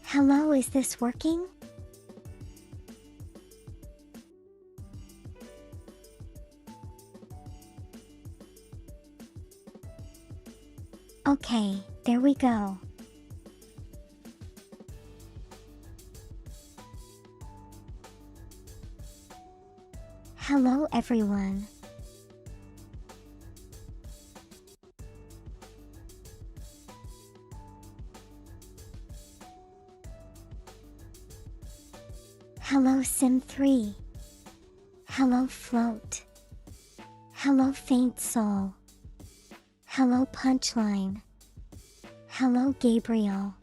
Hello, is this working? Okay, there we go. Hello, everyone. Hello, Sim3. Hello, Float. Hello, Faint Soul. Hello, Punchline. Hello, Gabriel.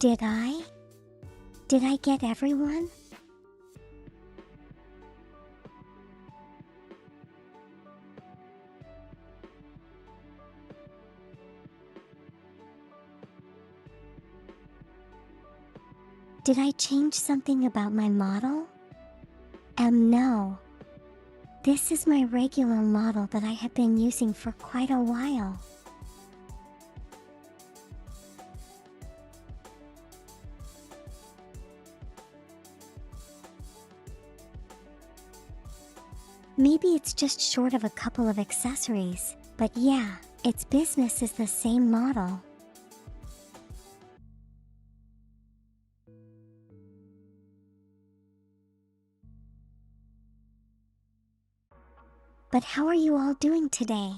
Did I? Did I get everyone? Did I change something about my model? No. This is my regular model that I have been using for quite a while. Maybe it's just short of a couple of accessories, but yeah, its business is the same model. But how are you all doing today?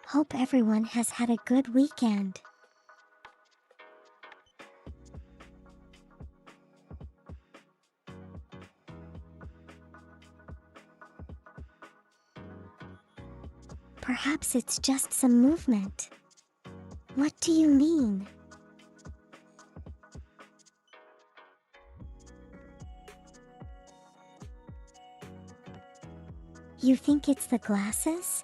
Hope everyone has had a good weekend. Perhaps it's just some movement. What do you mean? You think it's the glasses?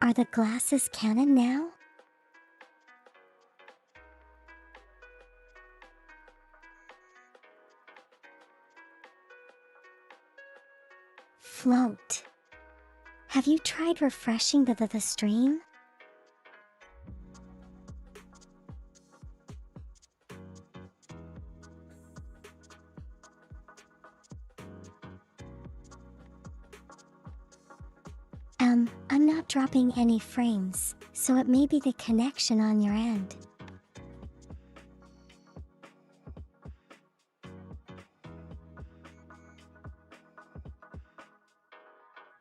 Are the glasses canon now? Float. Have you tried refreshing the stream? I'm not dropping any frames, so it may be the connection on your end.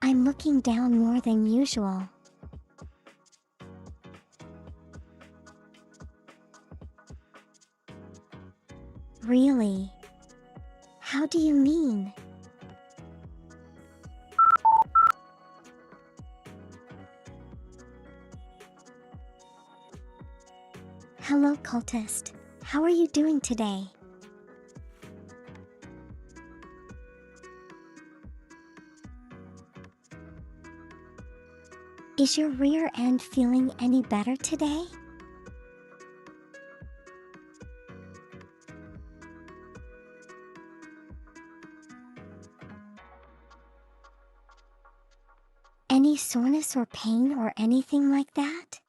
I'm looking down more than usual. Really? How do you mean? Hello, cultist. How are you doing today? Is your rear end feeling any better today? Any soreness or pain or anything like that?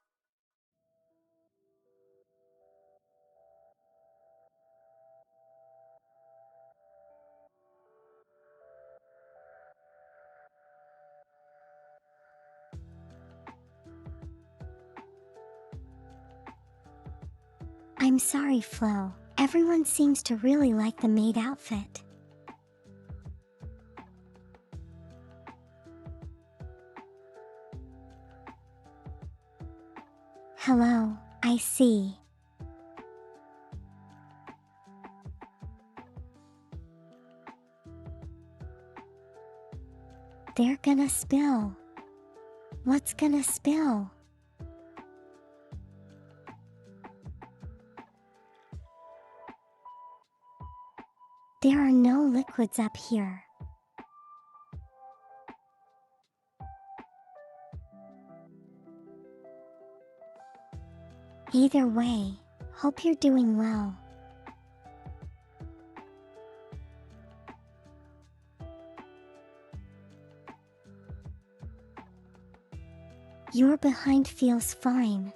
I'm sorry, Flo. Everyone seems to really like the maid outfit. Hello, I see. They're gonna spill. What's gonna spill? There are no liquids up here. Either way, hope you're doing well. Your behind feels fine.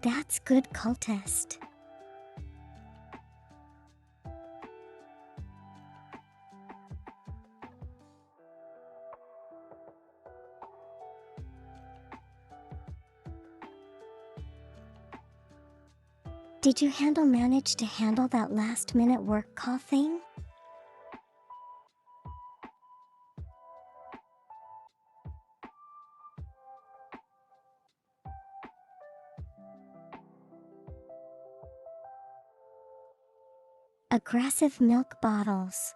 That's good, cultist. Did you manage to handle that last-minute work call thing? Aggressive milk bottles.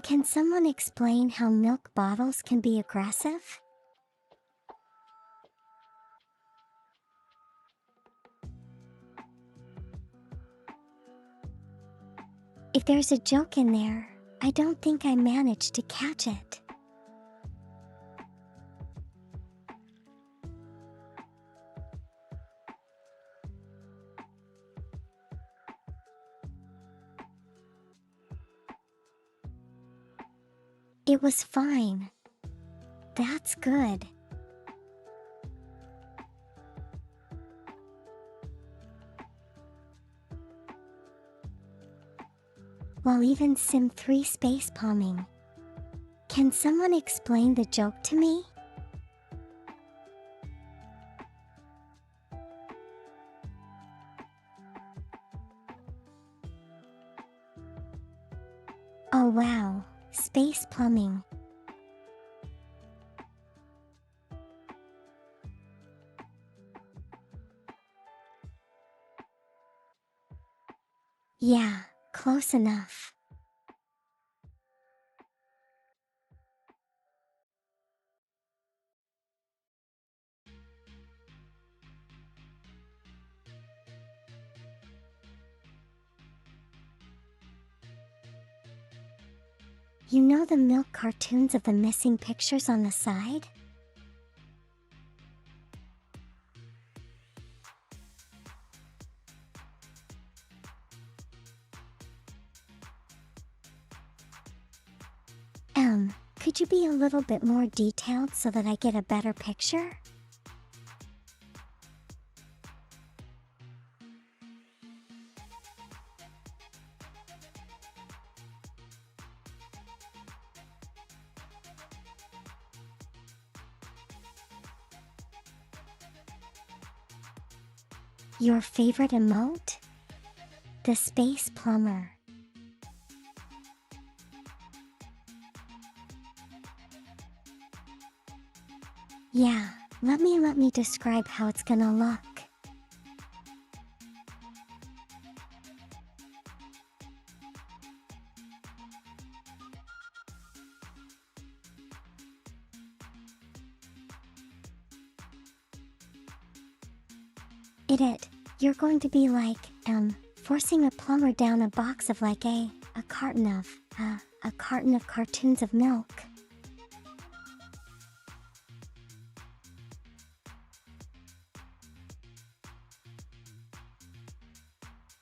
Can someone explain how milk bottles can be aggressive? If there's a joke in there, I don't think I managed to catch it. It was fine. That's good. While even Sim 3 space palming. Can someone explain the joke to me? Oh wow, space plumbing. Yeah, close enough. You know the milk cartoons of the missing pictures on the side? Could you be a little bit more detailed so that I get a better picture? Your favorite emote? The space plumber. Yeah, let me describe how it's gonna look. You're going to be like, forcing a plumber down a box of like a carton of cartoons of milk.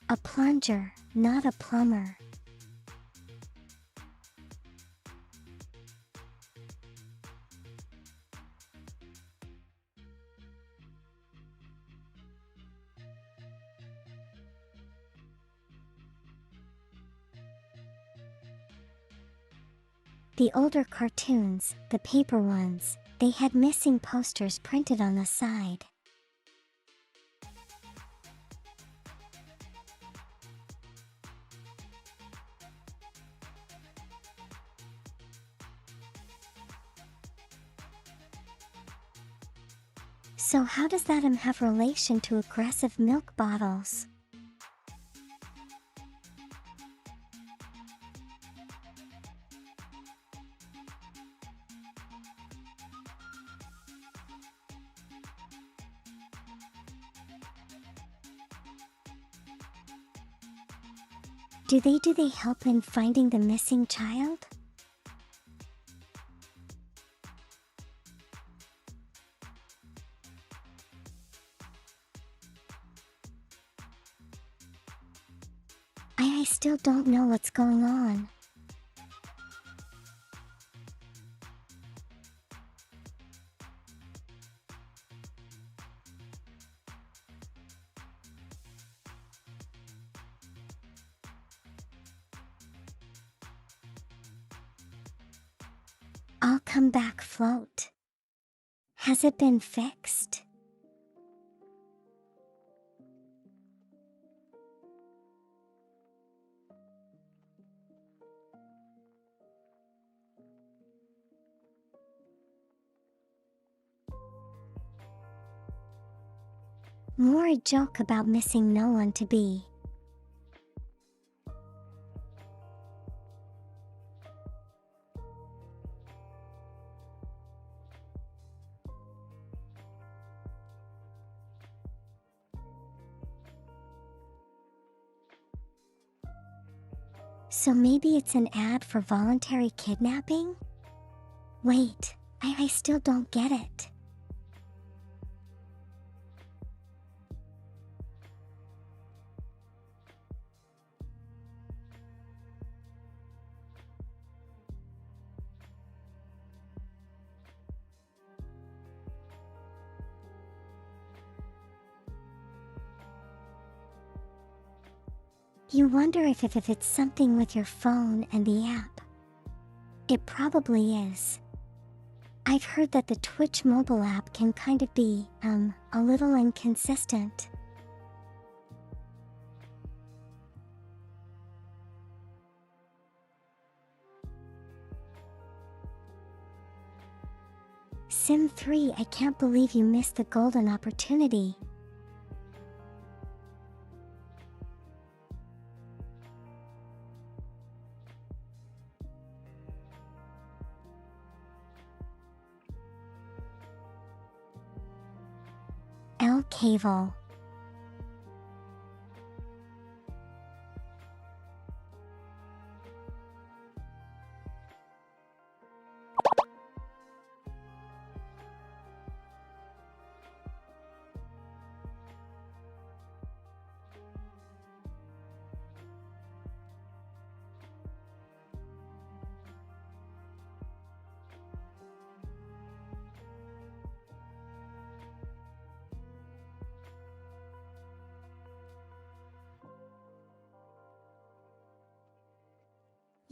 A plunger, not a plumber. The older cartoons, the paper ones, they had missing posters printed on the side. So how does that have relation to aggressive milk bottles? Do they help in finding the missing child? I still don't know what's going on. I'll come back float. Has it been fixed? More a joke about missing no one to be. So maybe it's an ad for voluntary kidnapping? Wait, I still don't get it. You wonder if it's something with your phone and the app. It probably is. I've heard that the Twitch mobile app can kind of be, a little inconsistent. Sim 3, I can't believe you missed the golden opportunity. El Cable.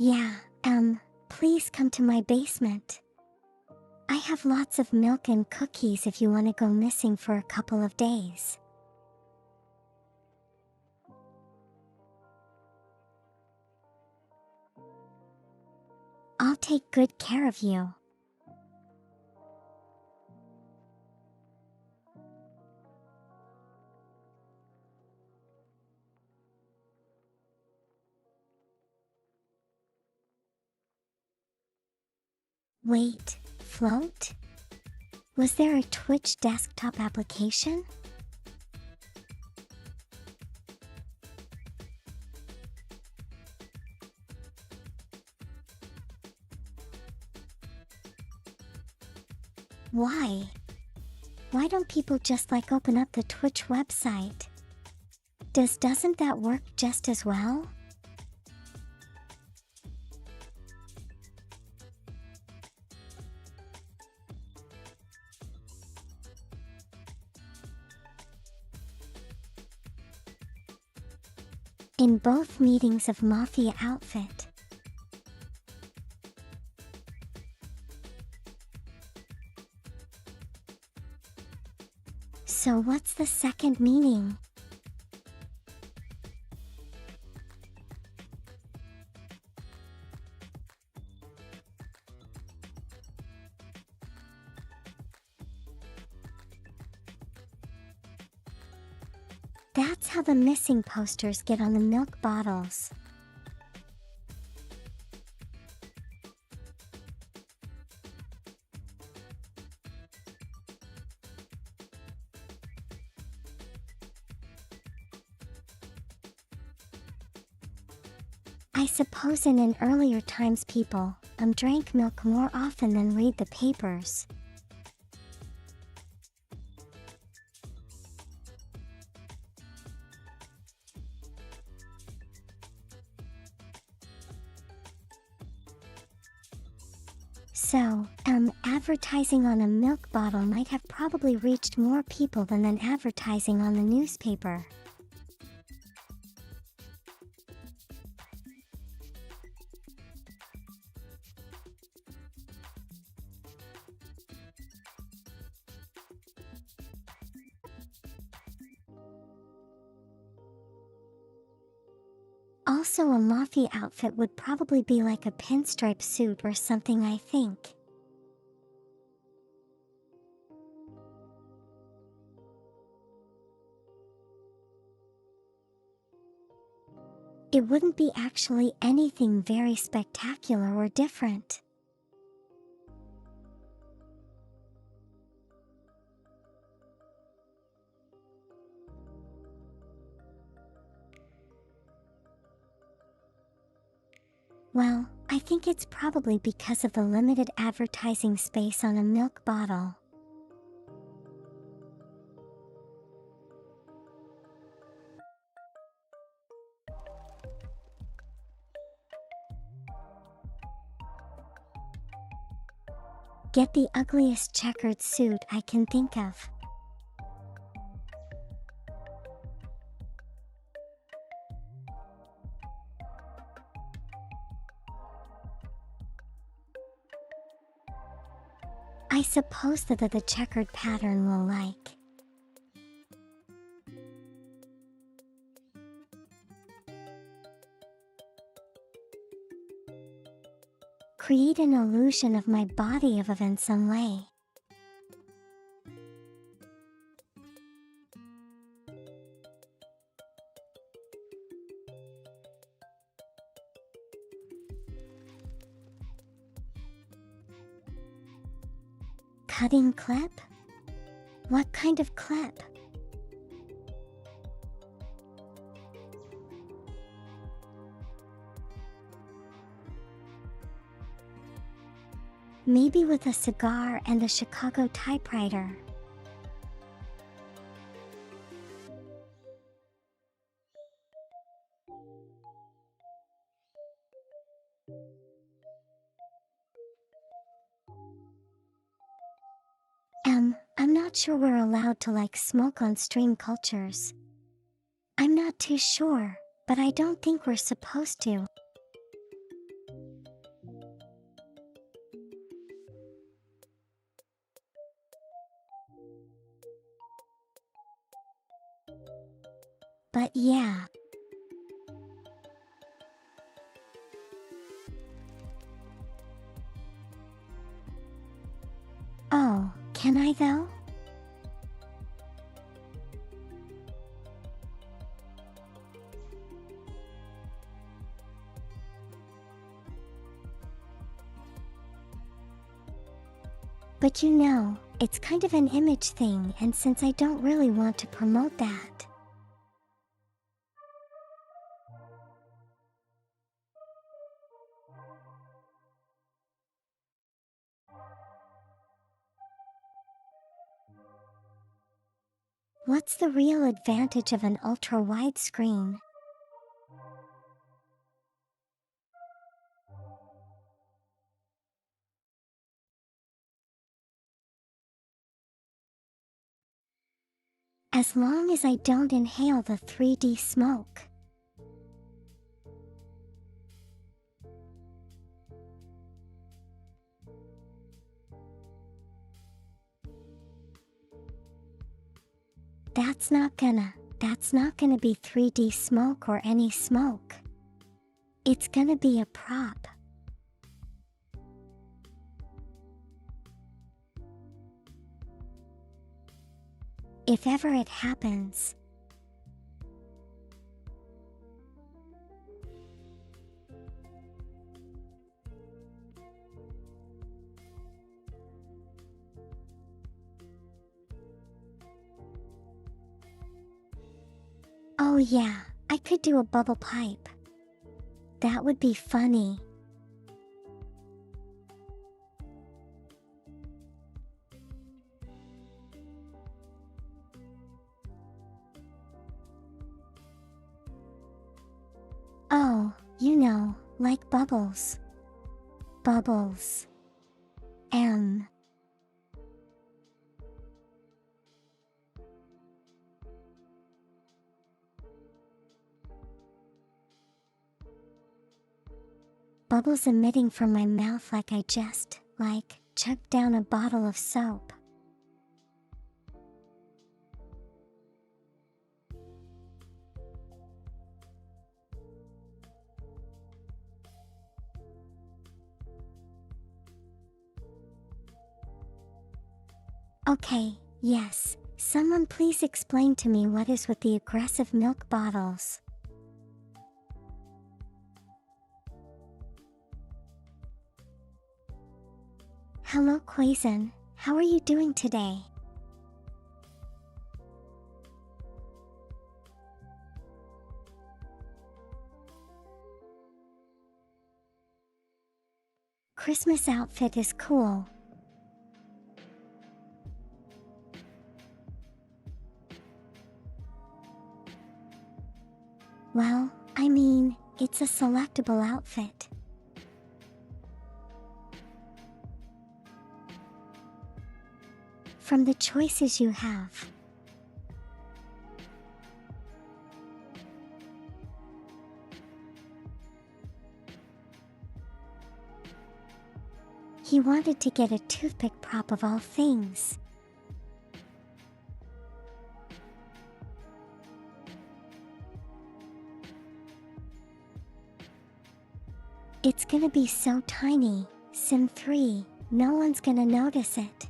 Yeah, please come to my basement. I have lots of milk and cookies if you want to go missing for a couple of days. I'll take good care of you. Wait, Float? Was there a Twitch desktop application? Why? Why don't people just open up the Twitch website? Doesn't that work just as well? In both meetings of Mafia outfit. So what's the second meaning? That's how the missing posters get on the milk bottles. I suppose in earlier times people drank milk more often than read the papers. So, advertising on a milk bottle might have probably reached more people than advertising on the newspaper. Also, a mafia outfit would probably be like a pinstripe suit or something, I think. It wouldn't be actually anything very spectacular or different. Well, I think it's probably because of the limited advertising space on a milk bottle. Get the ugliest checkered suit I can think of. I suppose that the checkered pattern will like. Create an illusion of my body of in some way. Cutting clip? What kind of clip? Maybe with a cigar and a Chicago typewriter. I'm not sure we're allowed to smoke on stream cultures. I'm not too sure, but I don't think we're supposed to. But yeah. Oh, can I though? But it's kind of an image thing, and since I don't really want to promote that. What's the real advantage of an ultra-wide screen? As long as I don't inhale the 3D smoke. That's not gonna be 3D smoke or any smoke. It's gonna be a prop. If ever it happens. Oh yeah, I could do a bubble pipe. That would be funny. Oh, like bubbles. Bubbles. M. Bubbles emitting from my mouth like I just, chugged down a bottle of soap. Okay, yes, someone please explain to me what is with the aggressive milk bottles. Hello Quazen, how are you doing today? Christmas outfit is cool. Well, I mean, it's a selectable outfit. From the choices you have. He wanted to get a toothpick prop of all things. It's gonna be so tiny, Sim 3, no one's gonna notice it.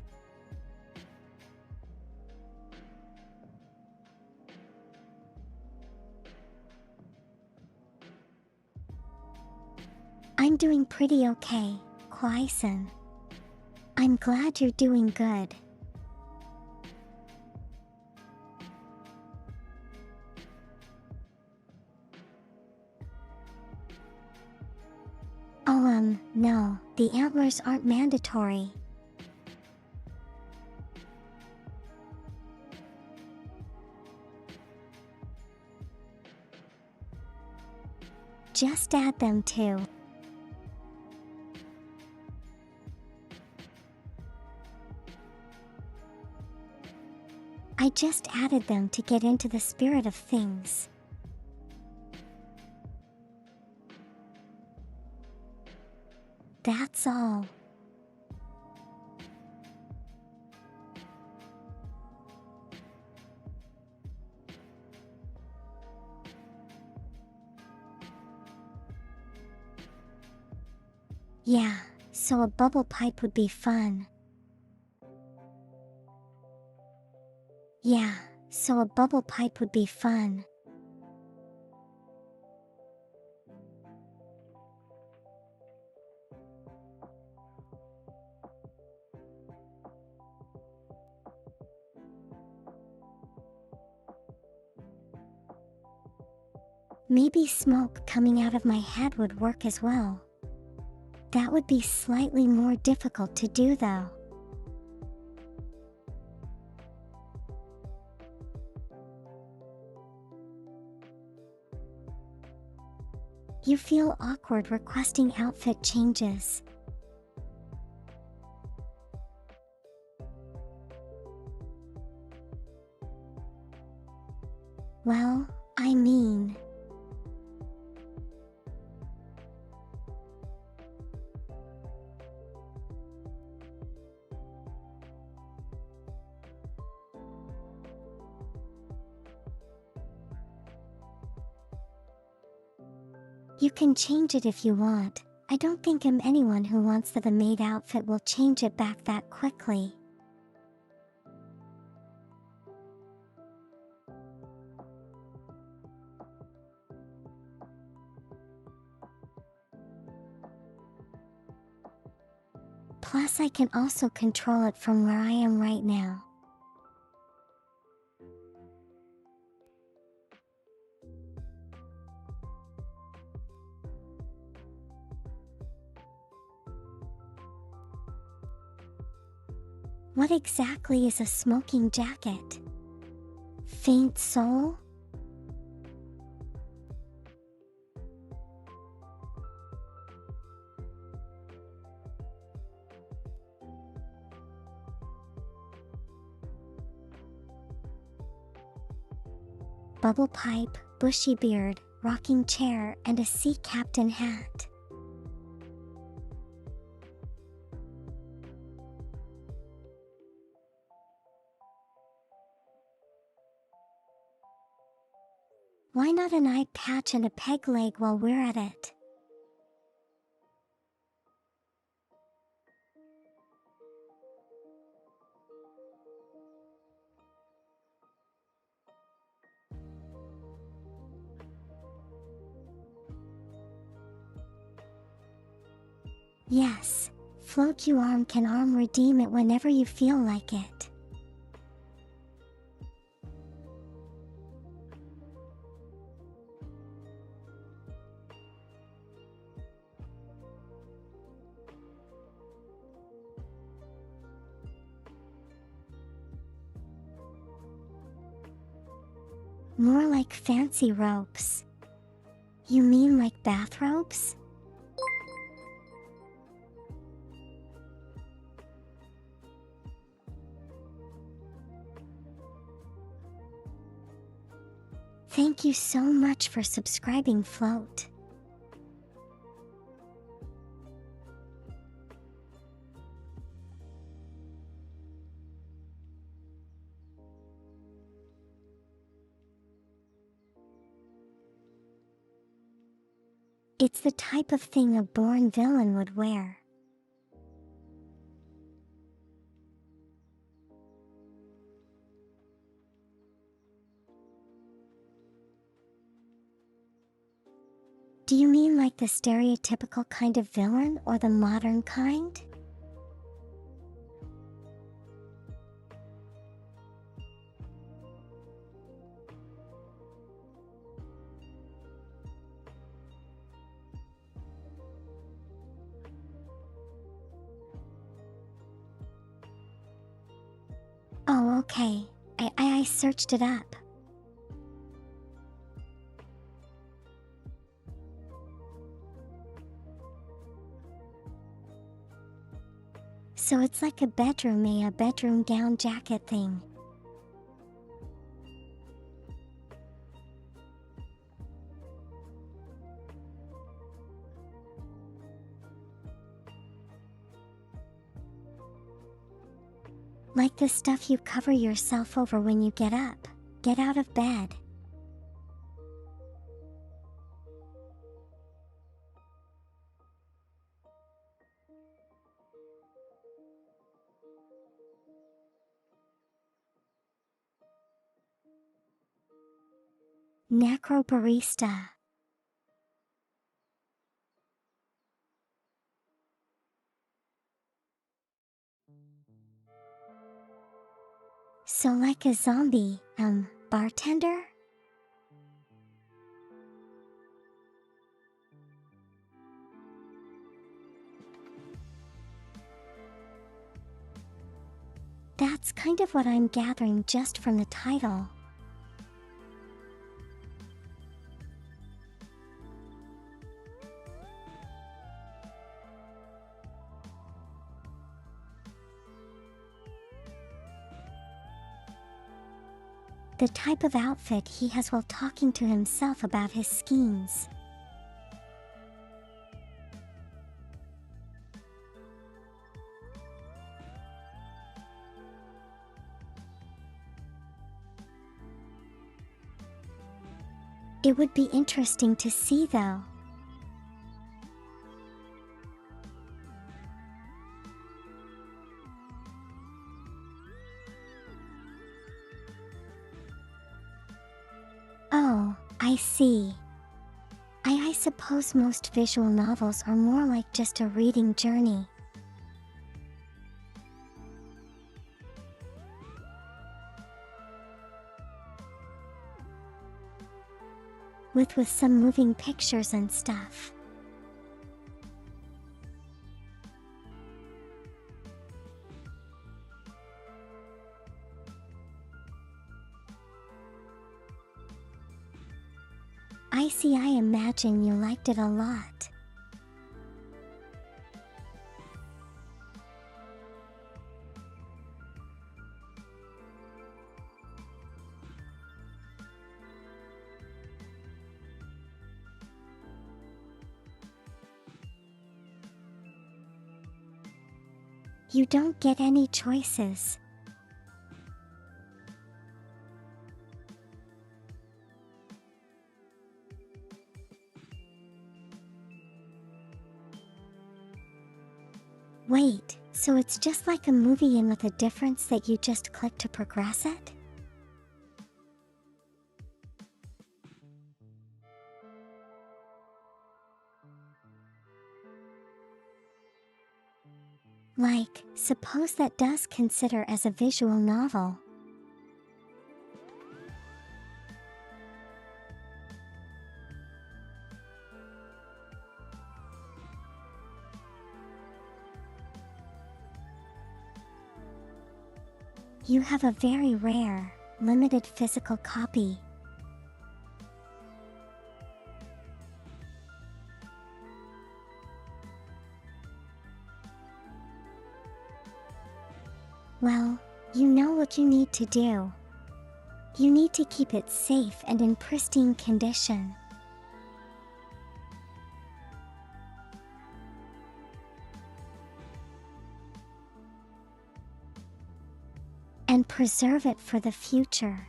I'm doing pretty okay, Quaisen. I'm glad you're doing good. Oh, no, the antlers aren't mandatory. Just add them too. I just added them to get into the spirit of things. That's all. Yeah, so a bubble pipe would be fun. Yeah, so a bubble pipe would be fun. Maybe smoke coming out of my head would work as well. That would be slightly more difficult to do though. You feel awkward requesting outfit changes. Well, I mean... You can change it if you want. I don't think anyone who wants the maid outfit will change it back that quickly. Plus I can also control it from where I am right now. What exactly is a smoking jacket? Faint soul? Bubble pipe, bushy beard, rocking chair, and a sea captain hat. Why not an eye patch and a peg leg while we're at it? Yes, Float You Arm can arm redeem it whenever you feel like it. More like fancy ropes. You mean like bathrobes? Thank you so much for subscribing, Float. It's the type of thing a born villain would wear. Do you mean like the stereotypical kind of villain or the modern kind? Oh, okay. I searched it up. So it's like a bedroom gown jacket thing. Like the stuff you cover yourself over when you get up, get out of bed. Necrobarista. So like a zombie, bartender? That's kind of what I'm gathering just from the title. The type of outfit he has while talking to himself about his schemes. It would be interesting to see though. Oh, I see. I suppose most visual novels are more like just a reading journey. With some moving pictures and stuff. I see. I imagine you liked it a lot. You don't get any choices. Wait, so it's just like a movie and with a difference that you just click to progress it? Like, suppose that does consider as a visual novel. You have a very rare, limited physical copy. Well, you know what you need to do. You need to keep it safe and in pristine condition. And preserve it for the future.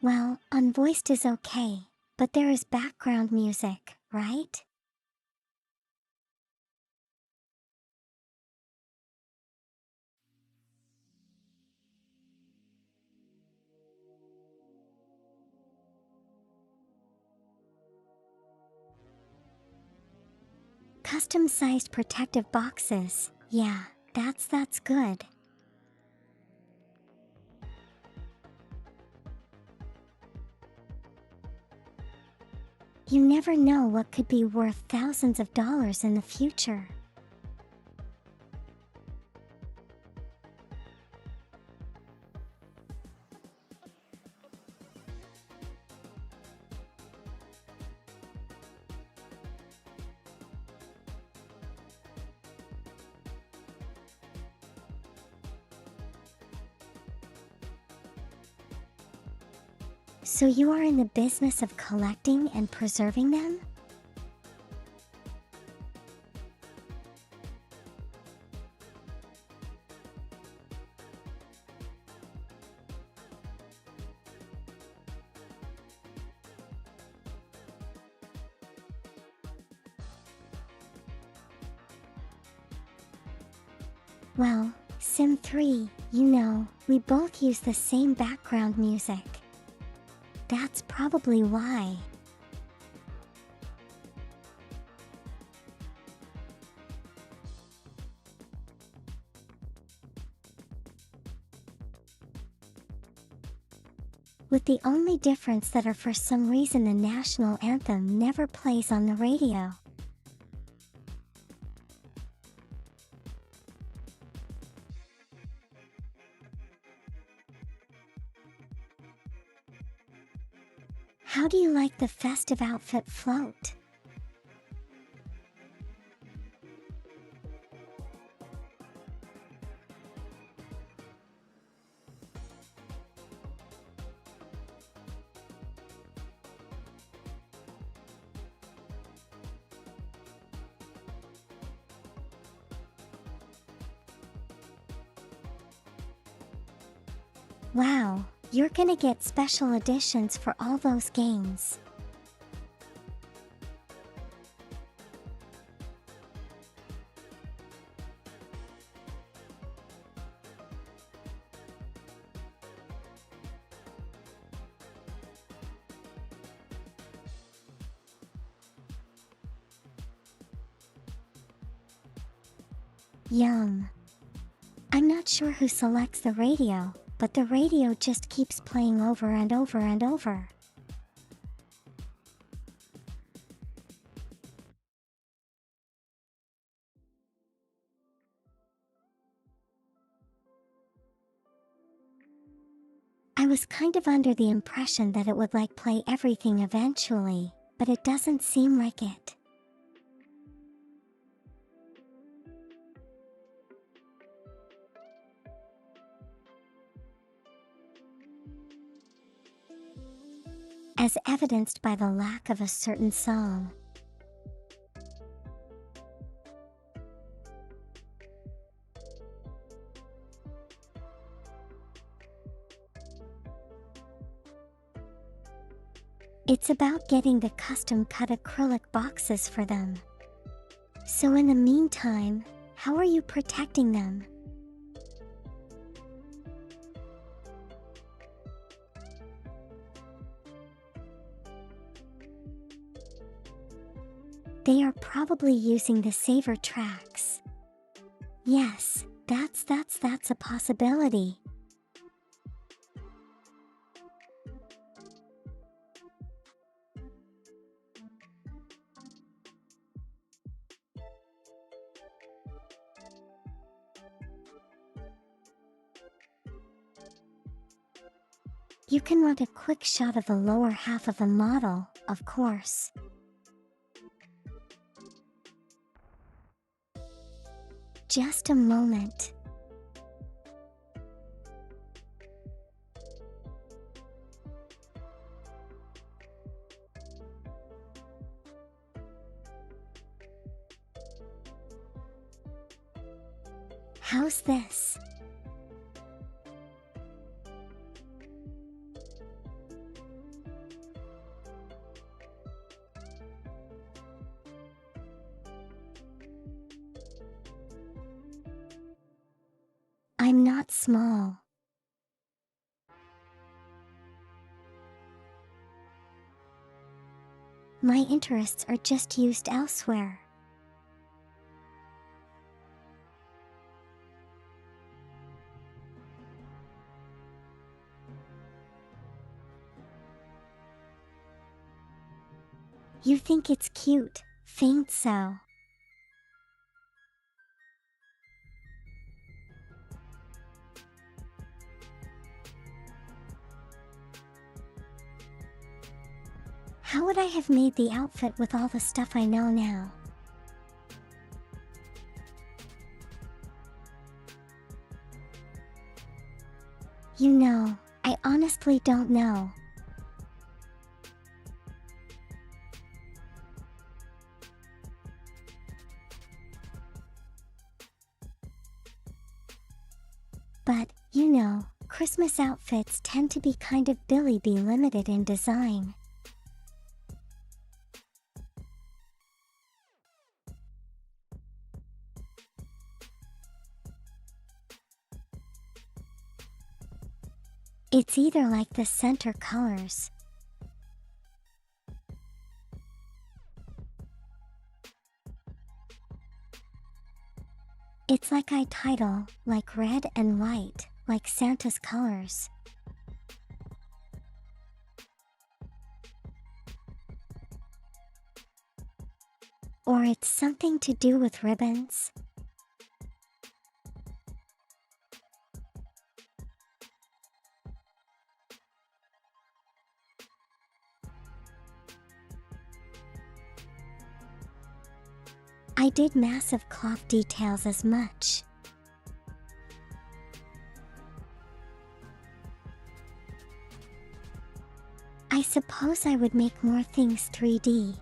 Well, unvoiced is okay, but there is background music, right? Custom-sized protective boxes. Yeah, that's good. You never know what could be worth thousands of dollars in the future. So you are in the business of collecting and preserving them? Well, Sim 3, you know, we both use the same background music. That's probably why. With the only difference that for some reason the national anthem never plays on the radio. How do you like the festive outfit float? Wow, you're gonna get special editions for all those games. Yum. I'm not sure who selects the radio, but the radio just keeps playing over and over and over. I was kind of under the impression that it would play everything eventually, but it doesn't seem like it. As evidenced by the lack of a certain song. It's about getting the custom-cut acrylic boxes for them. So in the meantime, how are you protecting them? They are probably using the saver tracks. Yes, that's a possibility. You can want a quick shot of the lower half of the model, of course. Just a moment. How's this? I'm not small. My interests are just used elsewhere. You think it's cute, faint so. How would I have made the outfit with all the stuff I know now? You know, I honestly don't know. But, you know, Christmas outfits tend to be kind of Billy B limited in design. It's either like the center colors. It's like I title, like red and white, like Santa's colors. Or it's something to do with ribbons. I did massive cloth details as much. I suppose I would make more things 3D.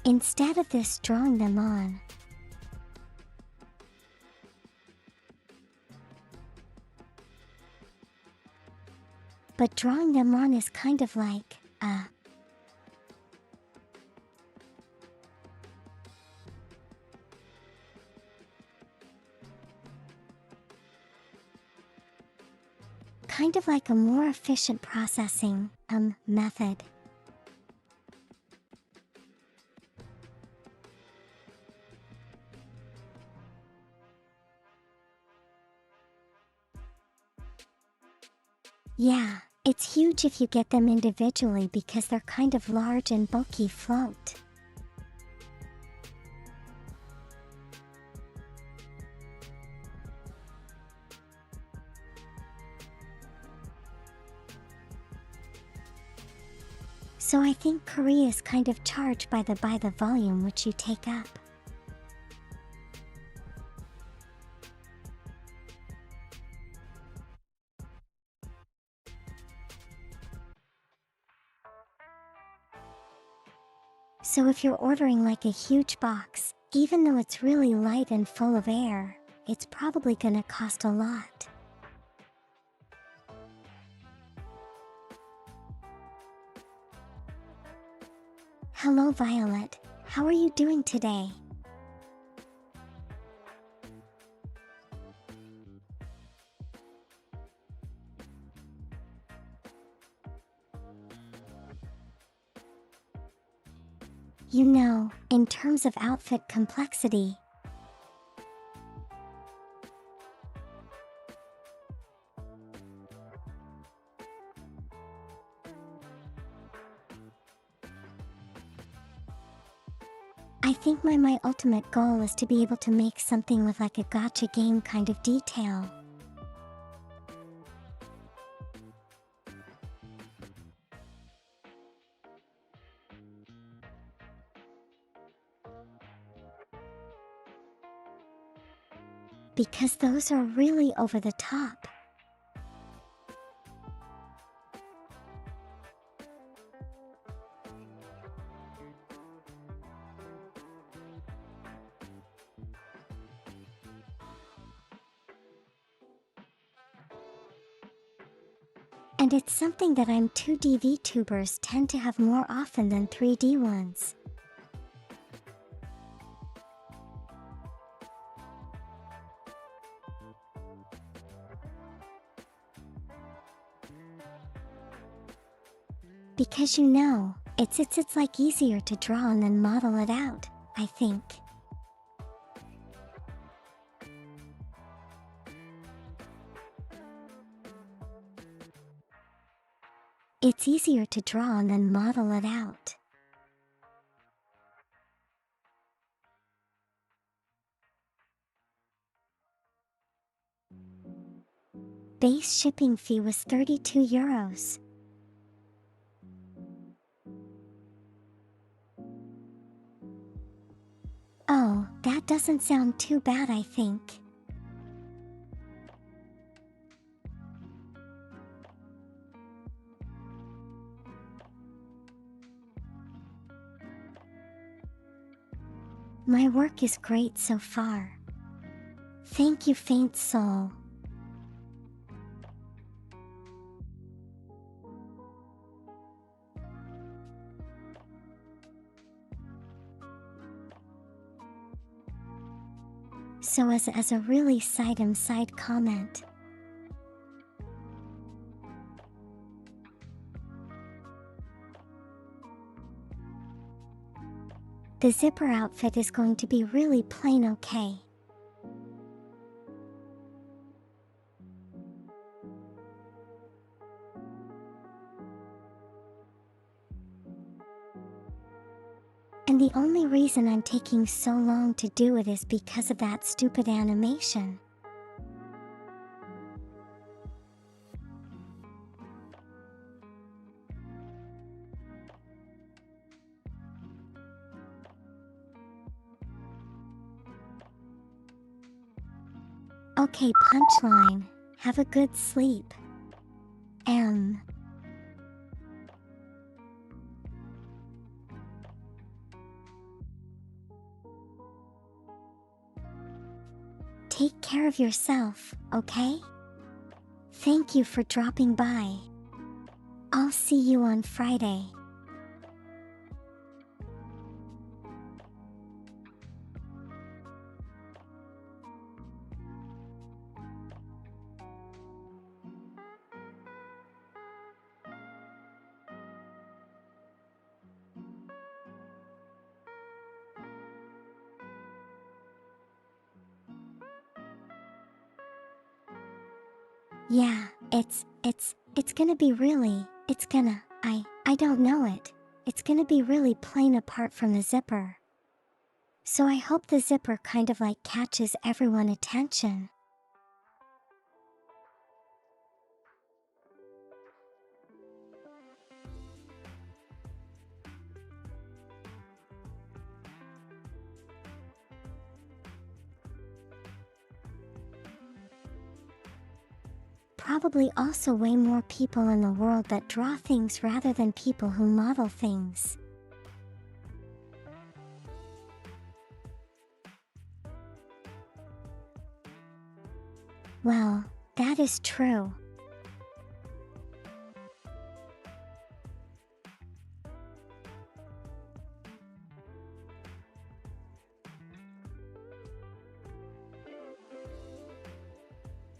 Instead of this drawing them on. But drawing them on is kind of like, kind of like a more efficient processing, method. Yeah, it's huge if you get them individually because they're kind of large and bulky float. So I think Korea is kind of charged by the volume which you take up. So if you're ordering like a huge box, even though it's really light and full of air, it's probably gonna cost a lot. Hello Violet, how are you doing today? You know, in terms of outfit complexity, I think my ultimate goal is to be able to make something with like a gacha game kind of detail. Because those are really over the top. And it's something that 2D VTubers tend to have more often than 3D ones. Because you know, it's like easier to draw and then model it out, I think. It's easier to draw and then model it out. Base shipping fee was 32 euros. Oh, that doesn't sound too bad, I think. My work is great so far. Thank you, Faint Soul. So as a really side comment, the zipper outfit is going to be really plain okay. And the only reason I'm taking so long to do it is because of that stupid animation. Okay, punchline. Have a good sleep. Take care of yourself, okay? Thank you for dropping by. I'll see you on Friday. Yeah, it's It's gonna be really, I don't know it. It's gonna be really plain apart from the zipper. So I hope the zipper kind of like catches everyone's attention. Probably also way more people in the world that draw things rather than people who model things. Well, that is true.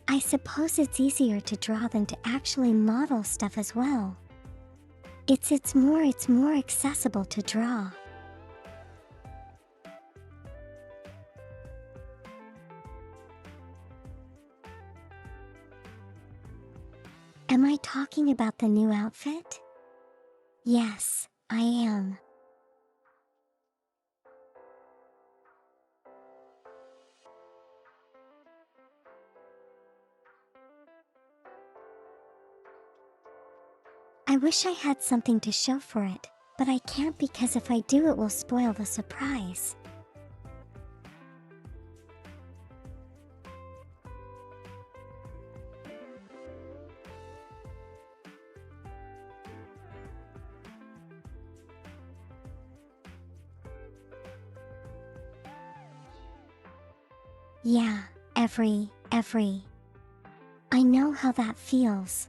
I suppose it's easier to draw than to actually model stuff as well. It's more accessible to draw. Am I talking about the new outfit? Yes, I am. I wish I had something to show for it, but I can't because if I do it will spoil the surprise. Yeah, every. I know how that feels.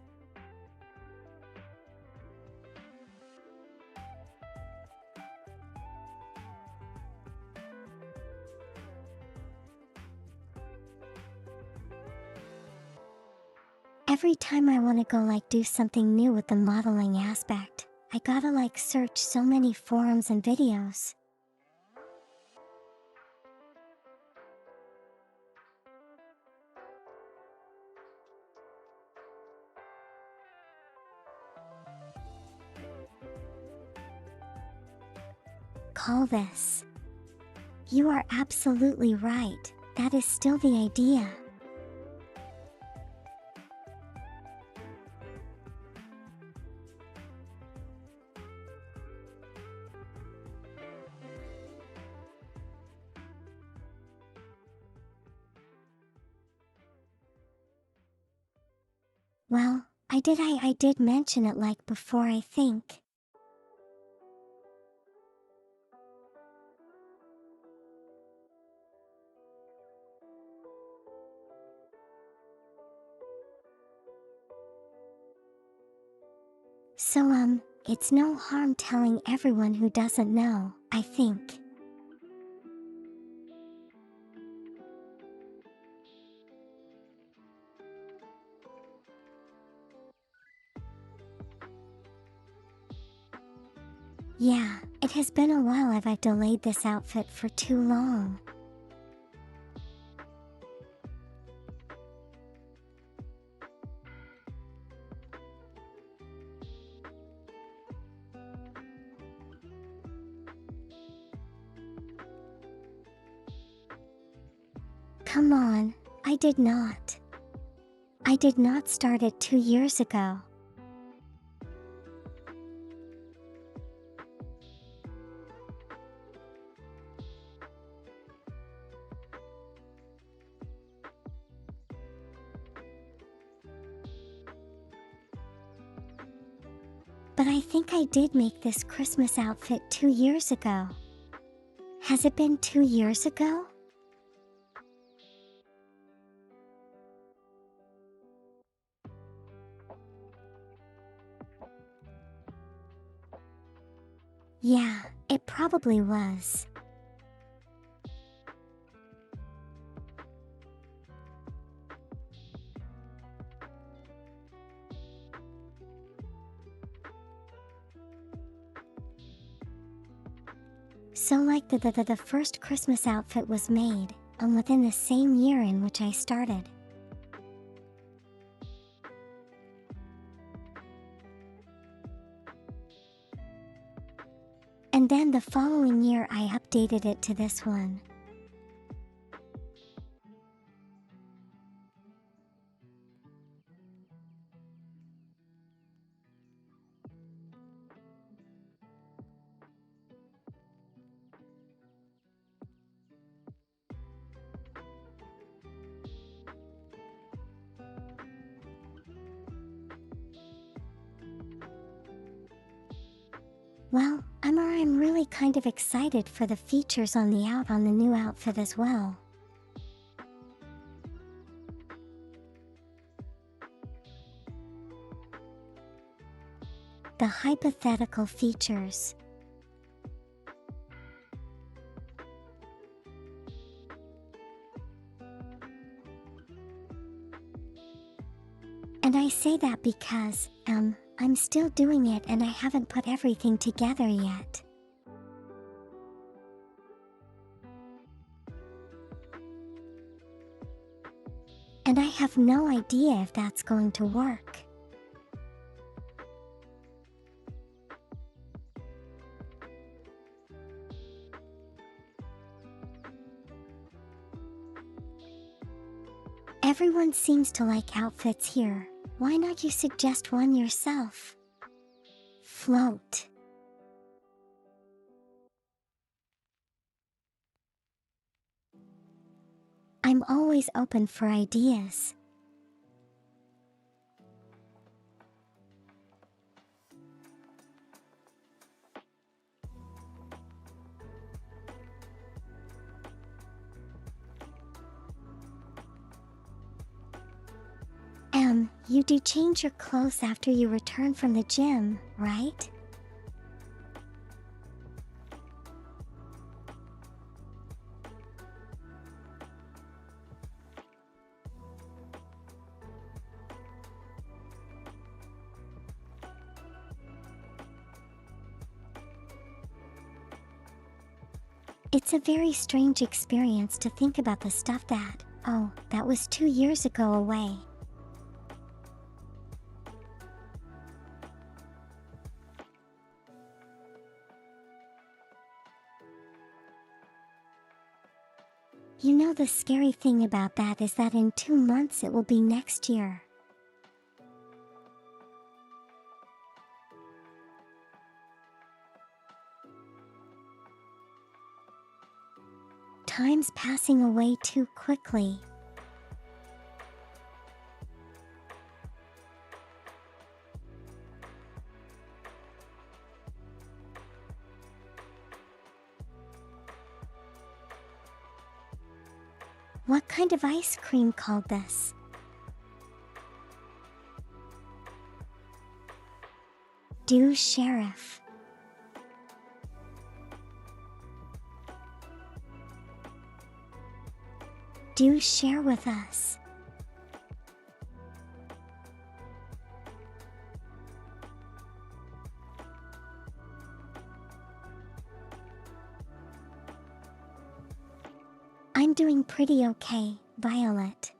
Every time I want to go like do something new with the modeling aspect, I gotta like search so many forums and videos. Call this. You are absolutely right, that is still the idea. Well, I did mention it like before, I think. So it's no harm telling everyone who doesn't know, I think. Yeah, it has been a while. I've delayed this outfit for too long. Come on, I did not. I did not start it 2 years ago. But I think I did make this Christmas outfit 2 years ago. Has it been 2 years ago? Yeah, it probably was. So like the first Christmas outfit was made, within the same year in which I started. then the following year I updated it to this one. Well, I'm really kind of excited for the features on the new outfit as well. The hypothetical features. And I say that because, I'm still doing it and I haven't put everything together yet. And I have no idea if that's going to work. Everyone seems to like outfits here. Why not you suggest one yourself? Float. I'm always open for ideas. You do change your clothes after you return from the gym, right? It's a very strange experience to think about the stuff that was 2 years ago away. You know, the scary thing about that is that in 2 months it will be next year. Time's passing away too quickly. What kind of ice cream called this? Do Sheriff. Do share with us. I'm doing pretty okay, Violet.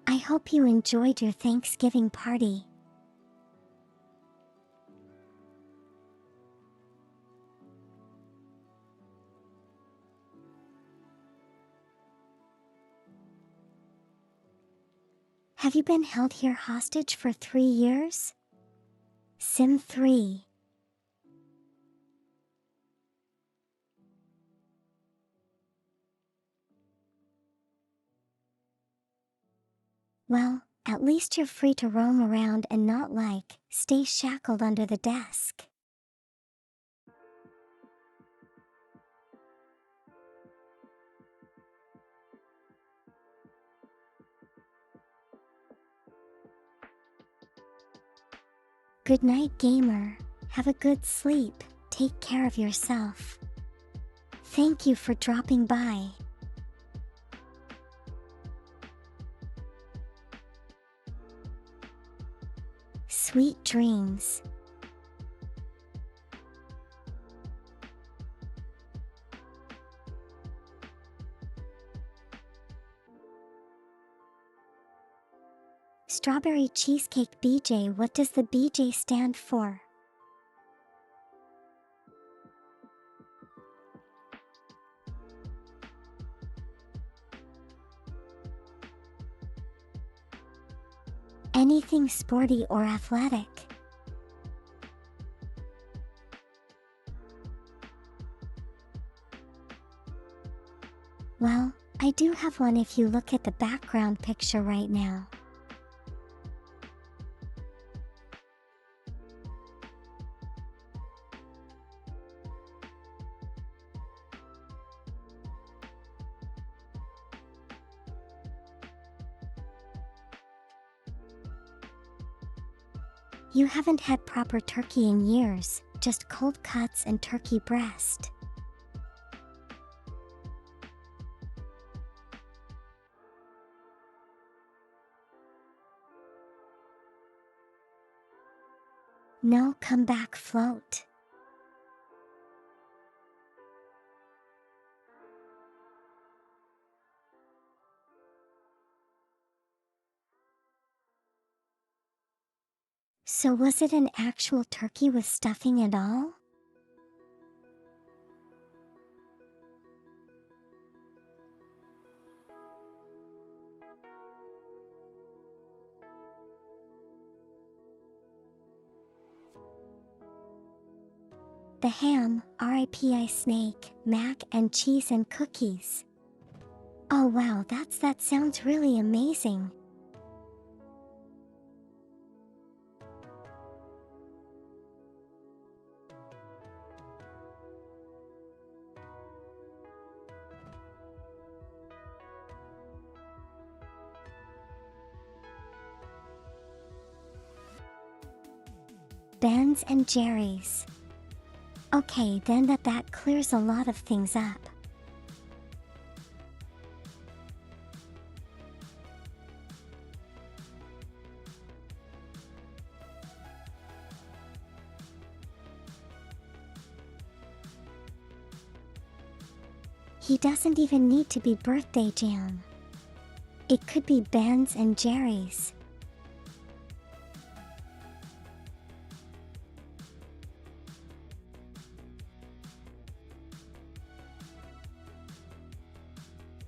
I hope you enjoyed your Thanksgiving party. Have you been held here hostage for 3 years? Sim 3. Well, at least you're free to roam around and not stay shackled under the desk. Good night, gamer. Have a good sleep. Take care of yourself. Thank you for dropping by. Sweet dreams. strawberry cheesecake BJ. What does the BJ stand for? Anything sporty or athletic. Well, I do have one if you look at the background picture right now. You haven't had proper turkey in years, just cold cuts and turkey breast. No comeback float. So was it an actual turkey with stuffing and all? The ham, RIPI snake, mac and cheese and cookies. Oh wow, that sounds really amazing. Ben's and Jerry's. Okay, then that clears a lot of things up. He doesn't even need to be birthday jam. It could be Ben's and Jerry's.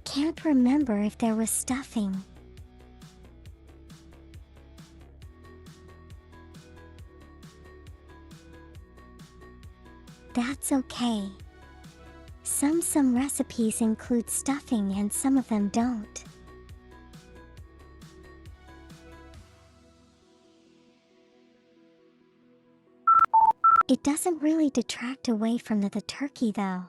Can't remember if there was stuffing. That's okay. Some recipes include stuffing and some of them don't. It doesn't really detract away from the turkey though.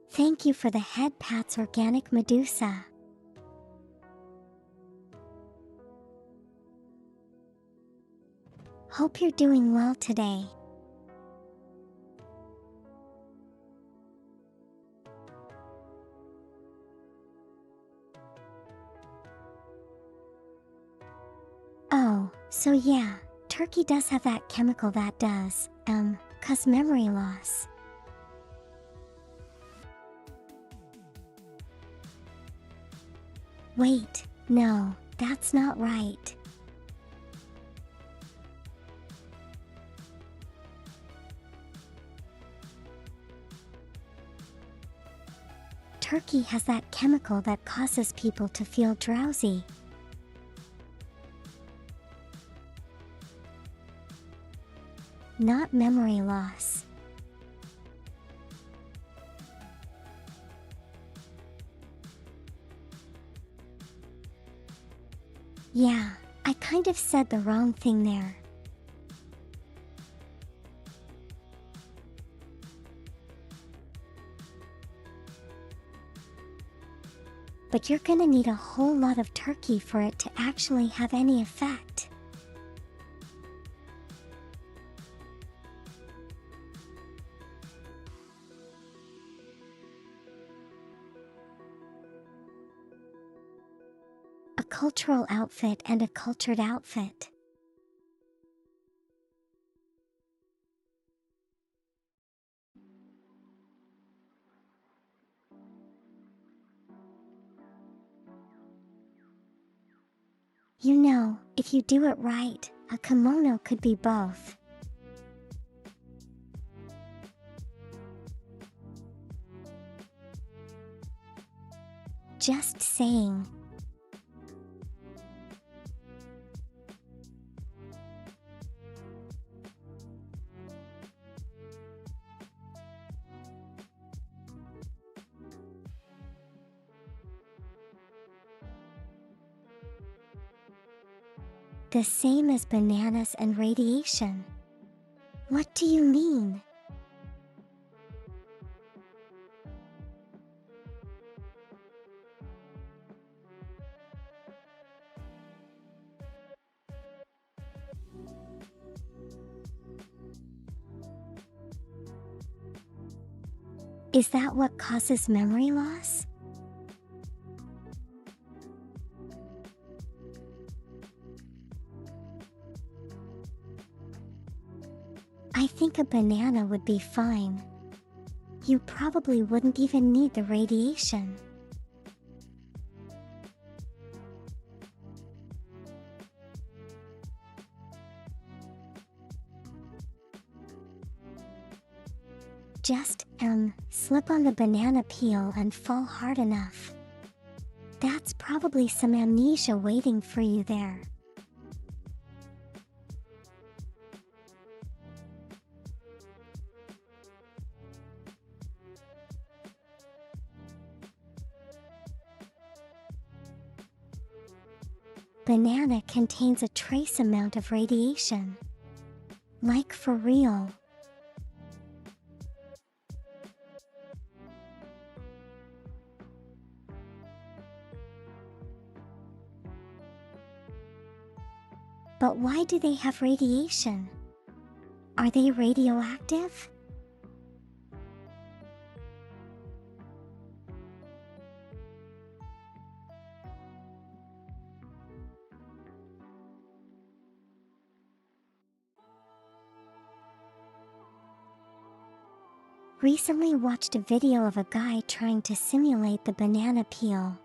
Thank you for the head pats, Organic Medusa. Hope you're doing well today. Oh, so yeah, turkey does have that chemical that does, cause memory loss. Wait, no, that's not right. Turkey has that chemical that causes people to feel drowsy. Not memory loss. Yeah, I kind of said the wrong thing there. But you're gonna need a whole lot of turkey for it to actually have any effect. A cultural outfit and a cultured outfit. You know, if you do it right, a kimono could be both. Just saying. The same as bananas and radiation. What do you mean? Is that what causes memory loss? I think a banana would be fine. You probably wouldn't even need the radiation. Just, slip on the banana peel and fall hard enough. That's probably some amnesia waiting for you there. Banana contains a trace amount of radiation. Like for real. But why do they have radiation? Are they radioactive? Recently watched a video of a guy trying to simulate the banana peel.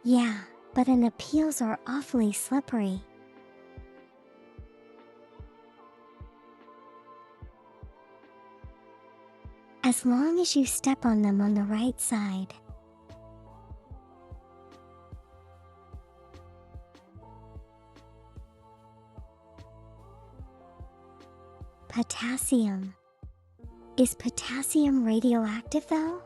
Yeah, but the peels are awfully slippery. As long as you step on them on the right side. Potassium. Is potassium radioactive though?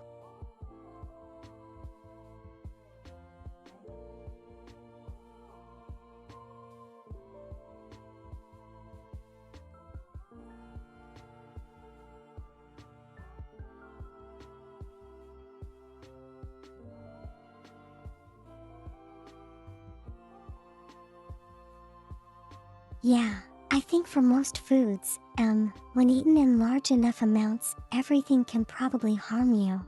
Yeah, I think for most foods, when eaten in large enough amounts, everything can probably harm you.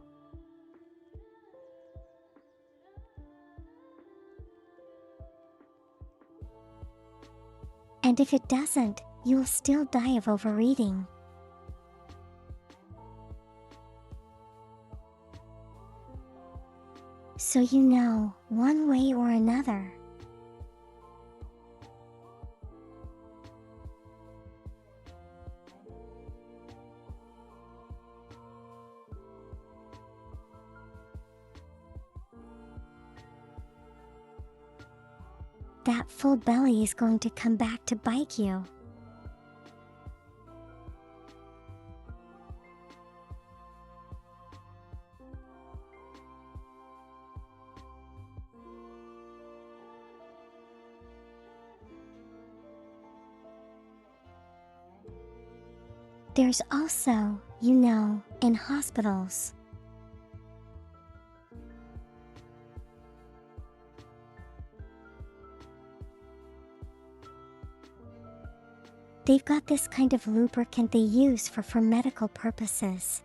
And if it doesn't, you'll still die of overeating. So you know, one way or another. That full belly is going to come back to bite you. There's also, you know, in hospitals. They've got this kind of lubricant they use for medical purposes.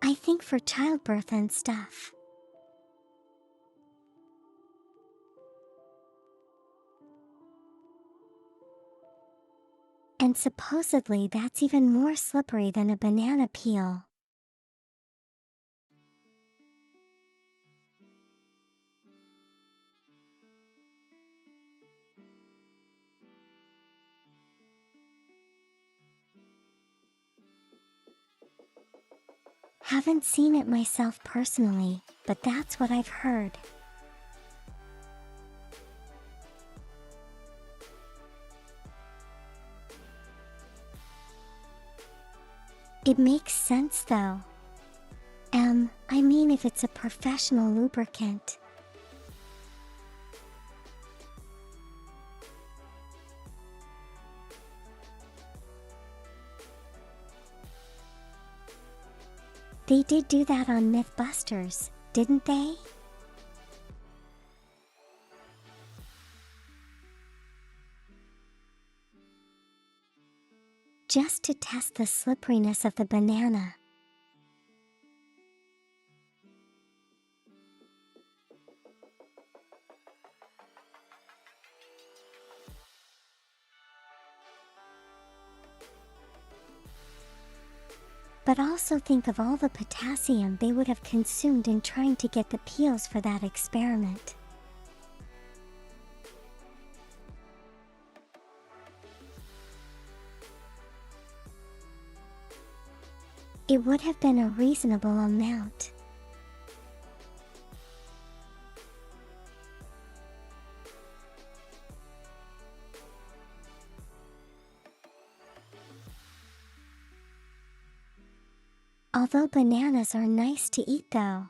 I think for childbirth and stuff. And supposedly that's even more slippery than a banana peel. Haven't seen it myself personally, but that's what I've heard. It makes sense though. I mean if it's a professional lubricant. They did do that on Mythbusters, didn't they? Just to test the slipperiness of the banana. But also think of all the potassium they would have consumed in trying to get the peels for that experiment. It would have been a reasonable amount. Although bananas are nice to eat though.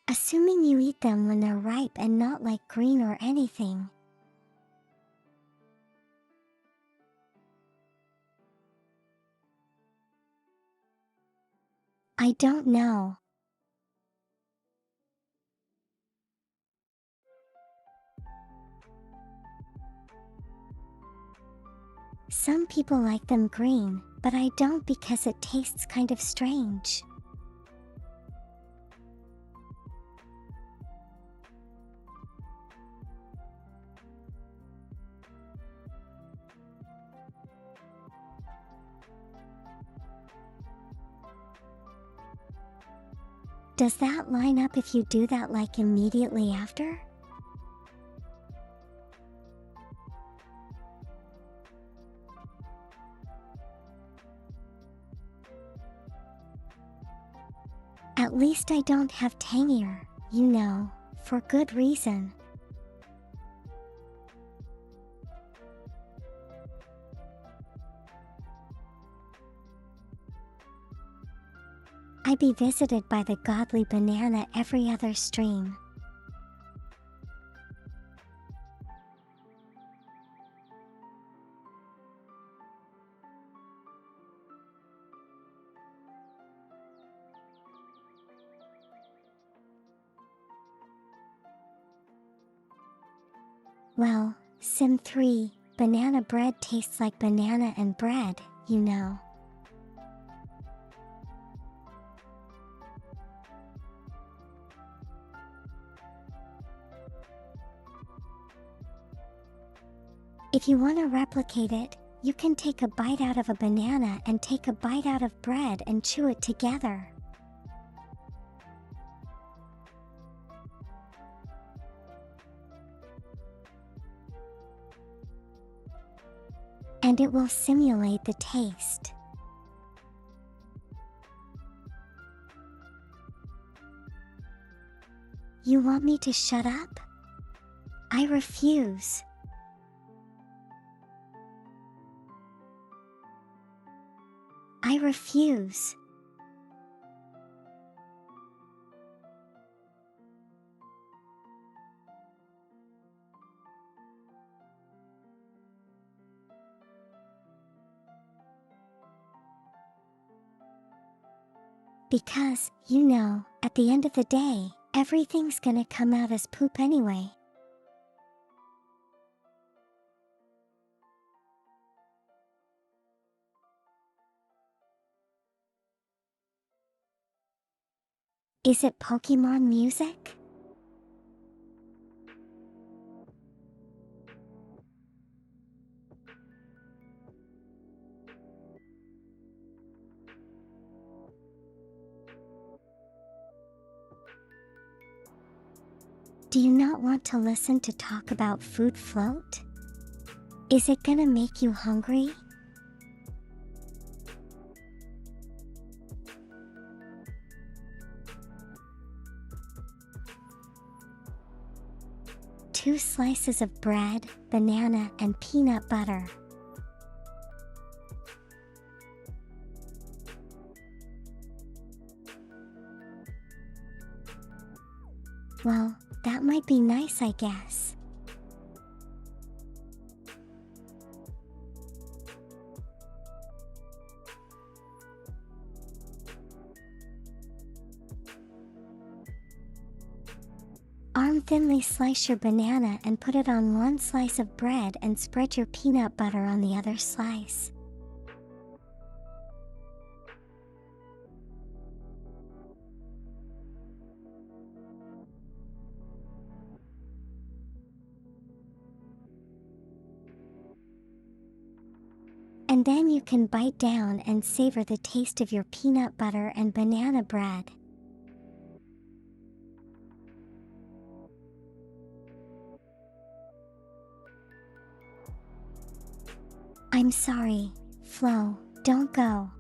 Assuming you eat them when they're ripe and not like green or anything. I don't know. Some people like them green, but I don't because it tastes kind of strange. Does that line up if you do that like immediately after? At least I don't have tangier, you know, for good reason. I be visited by the godly banana every other stream. Well, Sim 3, banana bread tastes like banana and bread, you know. If you want to replicate it, you can take a bite out of a banana and take a bite out of bread and chew it together. And it will simulate the taste. You want me to shut up? I refuse. I refuse. Because, you know, at the end of the day, everything's gonna come out as poop anyway. Is it Pokemon music? Do you not want to listen to talk about food float? Is it gonna make you hungry? Two slices of bread, banana, and peanut butter. Well, that might be nice, I guess. Arm thinly slice your banana and put it on one slice of bread and spread your peanut butter on the other slice. And then you can bite down and savor the taste of your peanut butter and banana bread. I'm sorry, Flo, don't go.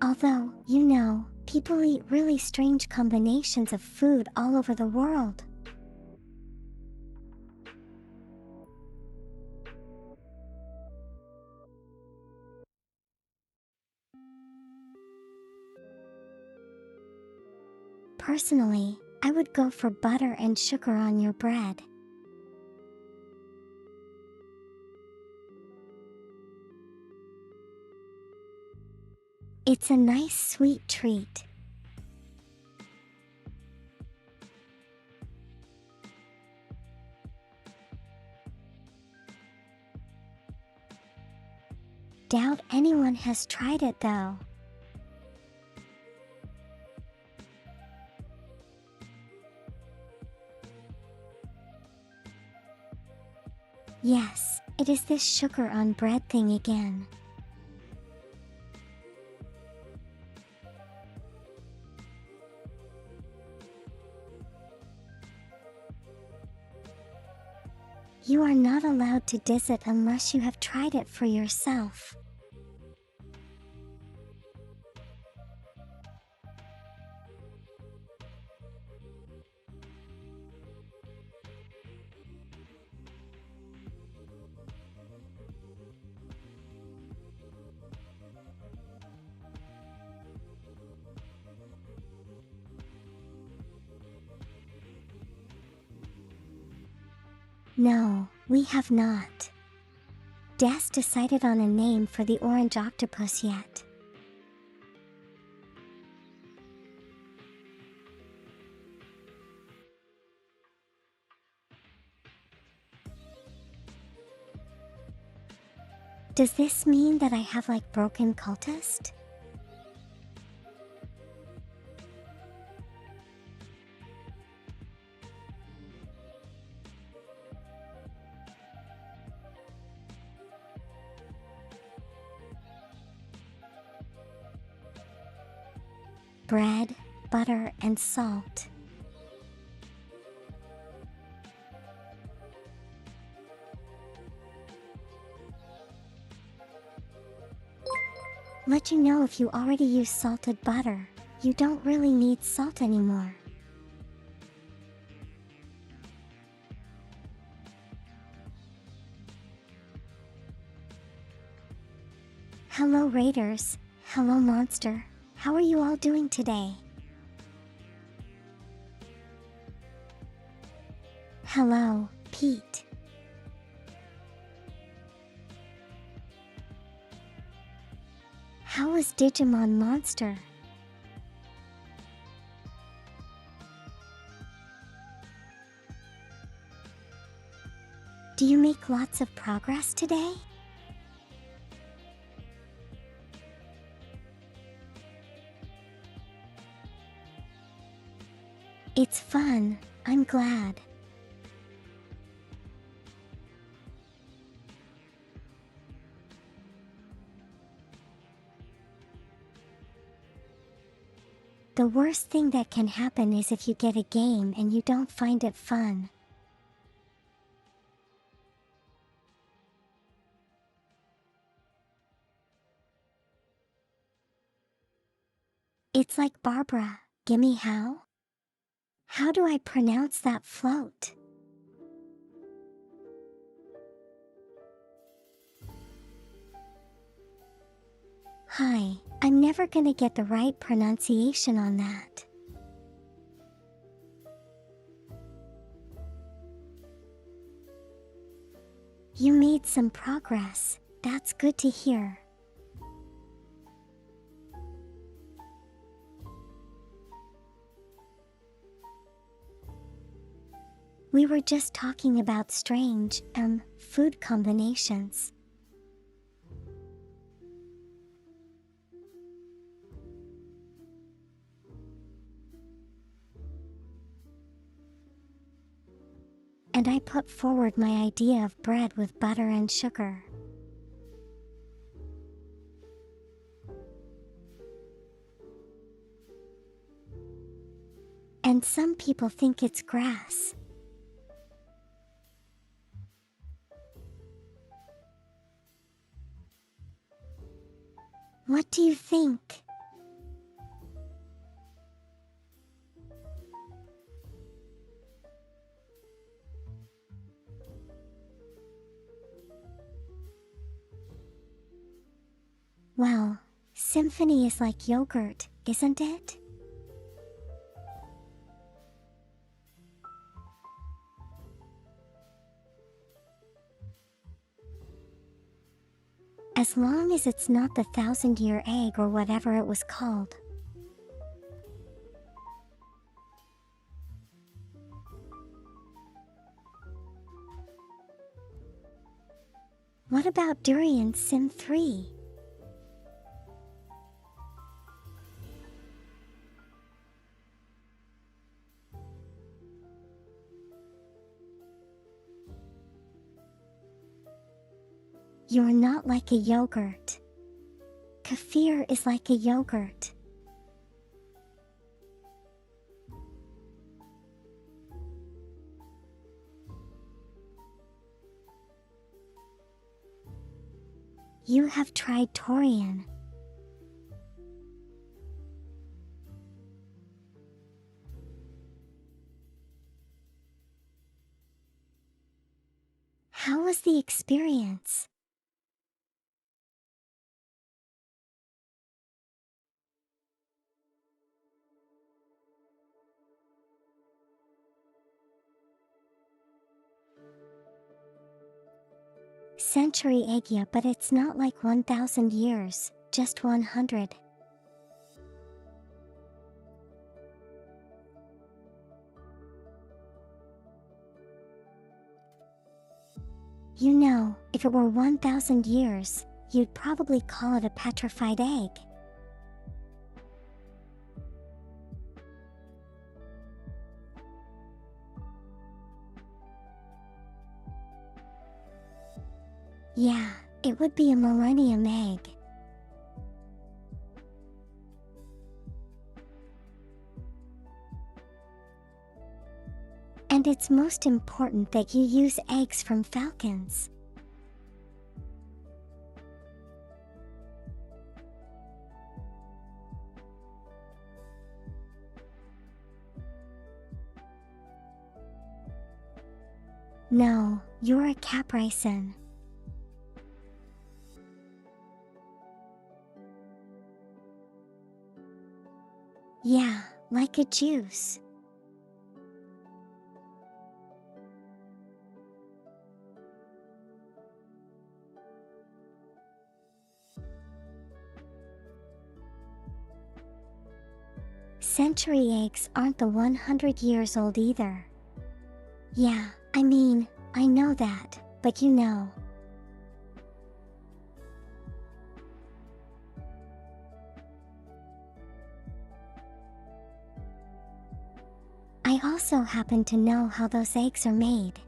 Although, you know, people eat really strange combinations of food all over the world. Personally, I would go for butter and sugar on your bread. It's a nice sweet treat. Doubt anyone has tried it though. Yes, it is this sugar on bread thing again. You are not allowed to diss it unless you have tried it for yourself. No, we have not. Des decided on a name for the orange octopus yet. Does this mean that I have like broken cultist? Bread, butter, and salt. Let you know if you already use salted butter, you don't really need salt anymore. Hello Raiders, hello Monster, how are you all doing today? Hello, Pete. How was Digimon Monster? Do you make lots of progress today? It's fun, I'm glad. The worst thing that can happen is if you get a game and you don't find it fun. It's like Barbara, gimme how? How do I pronounce that float? Hi, I'm never gonna get the right pronunciation on that. You made some progress, that's good to hear. We were just talking about strange, food combinations. And I put forward my idea of bread with butter and sugar. And some people think it's grass. What do you think? Well, symphony is like yogurt, isn't it? As long as it's not the 1,000-year egg or whatever it was called. What about Durian Sim 3? You're not like a yogurt. Kefir is like a yogurt. You have tried Torian. How was the experience? Century egg, yeah, but it's not like 1,000 years, just 100. You know, if it were 1,000 years, you'd probably call it a petrified egg. Yeah, it would be a millennium egg. And it's most important that you use eggs from falcons. No, you're a capricin. Yeah, like a juice. Century eggs aren't the 100 years old either. Yeah, I mean, I know that, but you know. I also happen to know how those eggs are made.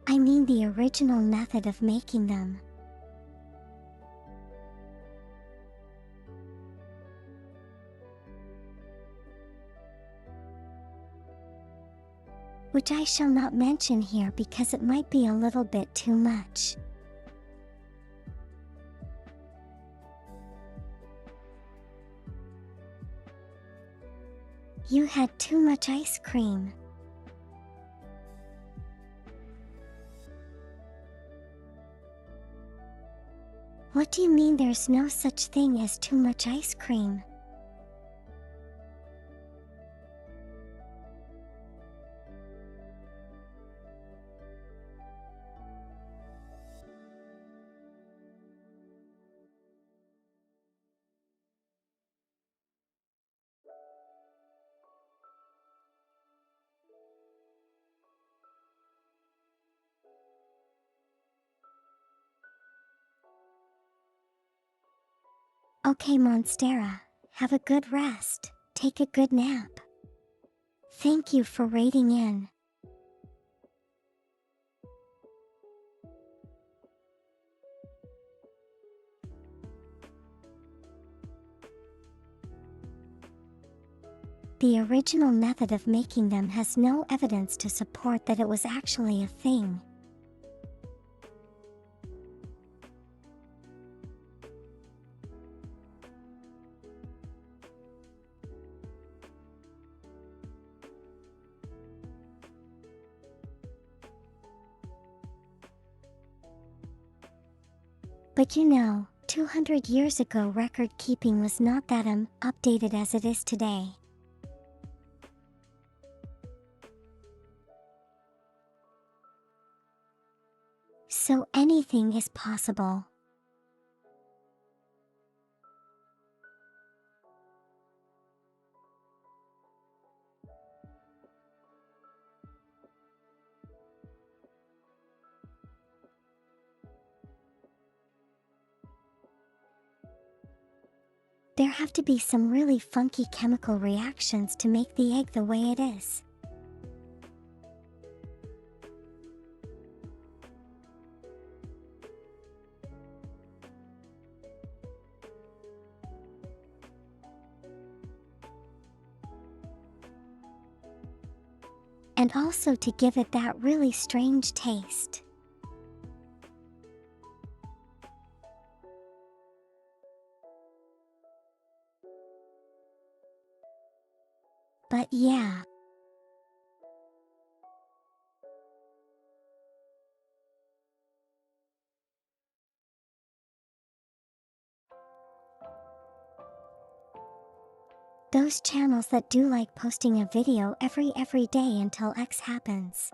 I mean the original method of making them. Which I shall not mention here because it might be a little bit too much. You had too much ice cream. What do you mean there's no such thing as too much ice cream? Okay, Monstera, have a good rest, take a good nap. Thank you for raiding in. The original method of making them has no evidence to support that it was actually a thing. But you know, 200 years ago record keeping was not that updated as it is today. So anything is possible. There have to be some really funky chemical reactions to make the egg the way it is. And also to give it that really strange taste. But yeah. Those channels that do like posting a video every day until X happens.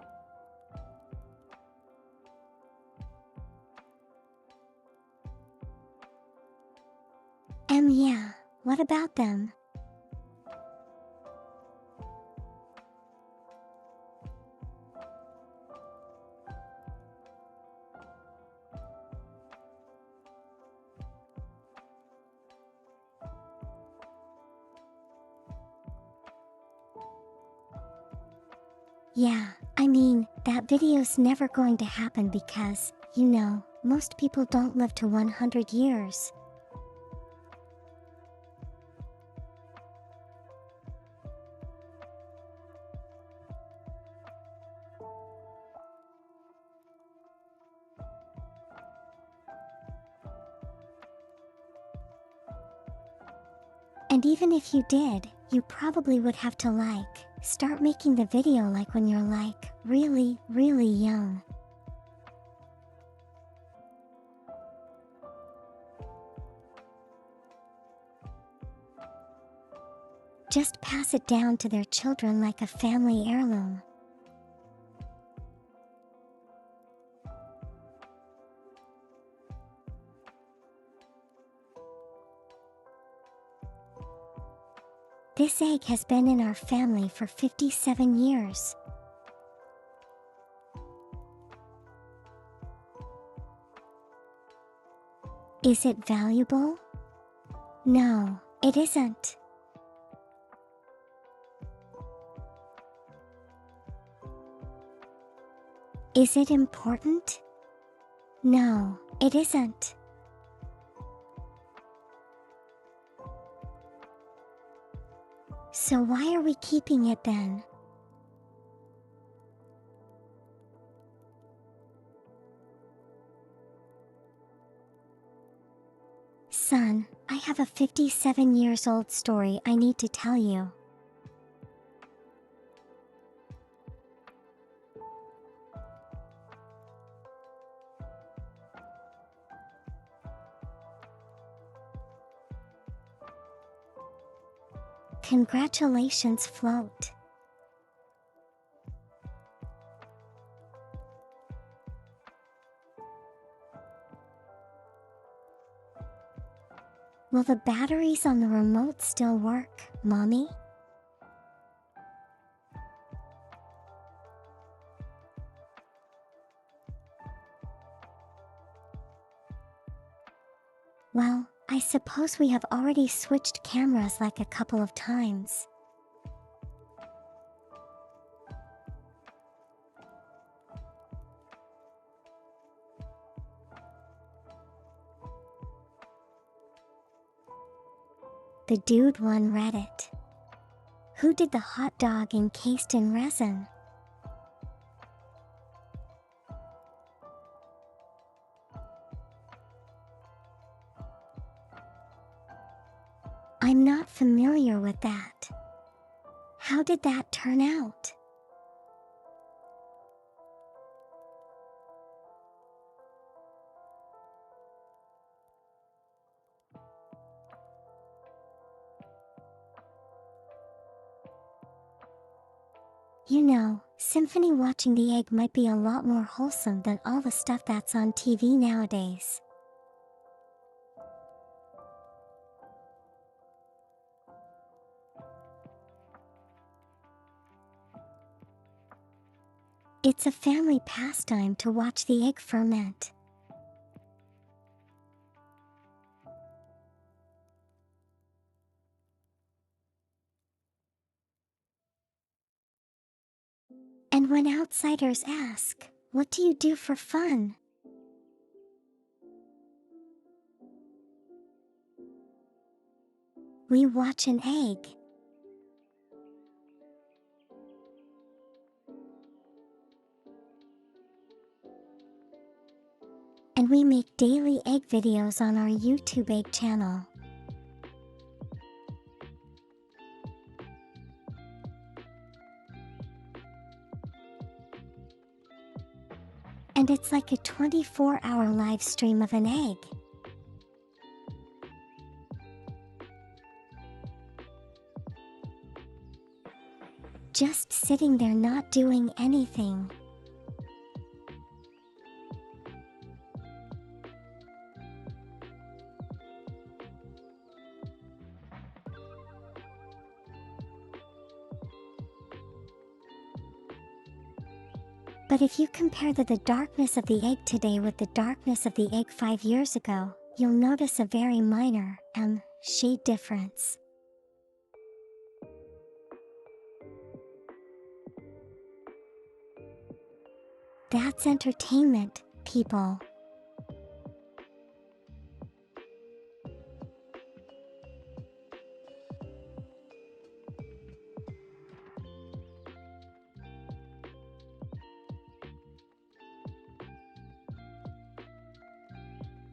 Yeah, what about them? Yeah, I mean, that video's never going to happen because, you know, most people don't live to 100 years. And even if you did, you probably would have to start making the video when you're really, really young. Just pass it down to their children like a family heirloom. This egg has been in our family for 57 years. Is it valuable? No, it isn't. Is it important? No, it isn't. So why are we keeping it then? Son, I have a 57 years old story I need to tell you. Congratulations, Float. Will the batteries on the remote still work, Mommy? Well, I suppose we have already switched cameras like a couple of times. The dude one Reddit. Who did the hot dog encased in resin? I'm not familiar with that. How did that turn out? You know, Symphony watching the egg might be a lot more wholesome than all the stuff that's on TV nowadays. It's a family pastime to watch the egg ferment. And when outsiders ask, "What do you do for fun?" we watch an egg. And we make daily egg videos on our YouTube egg channel. And it's like a 24-hour live stream of an egg. Just sitting there not doing anything. But if you compare the darkness of the egg today with the darkness of the egg 5 years ago, you'll notice a very minor, shade difference. That's entertainment, people.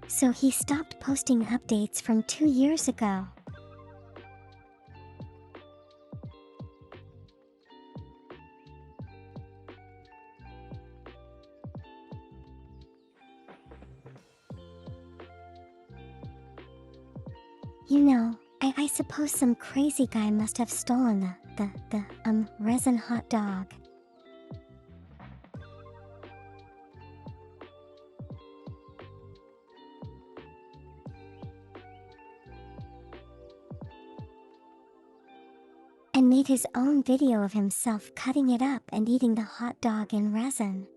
So he stopped posting updates from 2 years ago. You know, I suppose some crazy guy must have stolen the resin hot dog. made his own video of himself cutting it up and eating the hot dog in resin.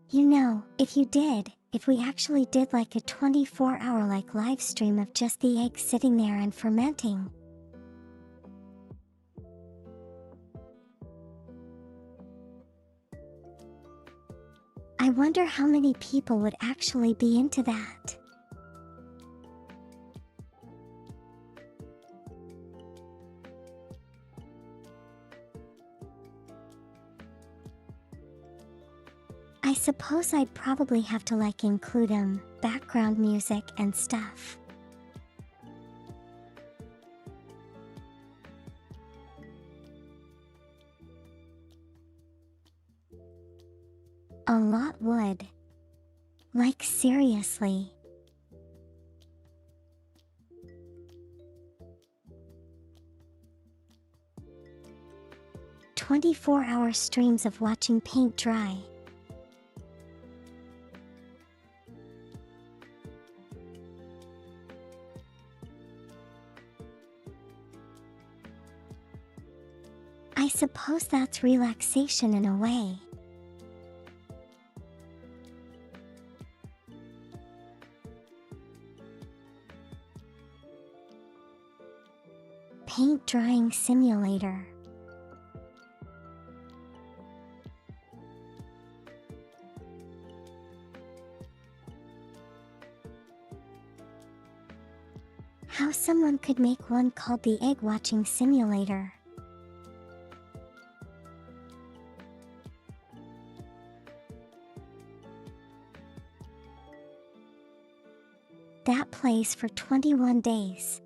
You know, if we actually did like a 24-hour like live stream of just the egg sitting there and fermenting. I wonder how many people would actually be into that. I suppose I'd probably have to like include background music and stuff. A lot would. Like seriously. "24-hour streams of watching paint dry." I suppose that's relaxation in a way. Paint drying simulator. How someone could make one called the egg watching simulator. That plays for 21 days.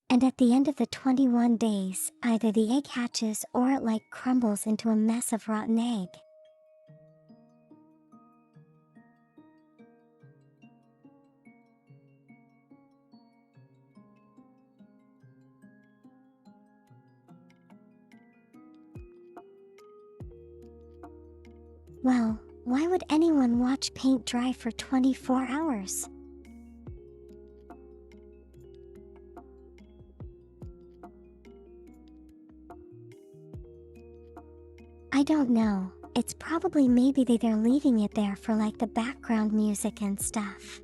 And at the end of the 21 days, either the egg hatches or it like crumbles into a mess of rotten egg. Well, why would anyone watch paint dry for 24 hours? I don't know. It's probably maybe they're leaving it there for like the background music and stuff.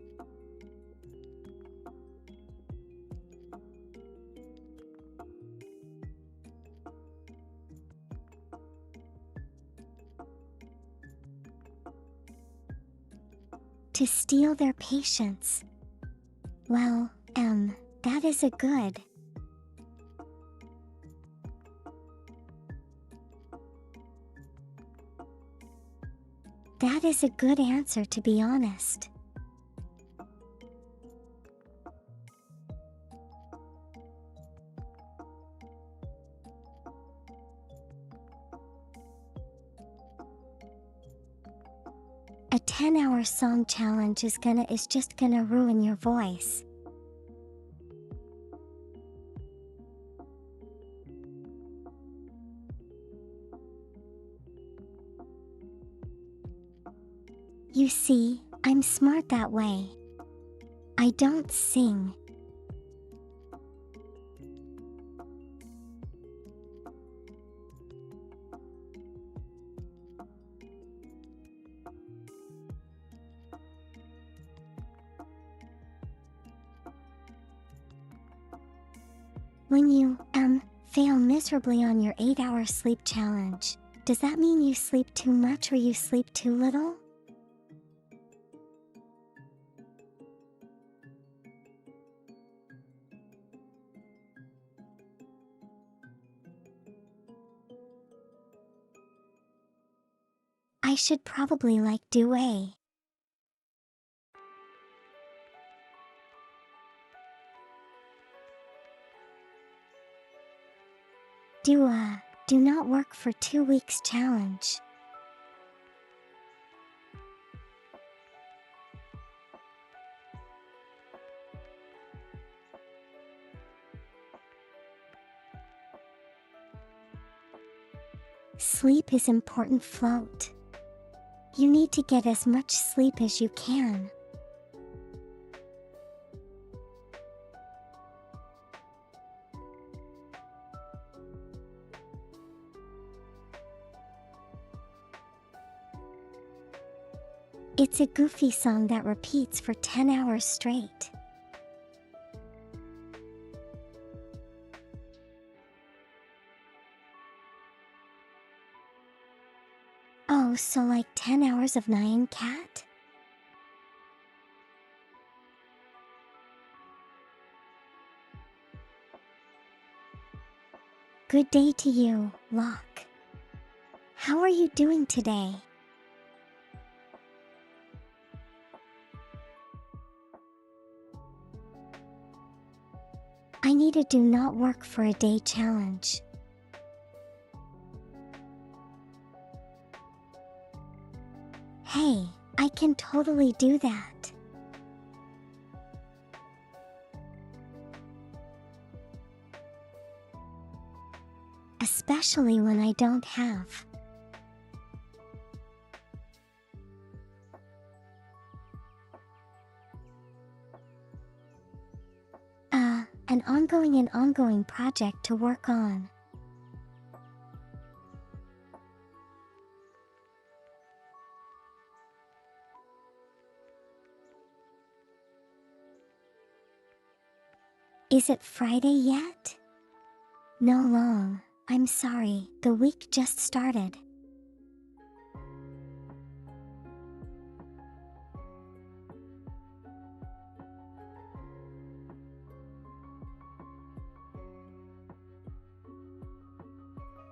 To steal their patience. Well, that is a good. That is a good answer, to be honest. A 10-hour song challenge is just gonna ruin your voice. You see, I'm smart that way. I don't sing. When you, fail miserably on your 8-hour sleep challenge, does that mean you sleep too much or you sleep too little? I should probably like do a do a do not work for 2 weeks challenge. Sleep is important. Float. You need to get as much sleep as you can. It's a goofy song that repeats for 10 hours straight. Oh, so like 10 hours of Nyan Cat? Good day to you, Locke. How are you doing today? I need a do not work for a day challenge. Hey, I can totally do that. Especially when I don't have an ongoing project to work on. Is it Friday yet? No long, I'm sorry, the week just started.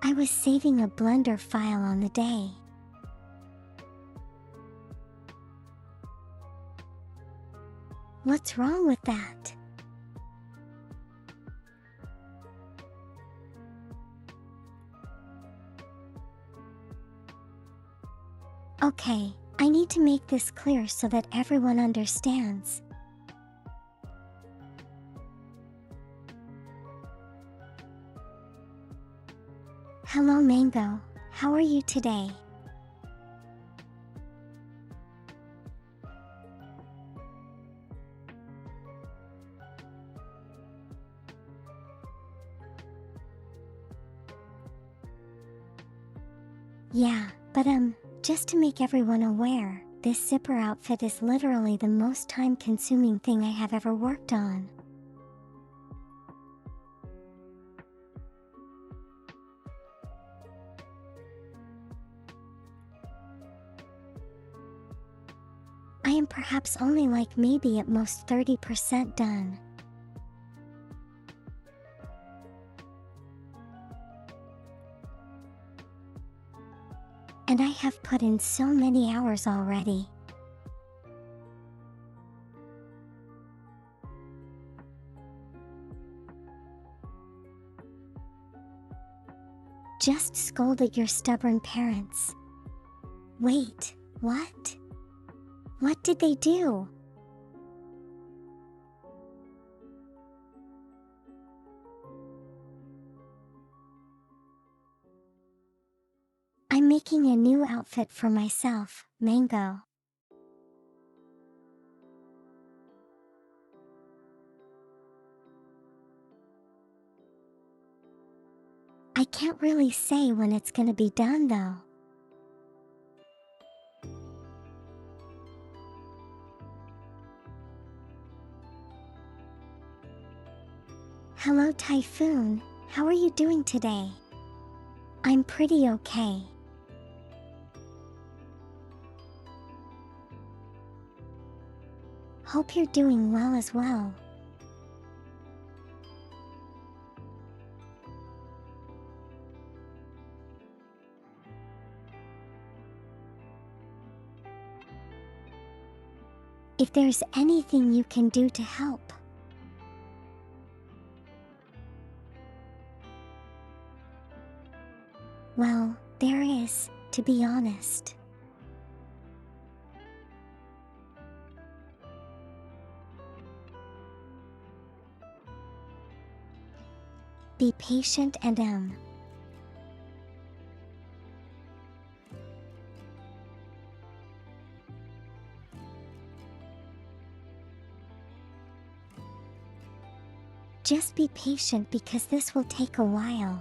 I was saving a Blender file on the day. What's wrong with that? Okay, I need to make this clear so that everyone understands. Hello Mango, how are you today? Yeah, but just to make everyone aware, this zipper outfit is literally the most time-consuming thing I have ever worked on. I am perhaps only like maybe at most 30% done. And I have put in so many hours already. Just scolded your stubborn parents. Wait, what? What did they do? I'm making a new outfit for myself, Mango. I can't really say when it's gonna be done though. Hello Typhoon, how are you doing today? I'm pretty okay. Hope you're doing well as well. If there's anything you can do to help, Well, there is, to be honest. Be patient and just be patient because this will take a while.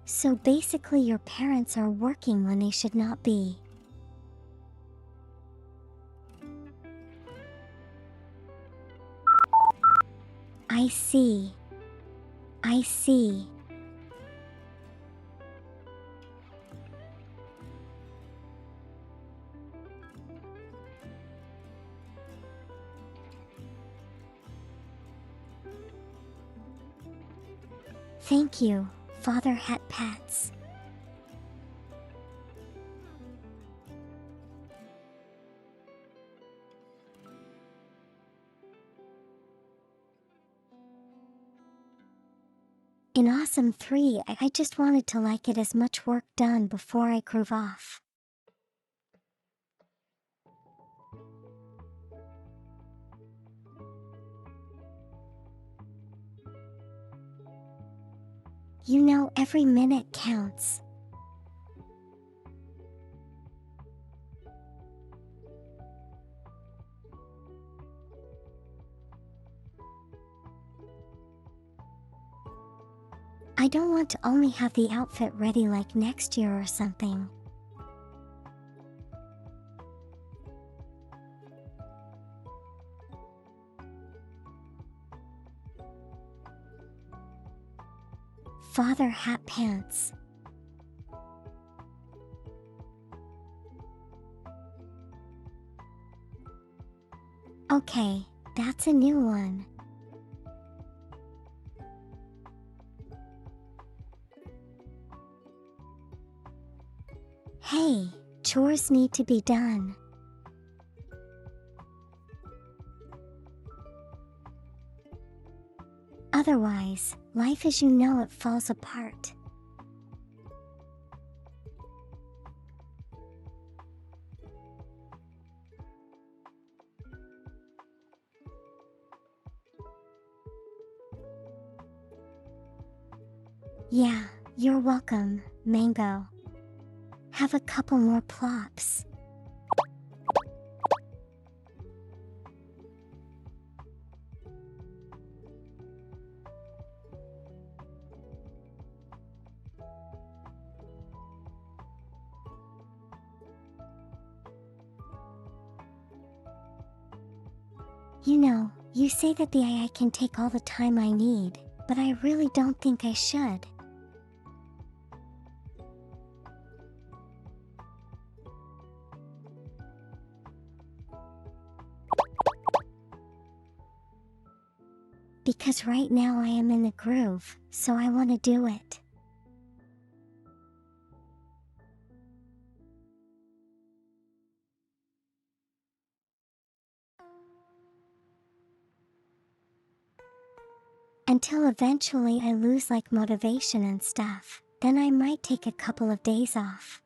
So basically your parents are working when they should not be. I see. I see. Thank you, Father Hat Pats. In Awesome 3, I just wanted to get as much work done before I groove off. You know, every minute counts. I don't want to only have the outfit ready like next year or something. Father Hat Pants. Okay, that's a new one. Hey, chores need to be done. Otherwise, life as you know it falls apart. Yeah, you're welcome, Mango. Have a couple more plops. You know, you say that the AI can take all the time I need, but I really don't think I should. Because right now I am in the groove, so I want to do it. Until eventually I lose motivation and stuff, then I might take a couple of days off.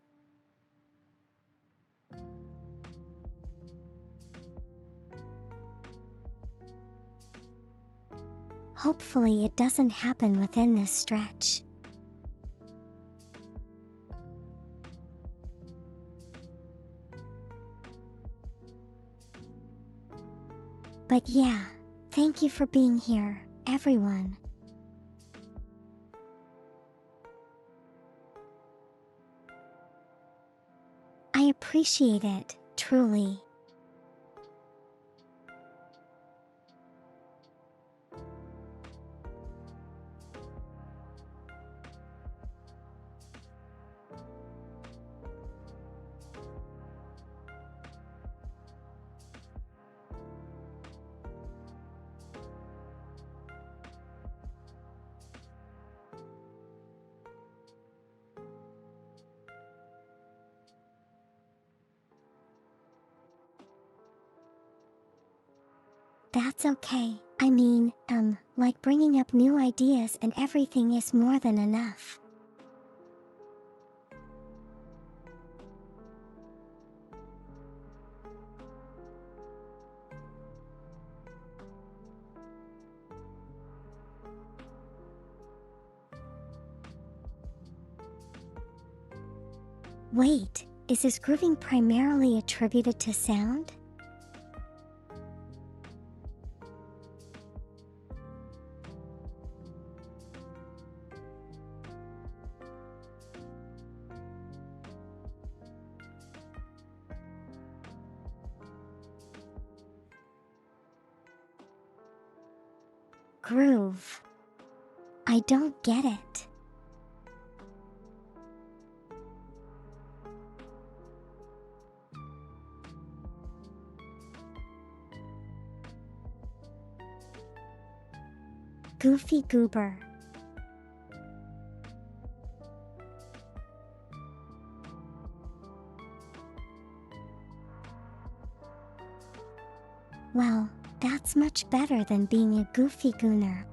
Hopefully it doesn't happen within this stretch. But yeah, thank you for being here, everyone. I appreciate it, truly. that's okay. I mean, like bringing up new ideas and everything is more than enough. Wait, is this grooving primarily attributed to sound? Groove. I don't get it. Goofy goober. Well, that's much better than being a goofy gooner.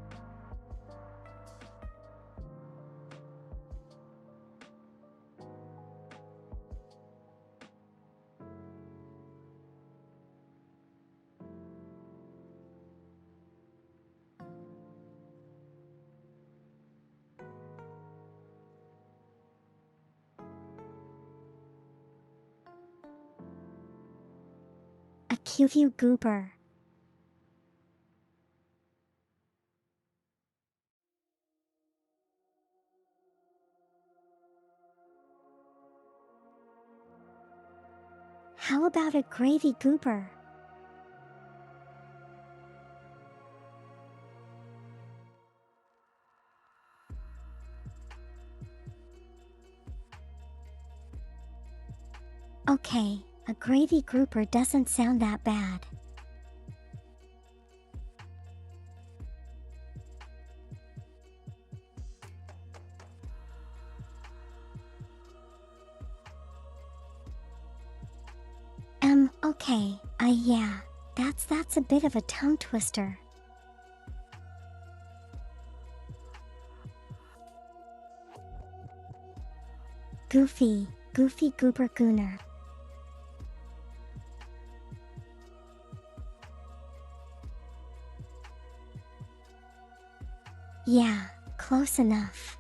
A cutie goober. How about a gravy goober? Okay, a gravy grouper doesn't sound that bad. Okay, yeah, that's a bit of a tongue twister. Goofy, goofy goober gooner. Yeah, close enough.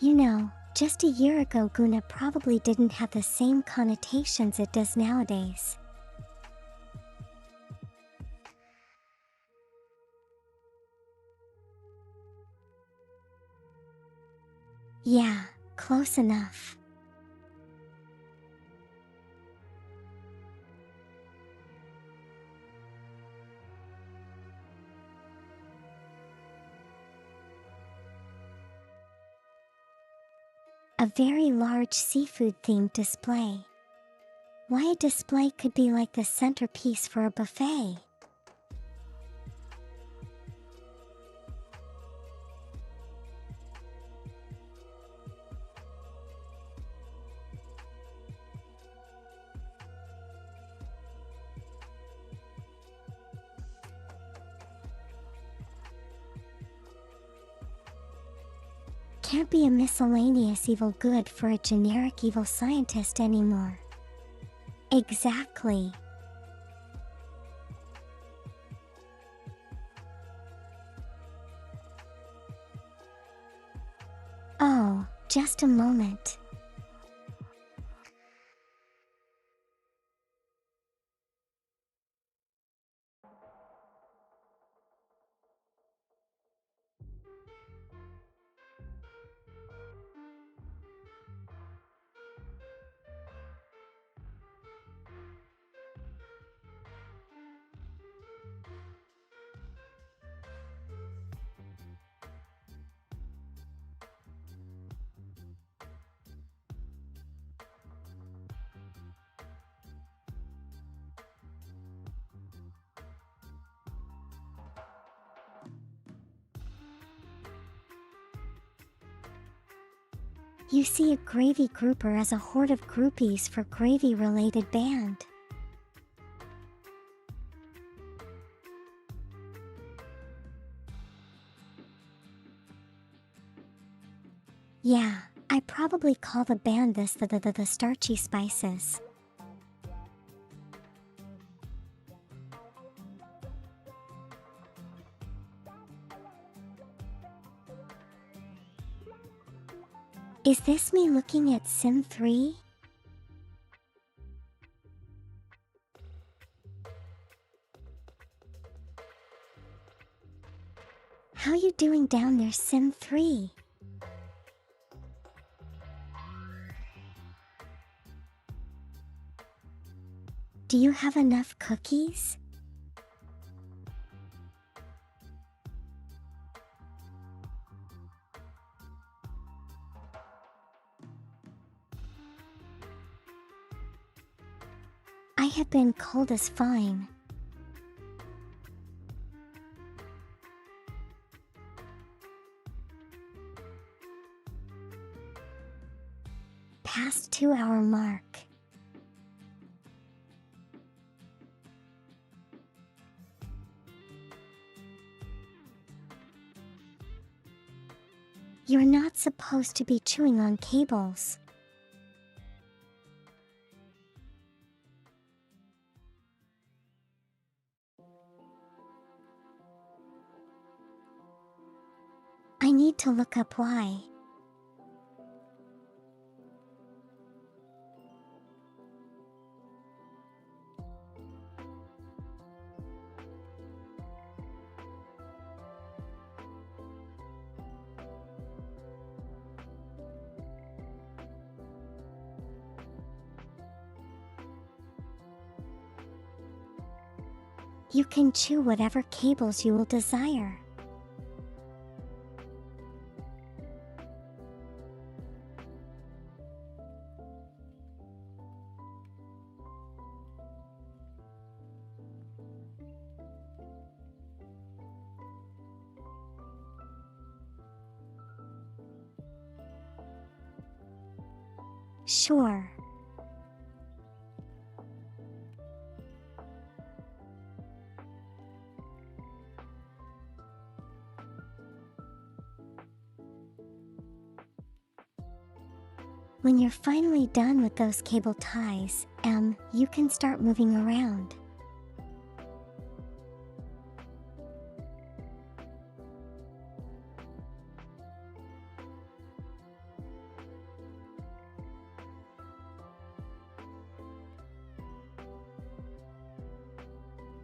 You know, just a year ago Guna probably didn't have the same connotations it does nowadays. Yeah, close enough. A very large seafood-themed display. Why a display could be like the centerpiece for a buffet? Can't be a miscellaneous evil good for a generic evil scientist anymore. Exactly. Oh, just a moment. You see a gravy grouper as a horde of groupies for gravy-related band. Yeah, I probably call the band this the starchy spices. Is this me looking at Sim 3? How you doing down there, Sim 3? Do you have enough cookies? I have been cold as fine. Past 2-hour mark. You're not supposed to be chewing on cables. I need to look up why. You can chew whatever cables you will desire. Sure. When you're finally done with those cable ties, you can start moving around.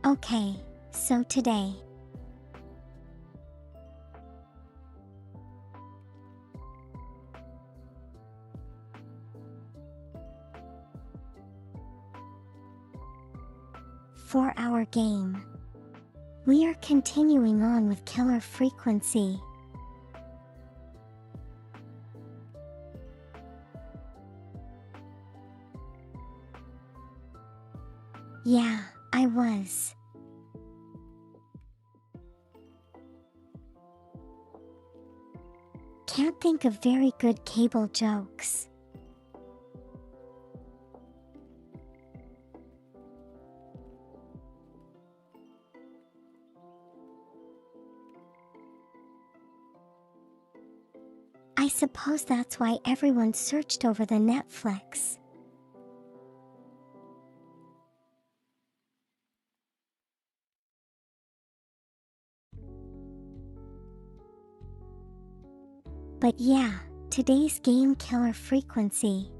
Okay, so today. Four-hour game. We are continuing on with Killer Frequency. Yeah, I was. Can't think of very good cable jokes. I suppose that's why everyone searched over the Netflix. But yeah, today's game Killer Frequency.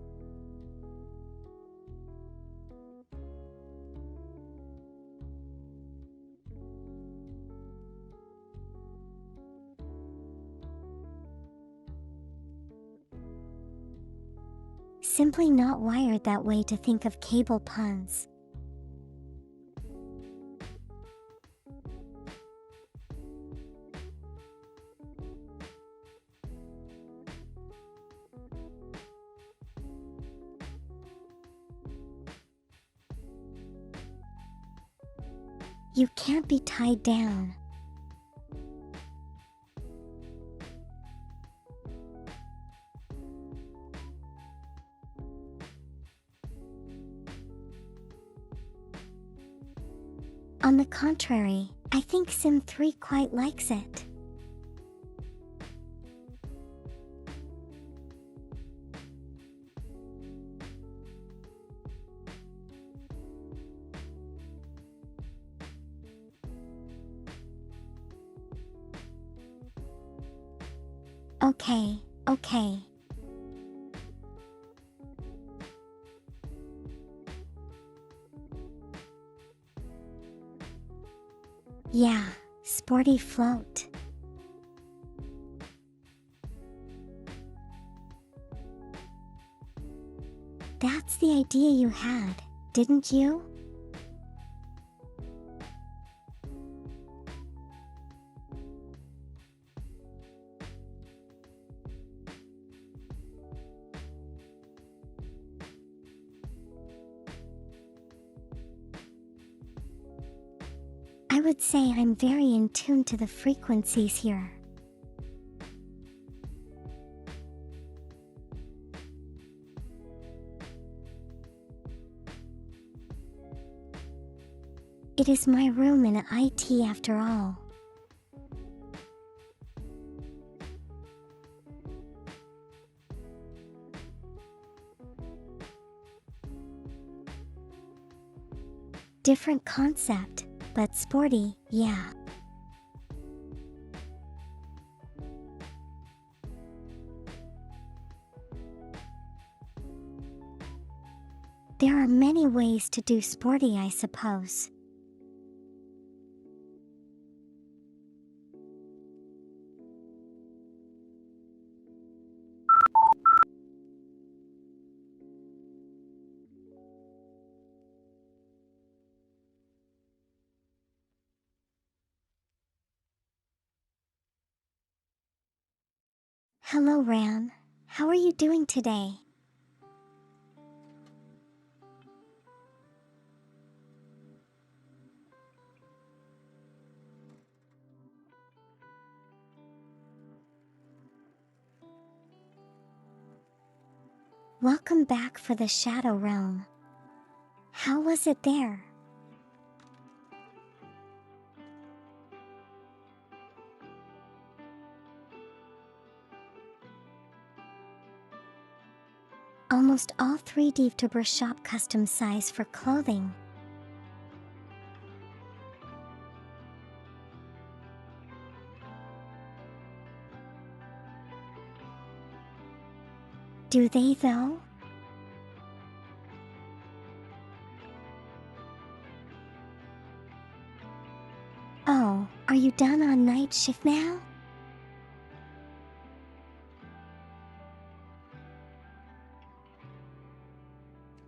Simply not wired that way to think of cable puns. You can't be tied down. On the contrary, I think Sim 3 quite likes it. Okay, okay. Yeah, sporty float. That's the idea you had, didn't you? I would say I'm very in tune to the frequencies here. It is my room in IT after all. Different concept, but sporty, yeah. There are many ways to do sporty, I suppose. Hello, Ram. How are you doing today? Welcome back for the Shadow Realm. How was it there? Almost all 3D VTuber shop custom size for clothing. Do they though? Oh, are you done on night shift now?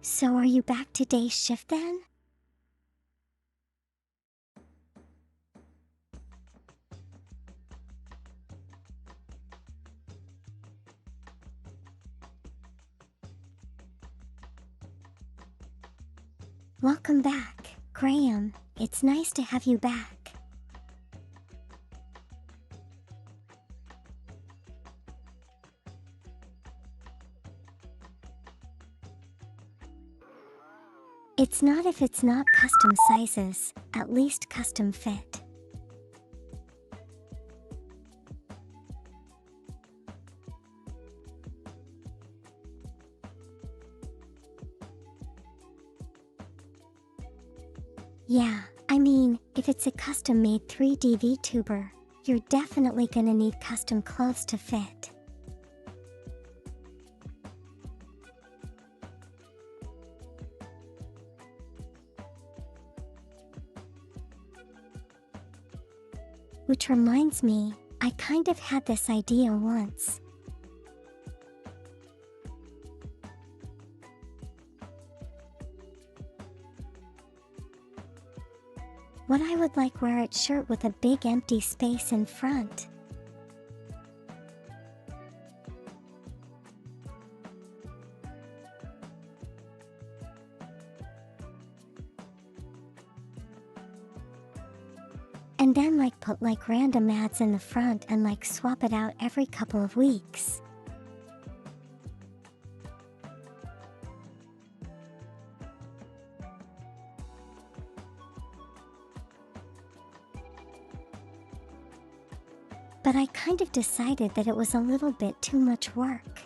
So are you back to day shift then? Welcome back, Graham. It's nice to have you back. It's not if it's not custom sizes, at least custom fit. Yeah, I mean, if it's a custom-made 3D VTuber, you're definitely gonna need custom clothes to fit. Which reminds me, I kind of had this idea once. What I would like wear it shirt with a big empty space in front. And then like put like random ads in the front and like swap it out every couple of weeks. but I kind of decided that it was a little bit too much work.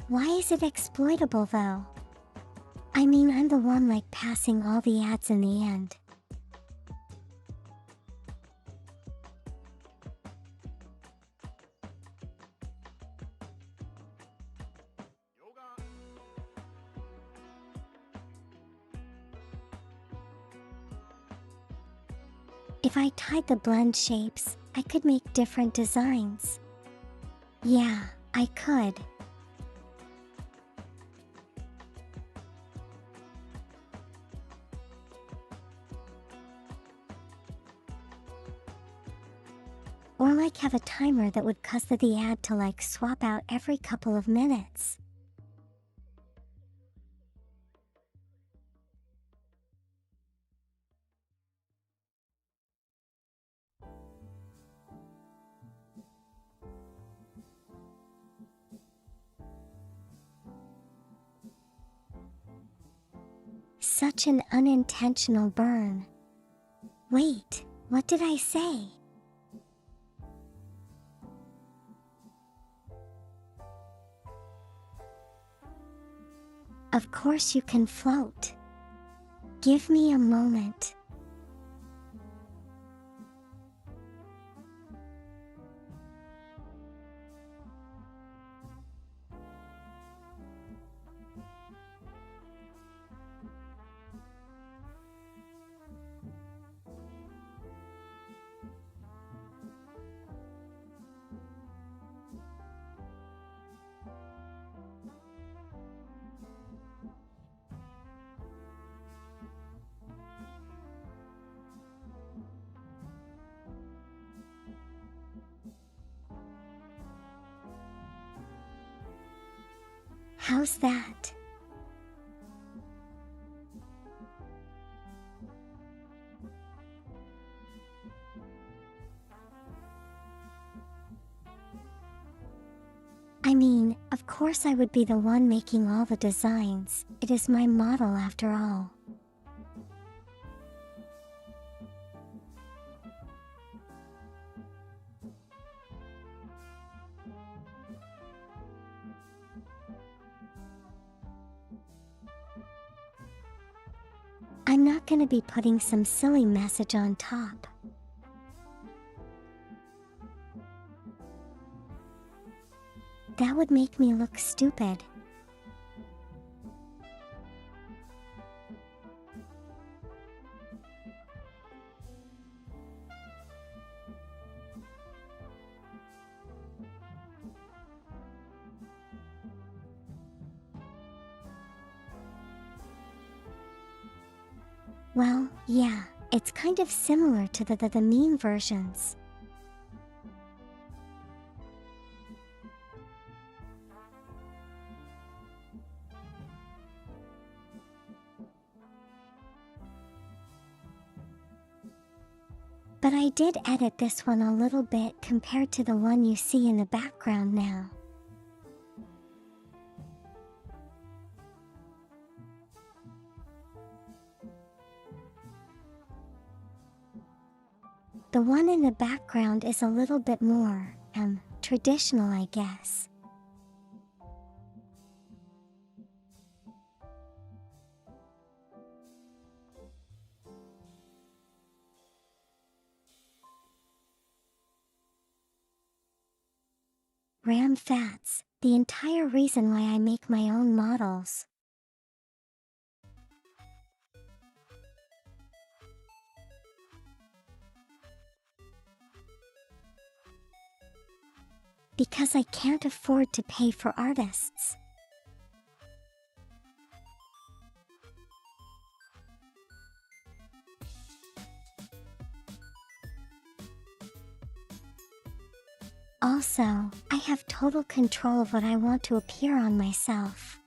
Why is it exploitable though? I mean, I'm the one like passing all the ads in the end. If I tied the blend shapes, I could make different designs. Yeah, I could. Or like have a timer that would cause the ad to like swap out every couple of minutes. Such an unintentional burn. Wait, what did I say? Of course you can float. Give me a moment. How's that? I mean, of course I would be the one making all the designs. It is my model after all. I'm not gonna be putting some silly message on top. That would make me look stupid. Well, yeah, it's kind of similar to the meme versions. But I did edit this one a little bit compared to the one you see in the background now. The one in the background is a little bit more, traditional, I guess. Ram fats, the entire reason why I make my own models. Because I can't afford to pay for artists. Also, I have total control of what I want to appear on myself.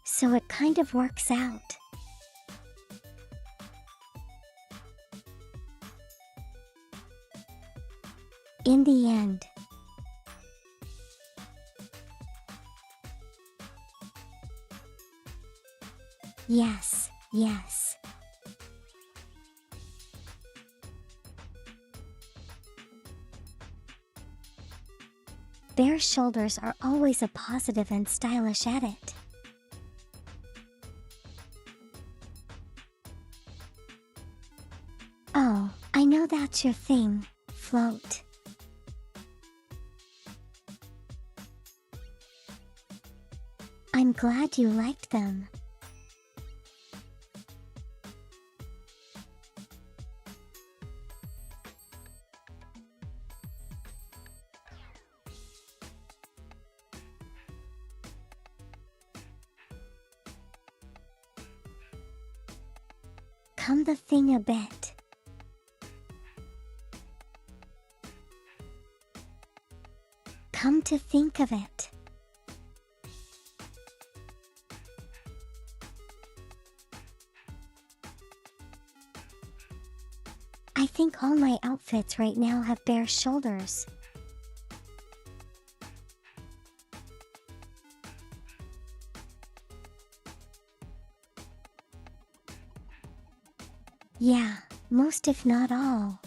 So it kind of works out. in the end. Yes, yes. Bare shoulders are always a positive and stylish edit. Oh, I know that's your thing, float. I'm glad you liked them. Come the thing a bit. Come to think of it. I think all my outfits right now have bare shoulders. Yeah, most if not all.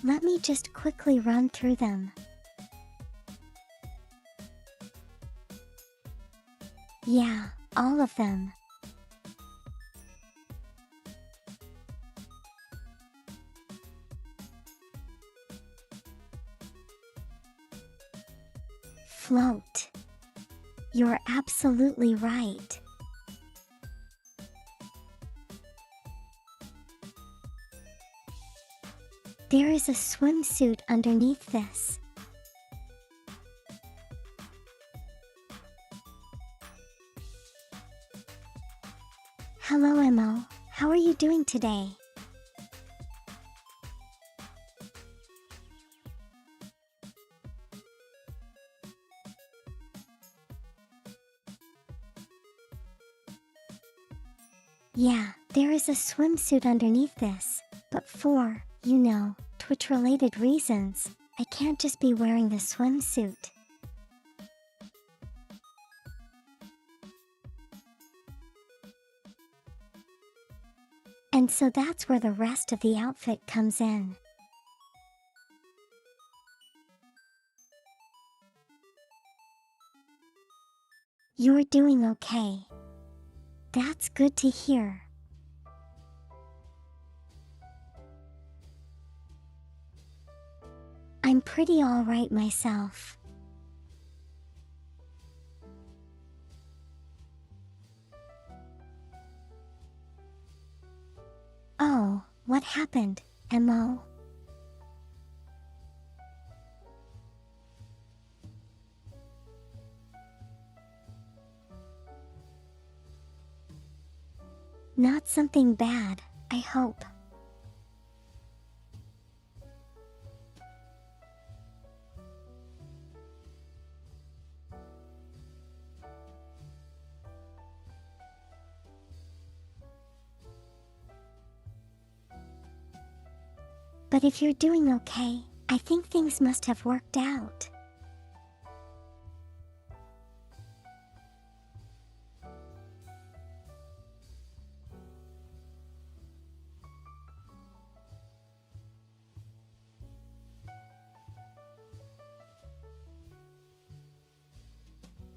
Let me just quickly run through them. Yeah, all of them. Float. You're absolutely right. There is a swimsuit underneath this. Hello Emo, how are you doing today? Yeah, there is a swimsuit underneath this, but for, you know, Twitch-related reasons, I can't just be wearing the swimsuit. And so that's where the rest of the outfit comes in. You're doing okay. That's good to hear. I'm pretty alright myself. Oh, what happened, Emo? Not something bad, I hope. But if you're doing okay, I think things must have worked out.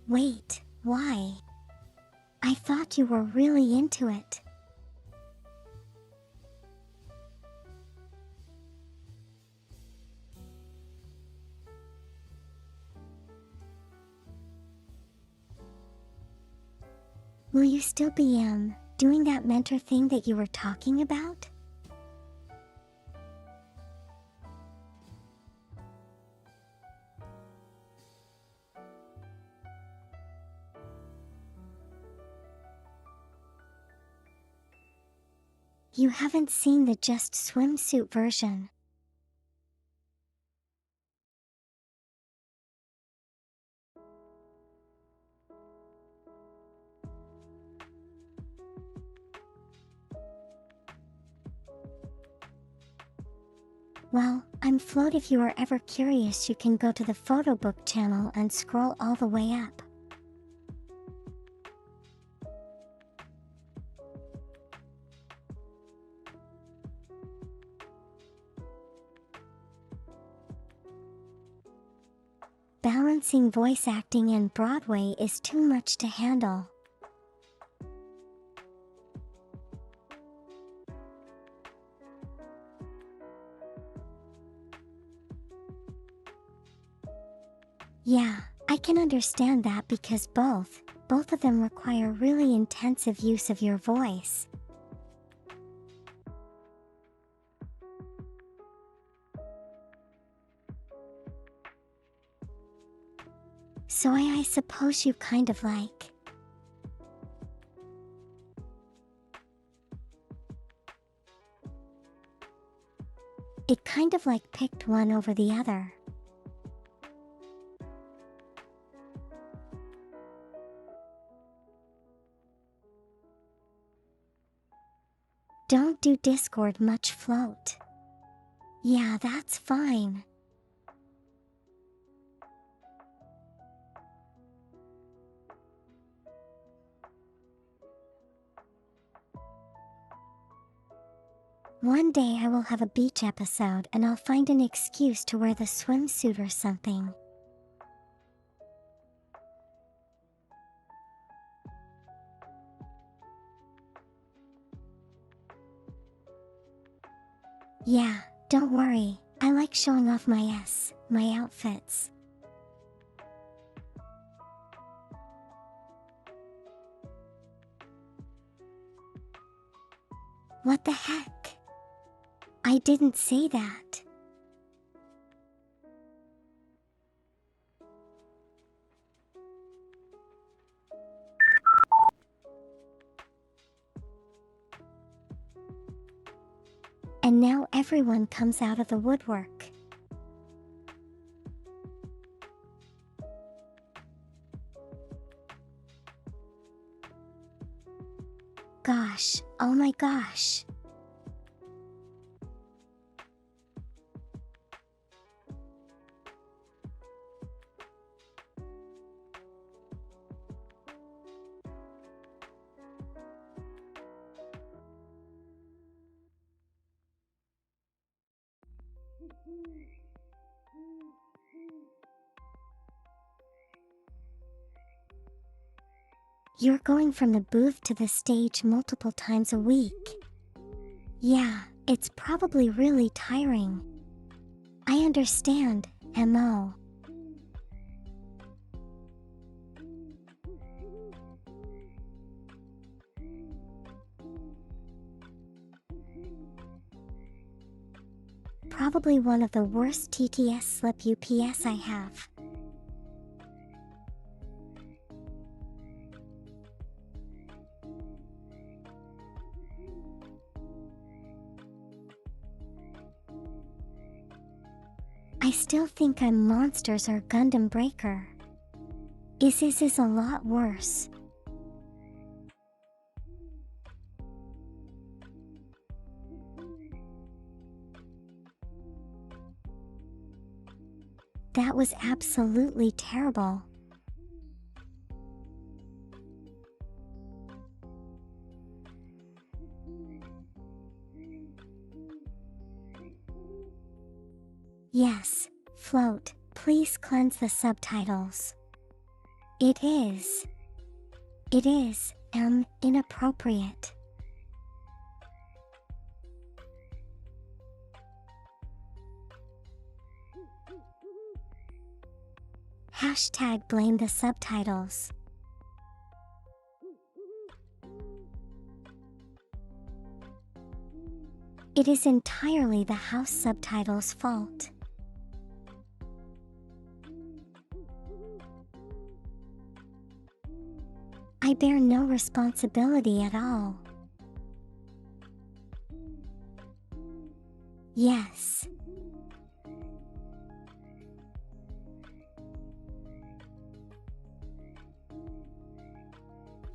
Wait, why? I thought you were really into it. Will you still be, doing that mentor thing that you were talking about? You haven't seen the just swimsuit version. Well, I'm Float. If you are ever curious, you can go to the Photobook channel and scroll all the way up. Balancing voice acting and Broadway is too much to handle. Yeah, I can understand that because both of them require really intensive use of your voice. So I suppose you kind of like. It kind of like picked one over the other. Don't do Discord much, Float. Yeah, that's fine. One day I will have a beach episode and I'll find an excuse to wear the swimsuit or something. Yeah, don't worry. I like showing off my outfits. What the heck? I didn't say that. And now everyone comes out of the woodwork. Gosh, oh my gosh. You're going from the booth to the stage multiple times a week. Yeah, it's probably really tiring. I understand, MO. Probably one of the worst TTS slip UPS I have. I still think I'm Monsters or Gundam Breaker. Is a lot worse. That was absolutely terrible. Yes, Float, please cleanse the subtitles. It is inappropriate. Hashtag blame the subtitles. It is entirely the house subtitles' fault. I bear no responsibility at all. Yes.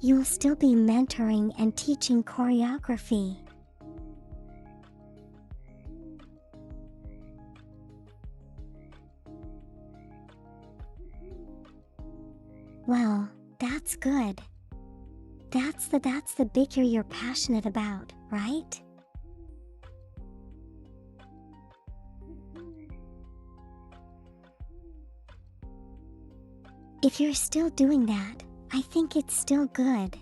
You'll still be mentoring and teaching choreography. Well, that's good. That's the bigger you're passionate about, right? If you're still doing that, I think it's still good.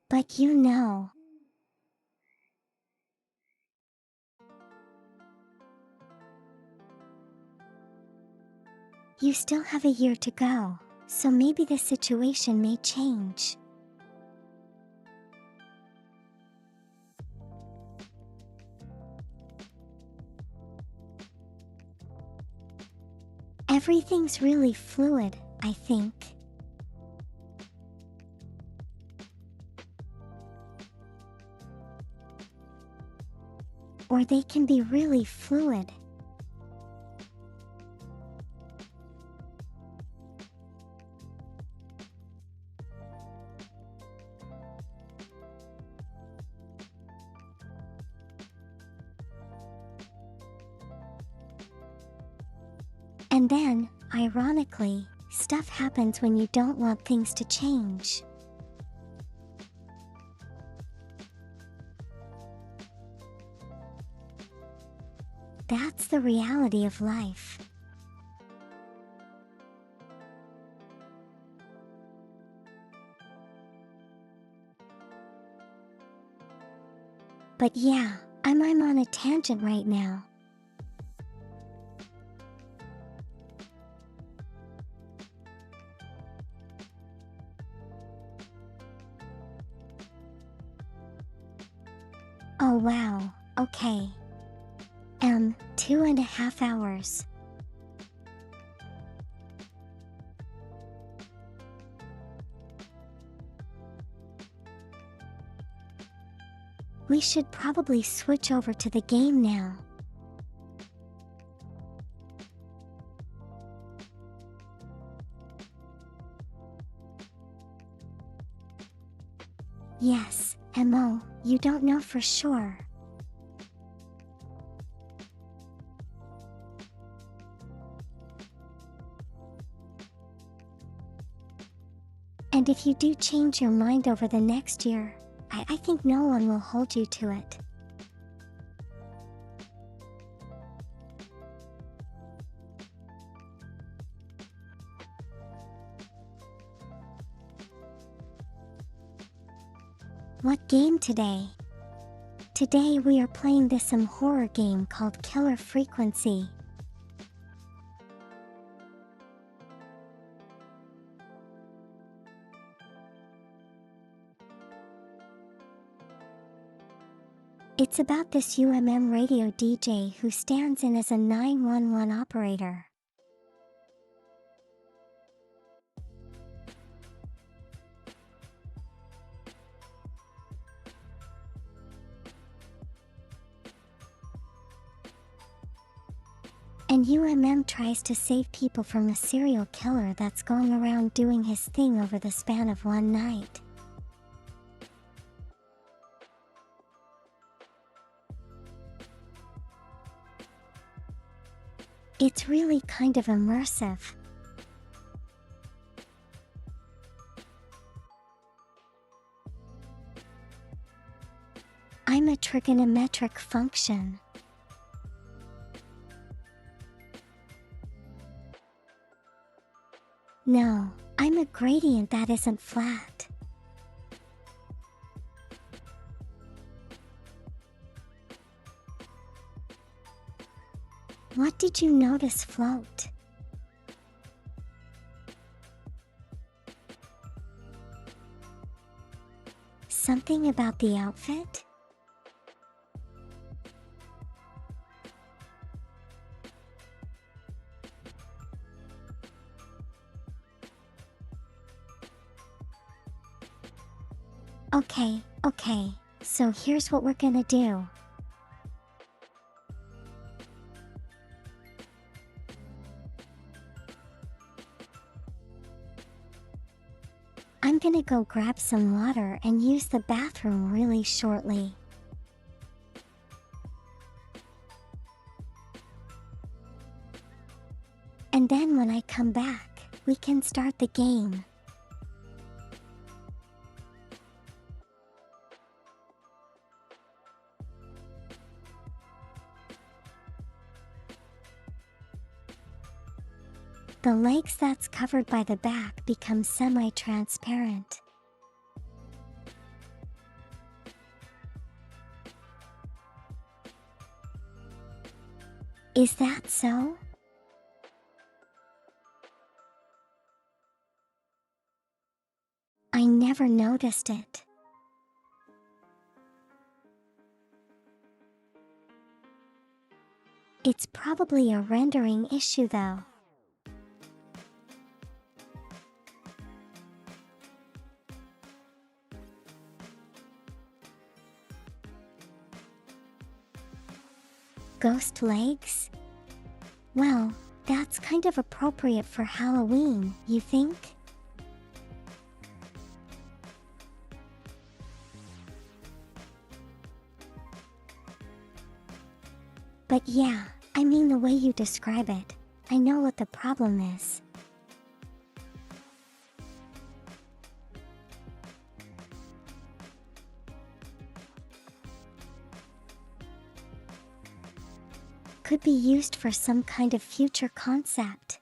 But you still have a year to go, so maybe the situation may change. Everything's really fluid, I think. Or they can be really fluid. And then, ironically, stuff happens when you don't want things to change. That's the reality of life. But yeah, I'm on a tangent right now. Oh wow, okay. 2.5 hours. We should probably switch over to the game now. Yes, Mo, you don't know for sure. And if you do change your mind over the next year, I think no one will hold you to it. What game today? Today we are playing this horror game called Killer Frequency. It's about this radio DJ who stands in as a 911 operator. And tries to save people from a serial killer that's going around doing his thing over the span of one night. It's really kind of immersive. I'm a trigonometric function. No, I'm a gradient that isn't flat. What did you notice float? Something about the outfit? Okay, so here's what we're gonna do. I'm gonna go grab some water and use the bathroom really shortly. And then when I come back, we can start the game. The legs that's covered by the back become semi-transparent. Is that so? I never noticed it. It's probably a rendering issue though. Ghost legs? Well, that's kind of appropriate for Halloween, you think? But yeah, I mean the way you describe it, I know what the problem is. Could be used for some kind of future concept.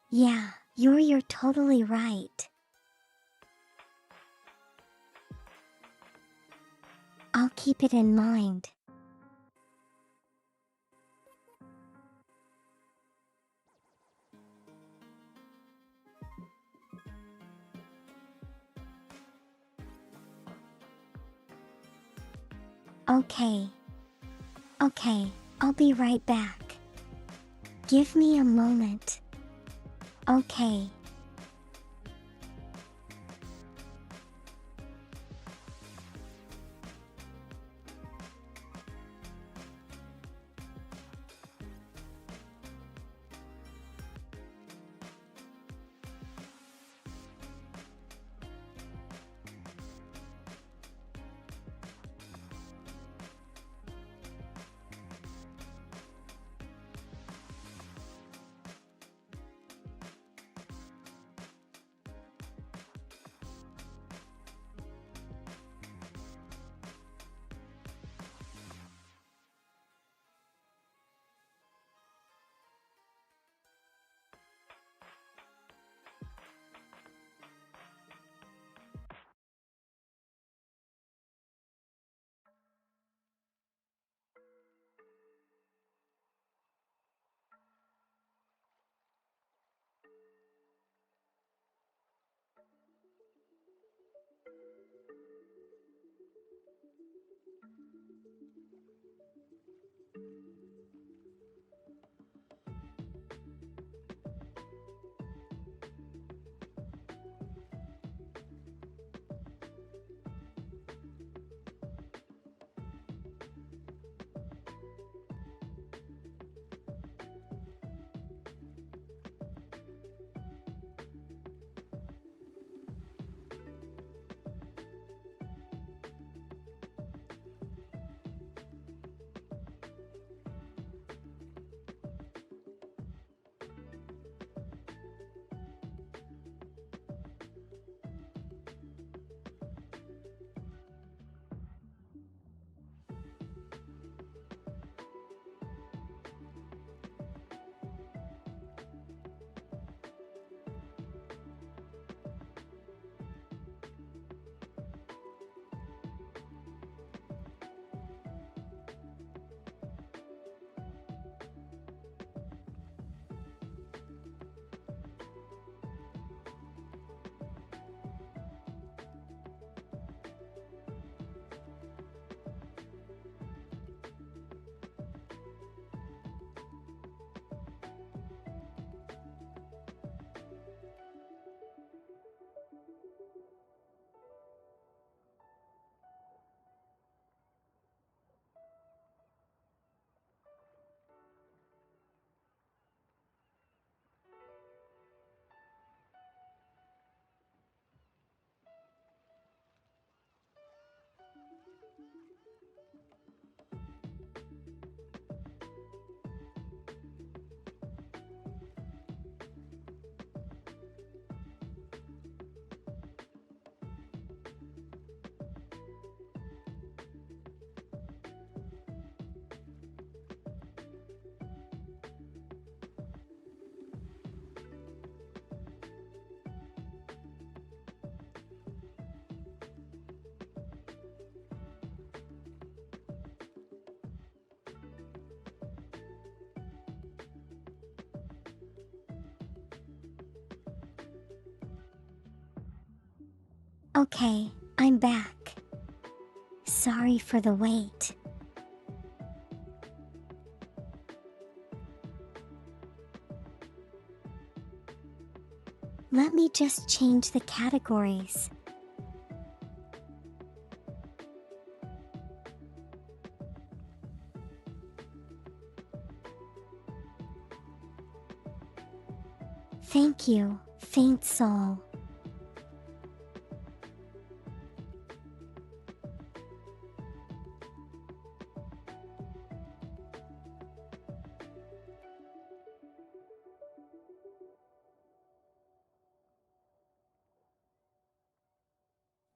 Yeah, you're totally right. I'll keep it in mind. Okay. Okay, I'll be right back. Give me a moment. Okay. Okay, I'm back. Sorry for the wait. Let me just change the categories. Thank you, faint soul.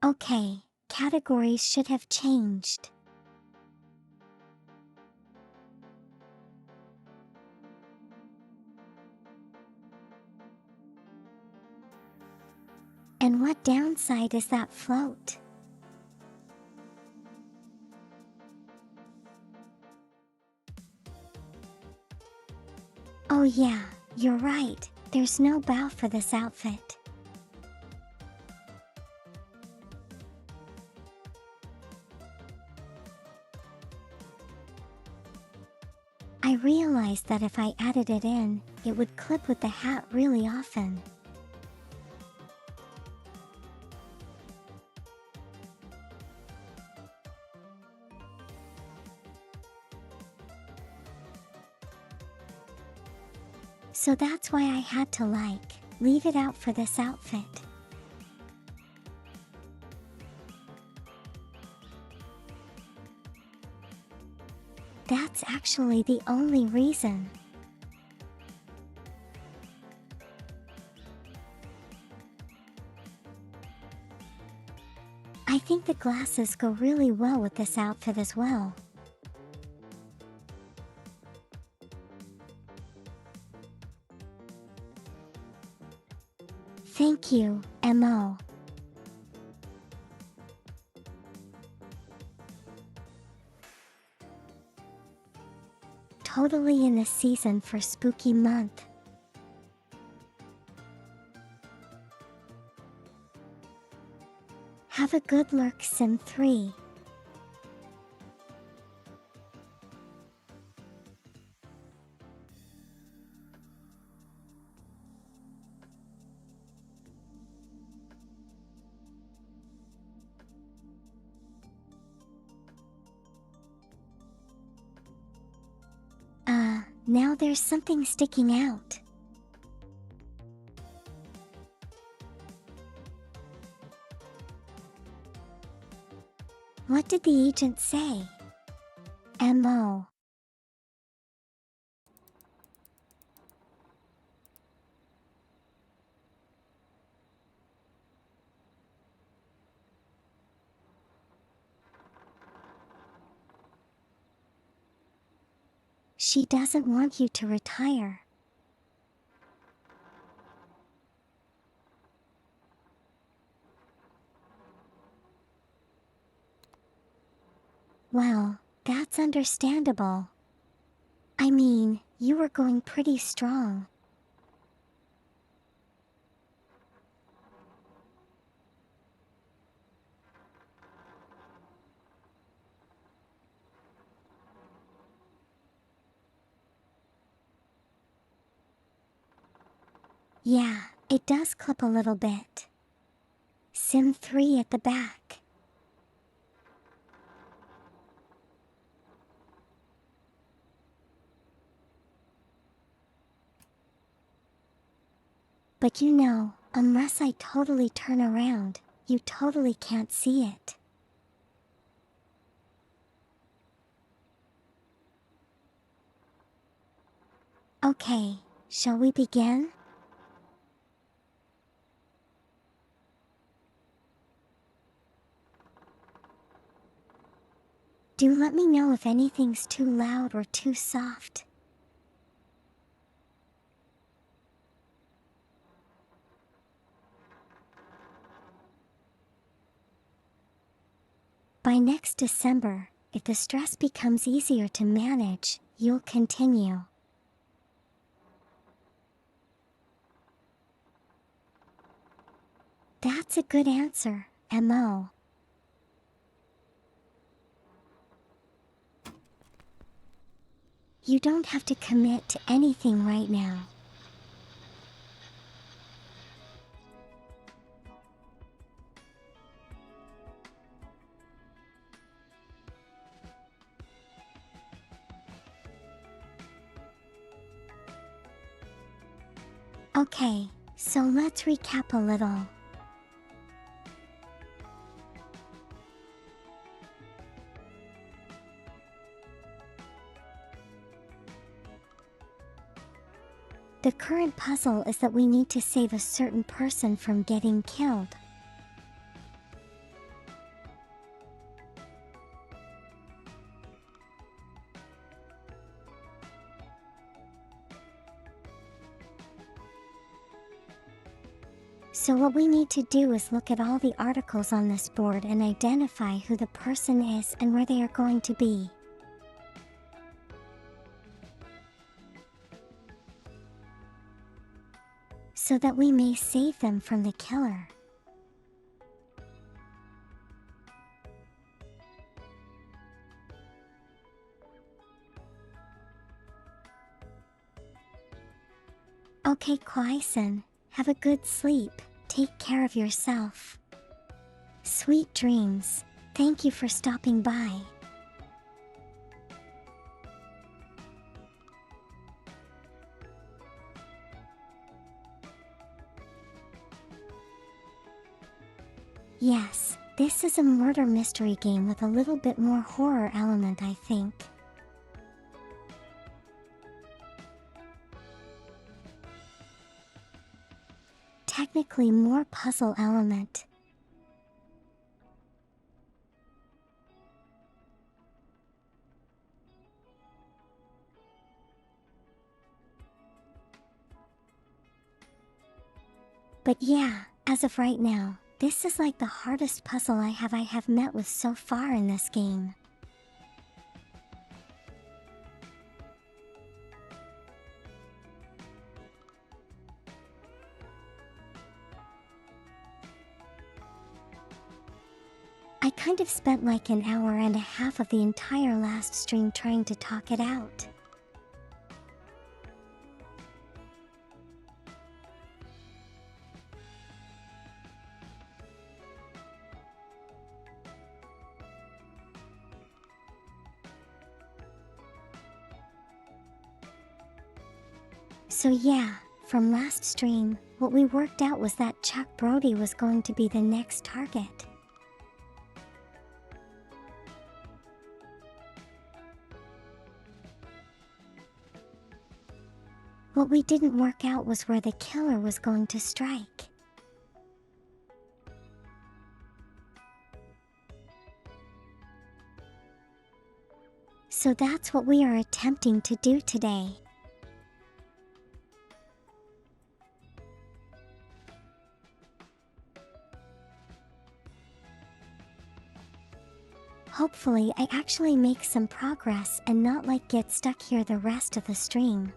Okay, categories should have changed. And what downside is that float? Oh yeah, you're right, there's no bow for this outfit. I realized that if I added it in, it would clip with the hat really often. So that's why I had to leave it out for this outfit. That's actually the only reason. I think the glasses go really well with this outfit as well. Thank you, Mo. Totally in the season for spooky month. Have a good lurk, Sim 3. Now there's something sticking out. What did the agent say? Mo. She doesn't want you to retire. Well, that's understandable. I mean, you were going pretty strong. Yeah, it does clip a little bit. Sim 3 at the back. But you know, unless I totally turn around, you totally can't see it. Okay, shall we begin? Do let me know if anything's too loud or too soft. By next December, if the stress becomes easier to manage, you'll continue. That's a good answer, MO. You don't have to commit to anything right now. Okay, so let's recap a little. The current puzzle is that we need to save a certain person from getting killed. So what we need to do is look at all the articles on this board and identify who the person is and where they are going to be. So that we may save them from the killer. Okay, Kwai-san, have a good sleep, take care of yourself. Sweet dreams, thank you for stopping by. Yes, this is a murder mystery game with a little bit more horror element, I think. Technically more puzzle element. But yeah, as of right now, this is like the hardest puzzle I have met with so far in this game. I kind of spent like an hour and a half of the entire last stream trying to talk it out. So yeah, from last stream, what we worked out was that Chuck Brody was going to be the next target. What we didn't work out was where the killer was going to strike. So that's what we are attempting to do today. Hopefully I actually make some progress and not like get stuck here the rest of the stream.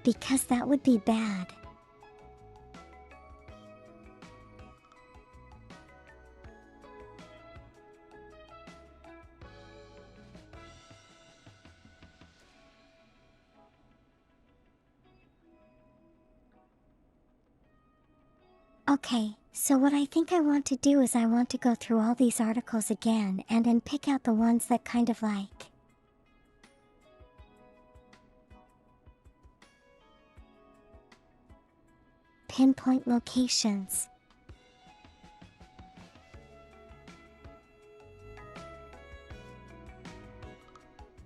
Because that would be bad. Okay, so what I think I want to do is I want to go through all these articles again and then pick out the ones that kind of like. Pinpoint locations.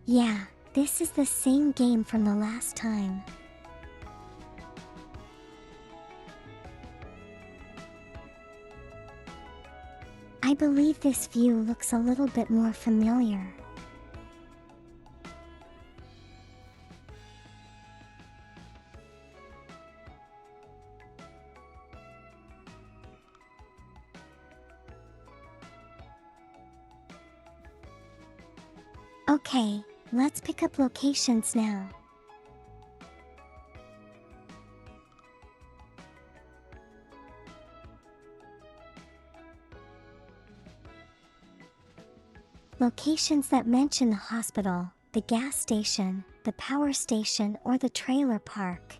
Yeah, this is the same game from the last time. I believe this view looks a little bit more familiar. Okay, let's pick up locations now. Locations that mention the hospital, the gas station, the power station, or the trailer park.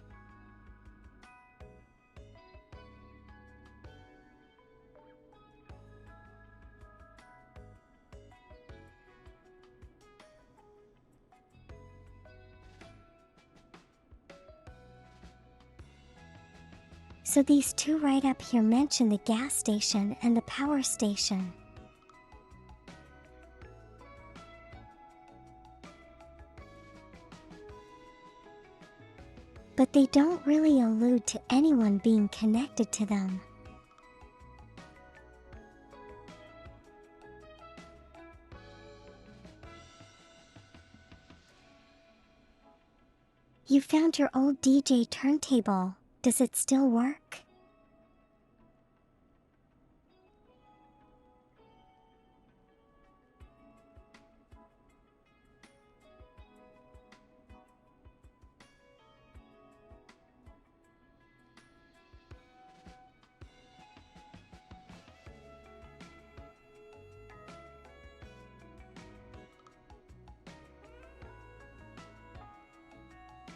So these two right up here mention the gas station and the power station. But they don't really allude to anyone being connected to them. You found your old DJ turntable. Does it still work?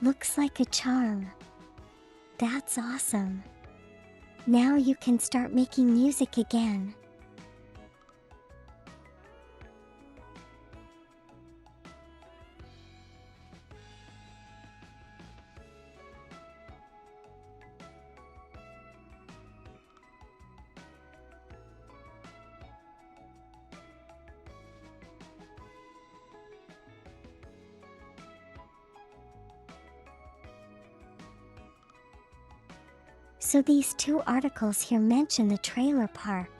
Looks like a charm. That's awesome. Now you can start making music again. So these two articles here mention the trailer park.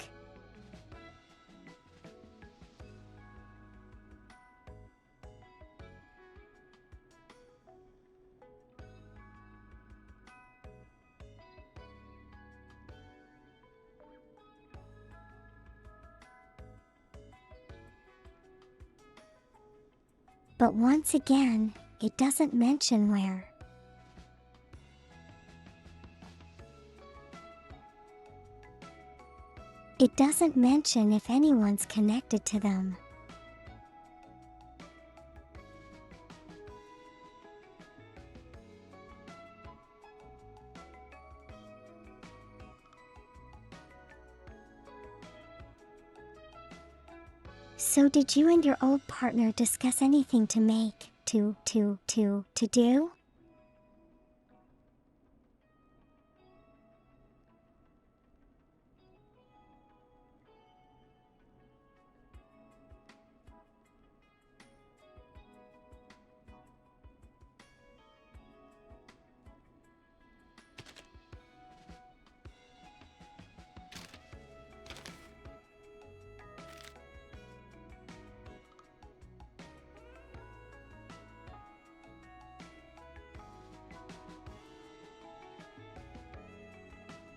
But once again, it doesn't mention where. It doesn't mention if anyone's connected to them. So did you and your old partner discuss anything to make, to do?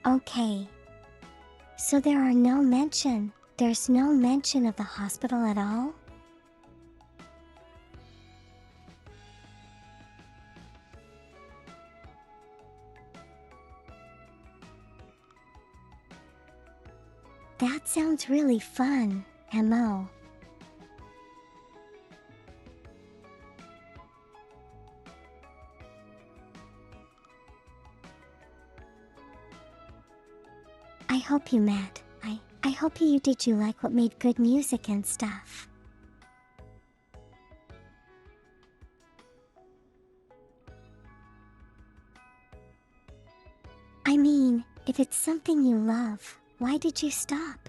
Okay. So there's no mention of the hospital at all? That sounds really fun, Mo. I hope you met. I hope you like what made good music and stuff. I mean, if it's something you love, why did you stop?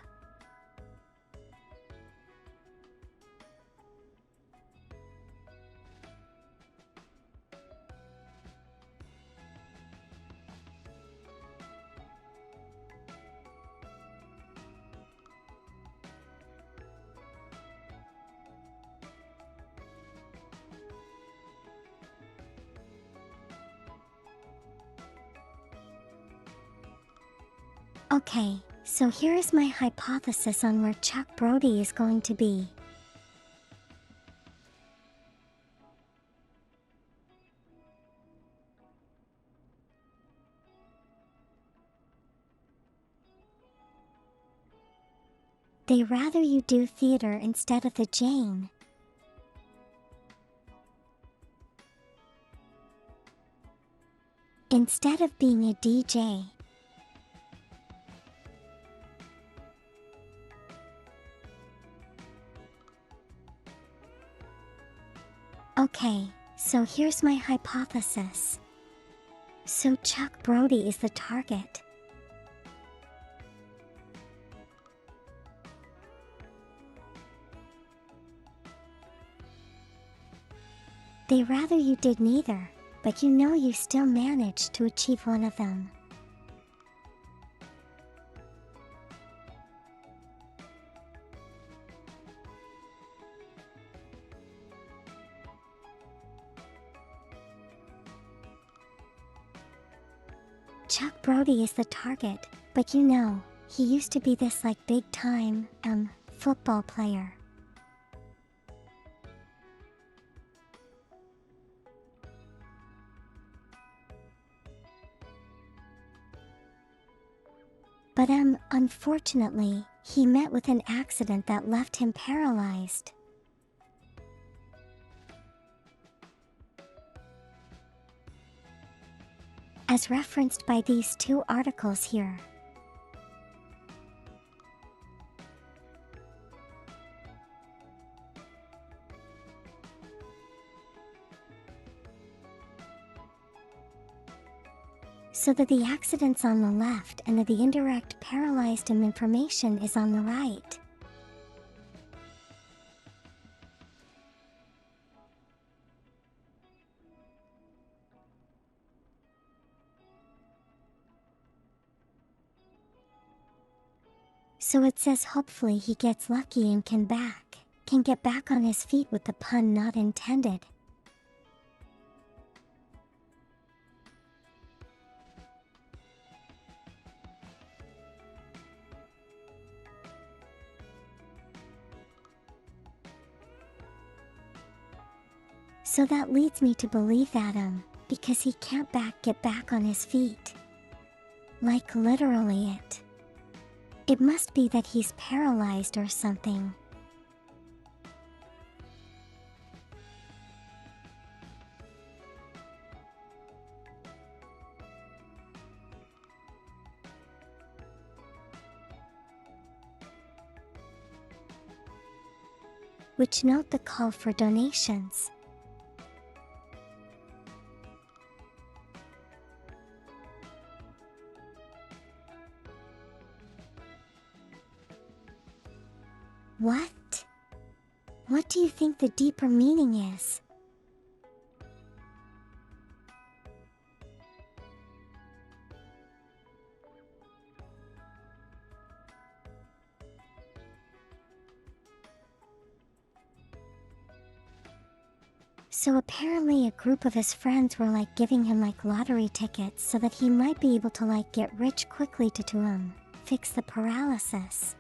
Okay, so here is my hypothesis on where Chuck Brody is going to be. they rather you do theater instead of the Jane? Instead of being a DJ. Okay, so here's my hypothesis. So Chuck Brody is the target. They rather you did neither, but you know you still managed to achieve one of them. Chuck Brody is the target, but you know, he used to be this like big time, football player. But unfortunately, he met with an accident that left him paralyzed. As referenced by these two articles here. So that the accident's on the left and that the indirect paralyzed him information is on the right. So it says hopefully he gets lucky and can get back on his feet with the pun not intended. So that leads me to believe that because he can't get back on his feet. Like literally it must be that he's paralyzed or something. Which note the call for donations. What? What do you think the deeper meaning is? So apparently a group of his friends were like giving him like lottery tickets so that he might be able to like get rich quickly to fix the paralysis.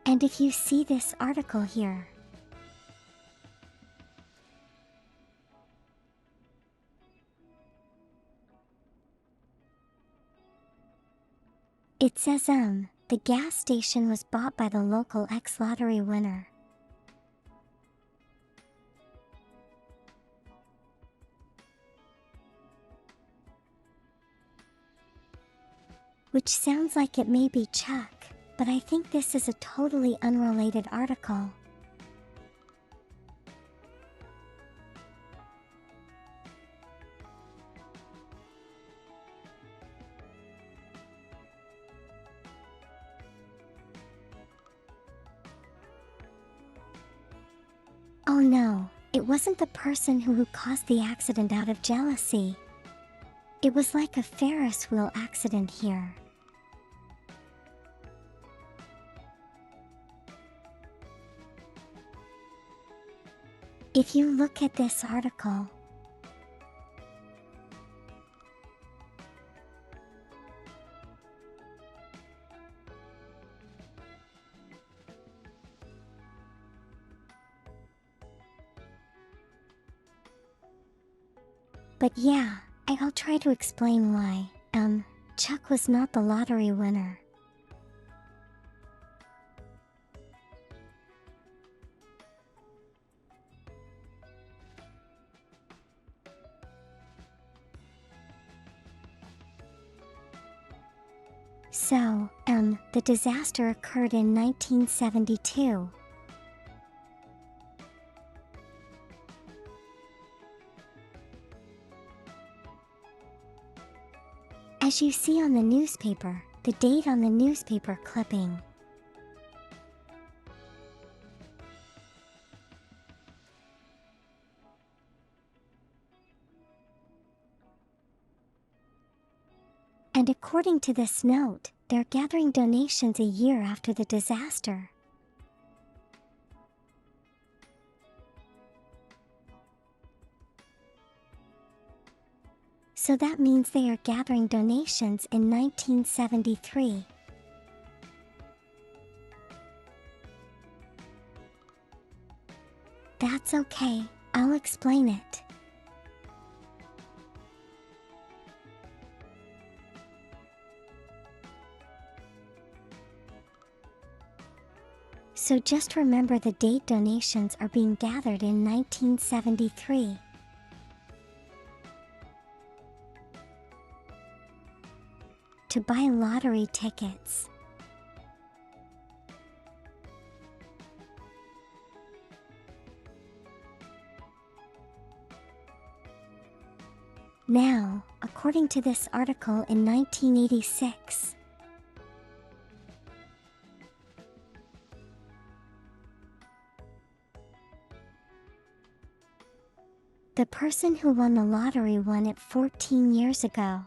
And if you see this article here, it says the gas station was bought by the local ex-lottery winner. Which sounds like it may be Chuck, but I think this is a totally unrelated article. Oh no, it wasn't the person who caused the accident out of jealousy. It was like a Ferris wheel accident here. If you look at this article, But yeah, I'll try to explain why, Chuck was not the lottery winner. So, the disaster occurred in 1972. As you see on the newspaper, the date on the newspaper clipping. And according to this note, they're gathering donations a year after the disaster. So that means they are gathering donations in 1973. That's okay, I'll explain it. So just remember the date donations are being gathered in 1973. To buy lottery tickets. Now, according to this article in 1986, the person who won the lottery won it 14 years ago.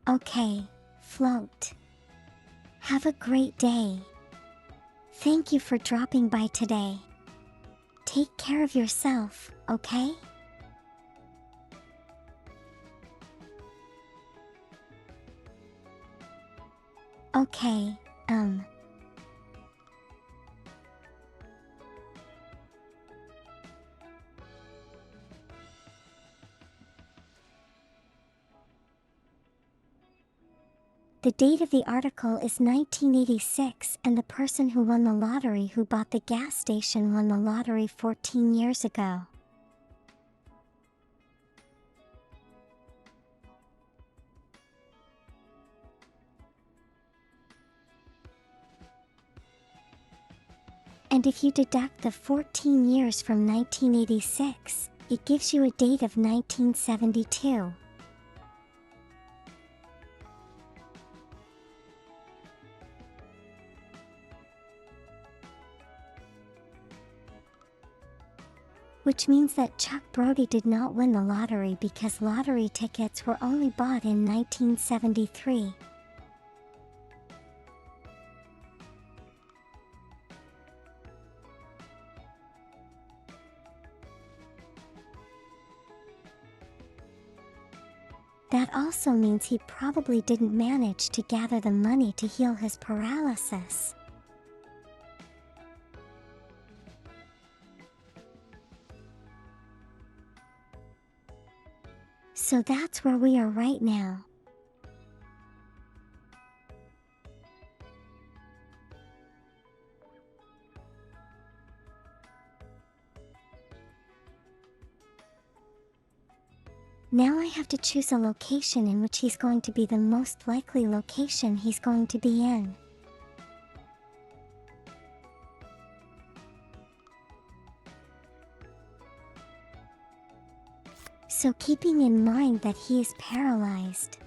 Okay, float. Have a great day. Thank you for dropping by today. Take care of yourself, okay? Okay, The date of the article is 1986 and the person who won the lottery who bought the gas station won the lottery 14 years ago. And if you deduct the 14 years from 1986, it gives you a date of 1972. Which means that Chuck Brody did not win the lottery because lottery tickets were only bought in 1973. That also means he probably didn't manage to gather the money to heal his paralysis. So that's where we are right now. Now I have to choose a location in which he's going to be the most likely location he's going to be in. So keeping in mind that he is paralyzed,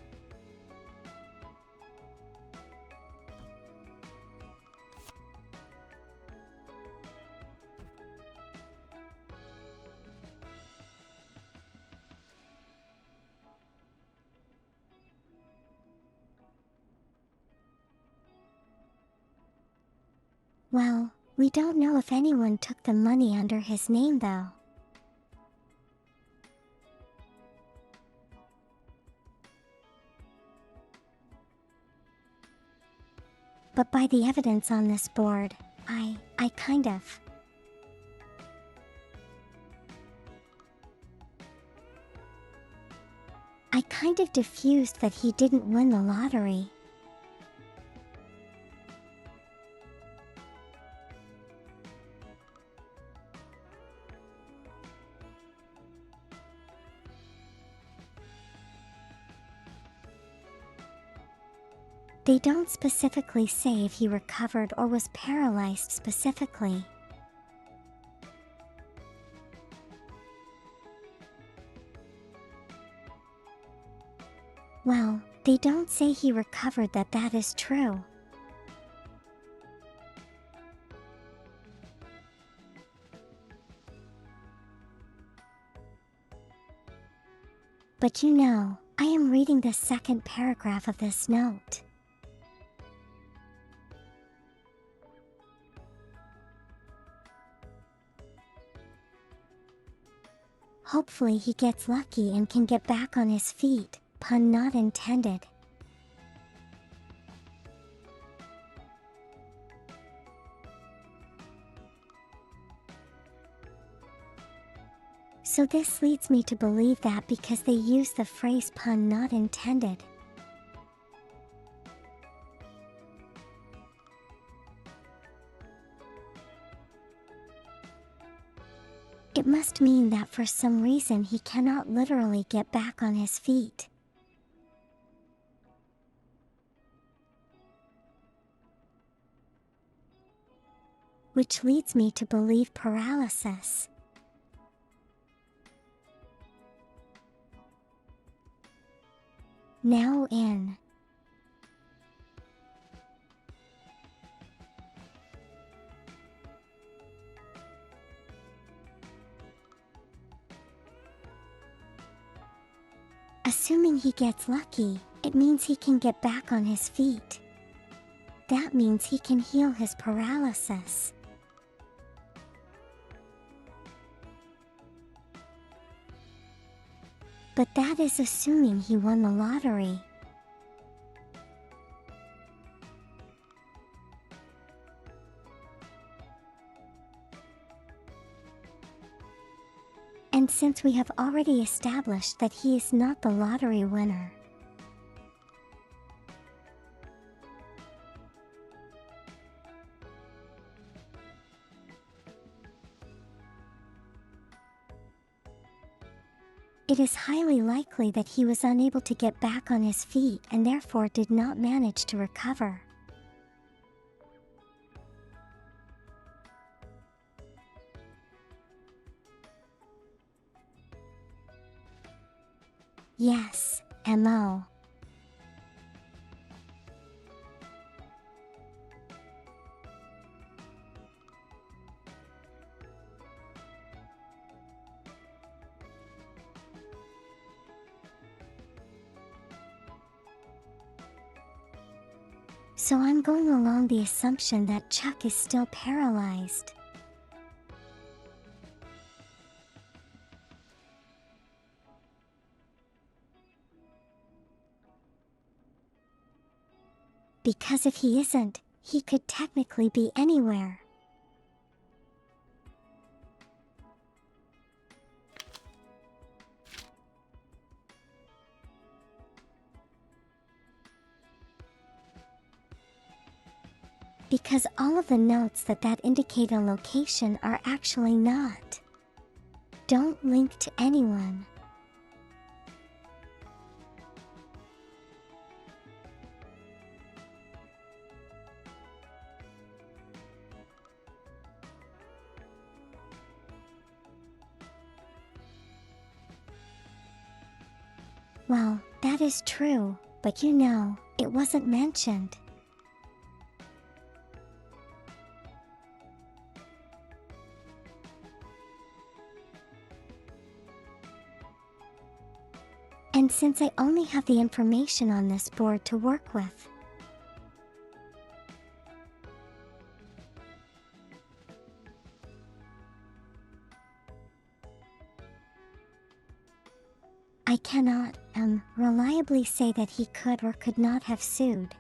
well, we don't know if anyone took the money under his name though. but by the evidence on this board, I kind of diffused that he didn't win the lottery. They don't specifically say if he recovered or was paralyzed specifically. Well, they don't say he recovered, that is true. But you know, I am reading the second paragraph of this note. Hopefully he gets lucky and can get back on his feet, pun not intended. So this leads me to believe that because they use the phrase pun not intended. It must mean that for some reason he cannot literally get back on his feet. Which leads me to believe paralysis. Now in. Assuming he gets lucky, it means he can get back on his feet. That means he can heal his paralysis. But that is assuming he won the lottery. And since we have already established that he is not the lottery winner, it is highly likely that he was unable to get back on his feet and therefore did not manage to recover. Yes, MO. So I'm going along the assumption that Chuck is still paralyzed. Because if he isn't, he could technically be anywhere. Because all of the notes that indicate a location are actually not. Don't link to anyone. Well, that is true, but you know, it wasn't mentioned. And since I only have the information on this board to work with, I cannot, reliably say that he could or could not have sued.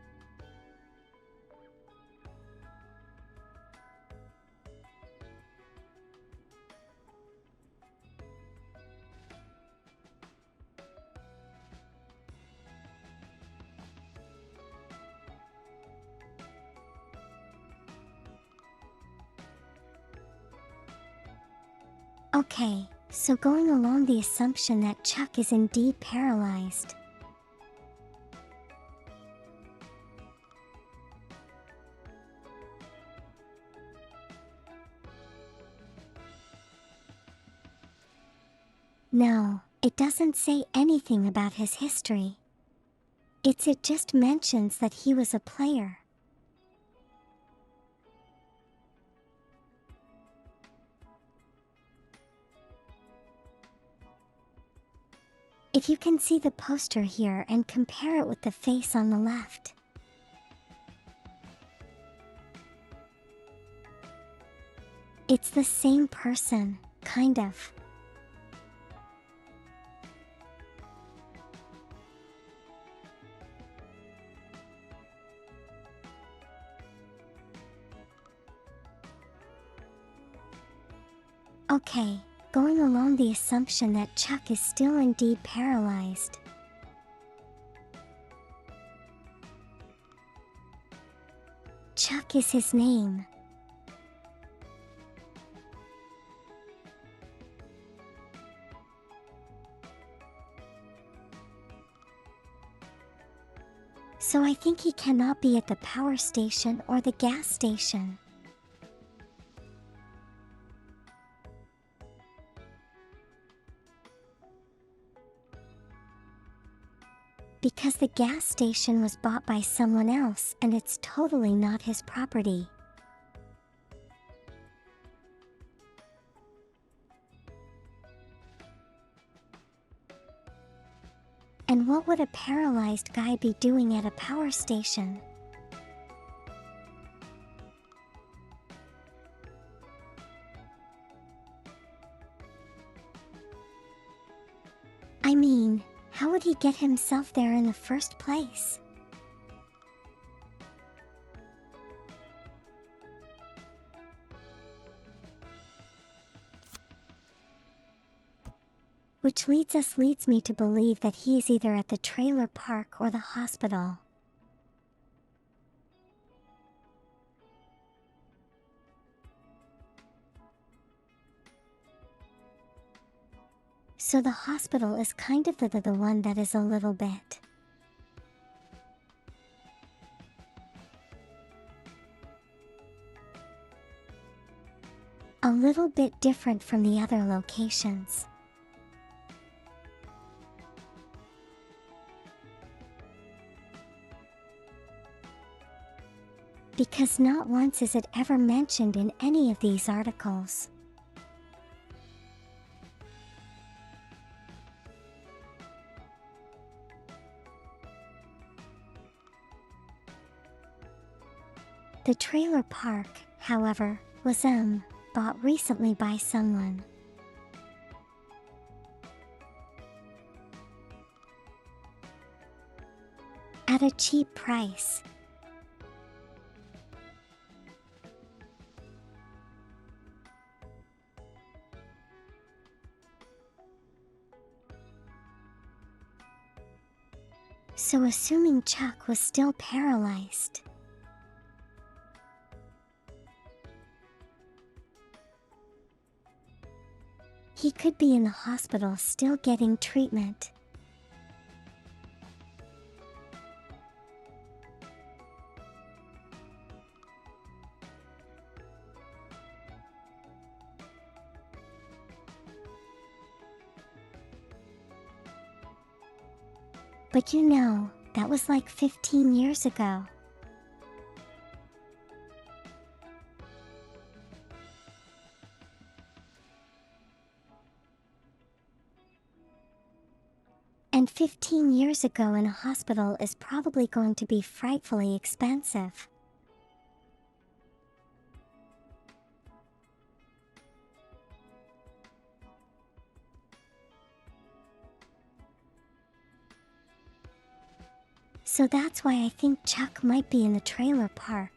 Okay, so going along the assumption that Chuck is indeed paralyzed. No, it doesn't say anything about his history. It just mentions that he was a player. If you can see the poster here and compare it with the face on the left. It's the same person, kind of. Okay, going along the assumption that Chuck is still indeed paralyzed. Chuck is his name. So I think he cannot be at the power station or the gas station. Because the gas station was bought by someone else and it's totally not his property. And what would a paralyzed guy be doing at a power station? I mean, how would he get himself there in the first place? Which leads me to believe that he is either at the trailer park or the hospital. So the hospital is kind of the one that is a little bit. A little bit different from the other locations. Because not once is it ever mentioned in any of these articles. The trailer park, however, was bought recently by someone. At a cheap price. So assuming Chuck was still paralyzed, he could be in the hospital still getting treatment. But you know, that was like 15 years ago. And 15 years ago in a hospital is probably going to be frightfully expensive. So that's why I think Chuck might be in the trailer park.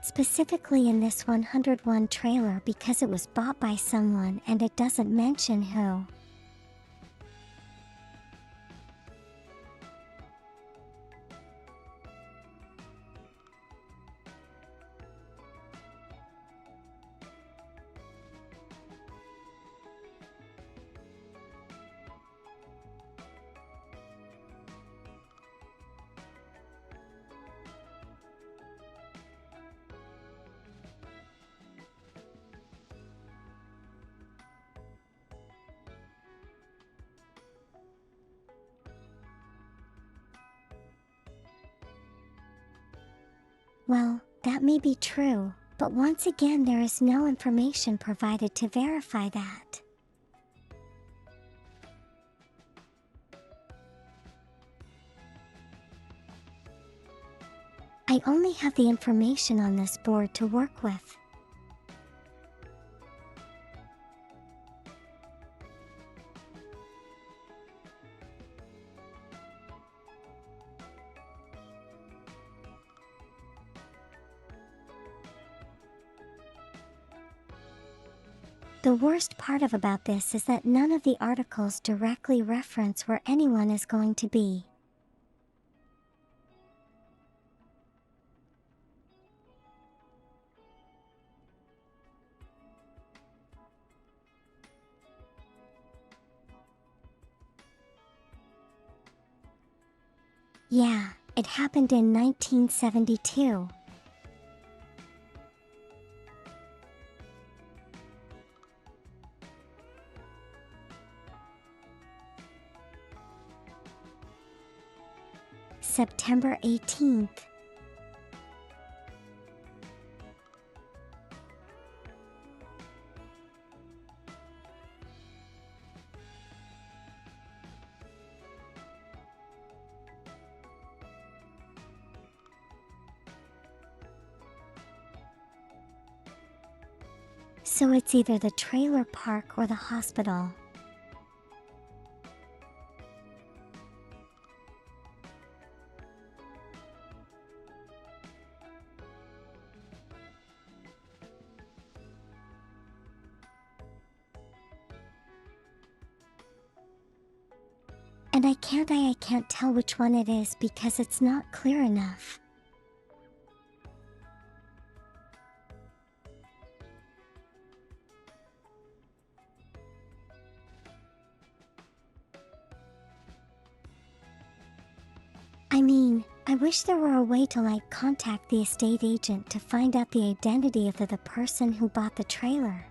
Specifically in this 101 trailer because it was bought by someone and it doesn't mention who. Well, that may be true, but once again there is no information provided to verify that. I only have the information on this board to work with. The worst part about this is that none of the articles directly reference where anyone is going to be. Yeah, it happened in 1972. September 18th. So it's either the trailer park or the hospital. And I can't tell which one it is because it's not clear enough. I mean, I wish there were a way to contact the estate agent to find out the identity of the person who bought the trailer.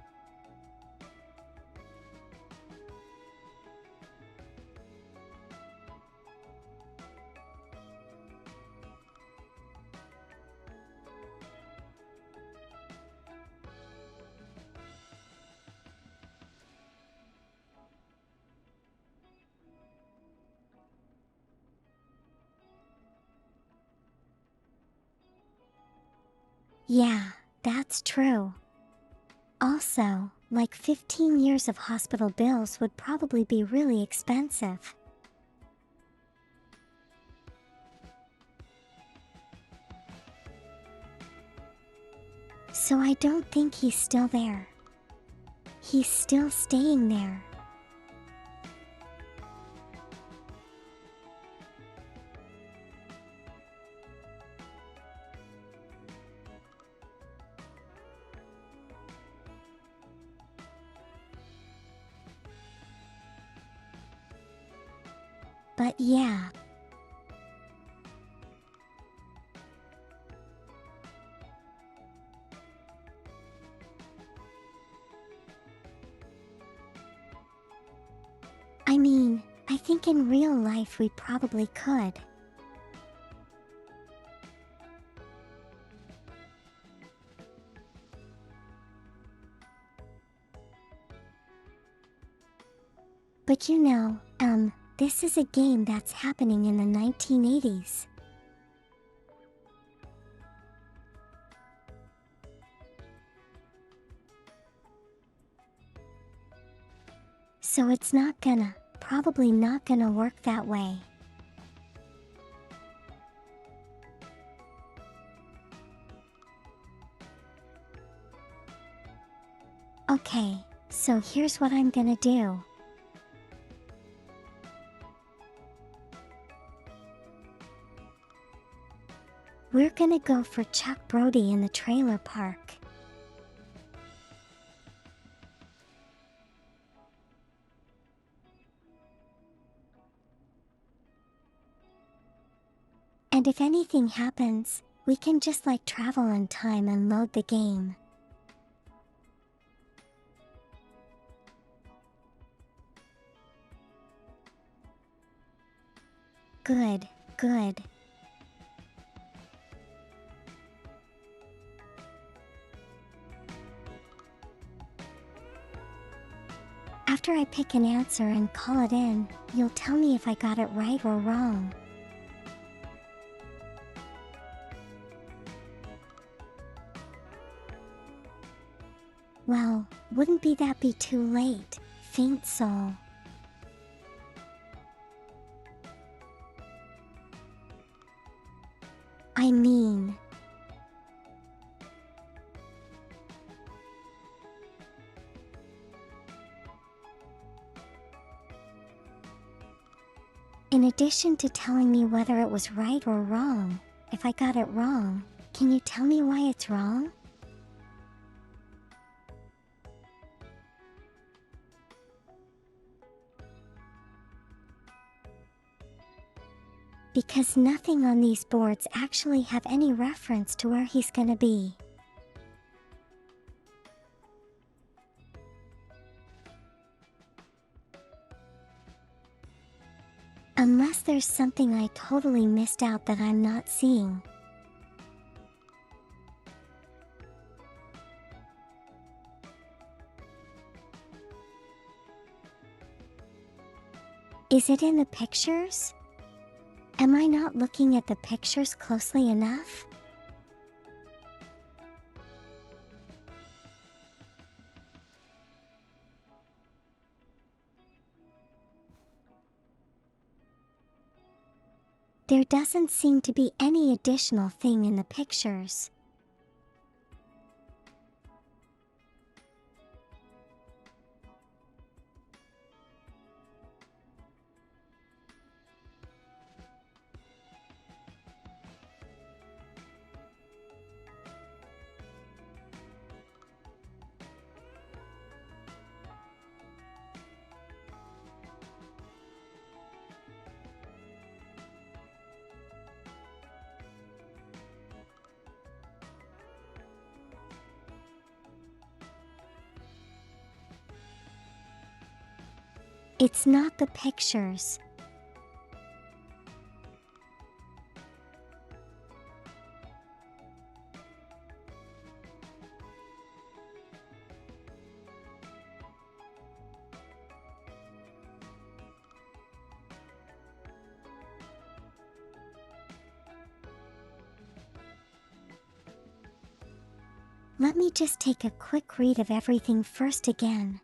Yeah, that's true. Also, 15 years of hospital bills would probably be really expensive. So I don't think he's still there. He's still staying there. But yeah. I mean, I think in real life we probably could. But this is a game that's happening in the 1980s. So it's probably not gonna work that way. Okay, so here's what I'm gonna do. We're gonna go for Chuck Brody in the trailer park. And if anything happens, we can just travel in time and load the game. Good, good. After I pick an answer and call it in, you'll tell me if I got it right or wrong. Well, wouldn't that be too late, faint soul? I mean, in addition to telling me whether it was right or wrong, if I got it wrong, can you tell me why it's wrong? Because nothing on these boards actually have any reference to where he's gonna be. Unless there's something I totally missed out that I'm not seeing. Is it in the pictures? Am I not looking at the pictures closely enough? There doesn't seem to be any additional thing in the pictures. It's not the pictures. Let me just take a quick read of everything first again.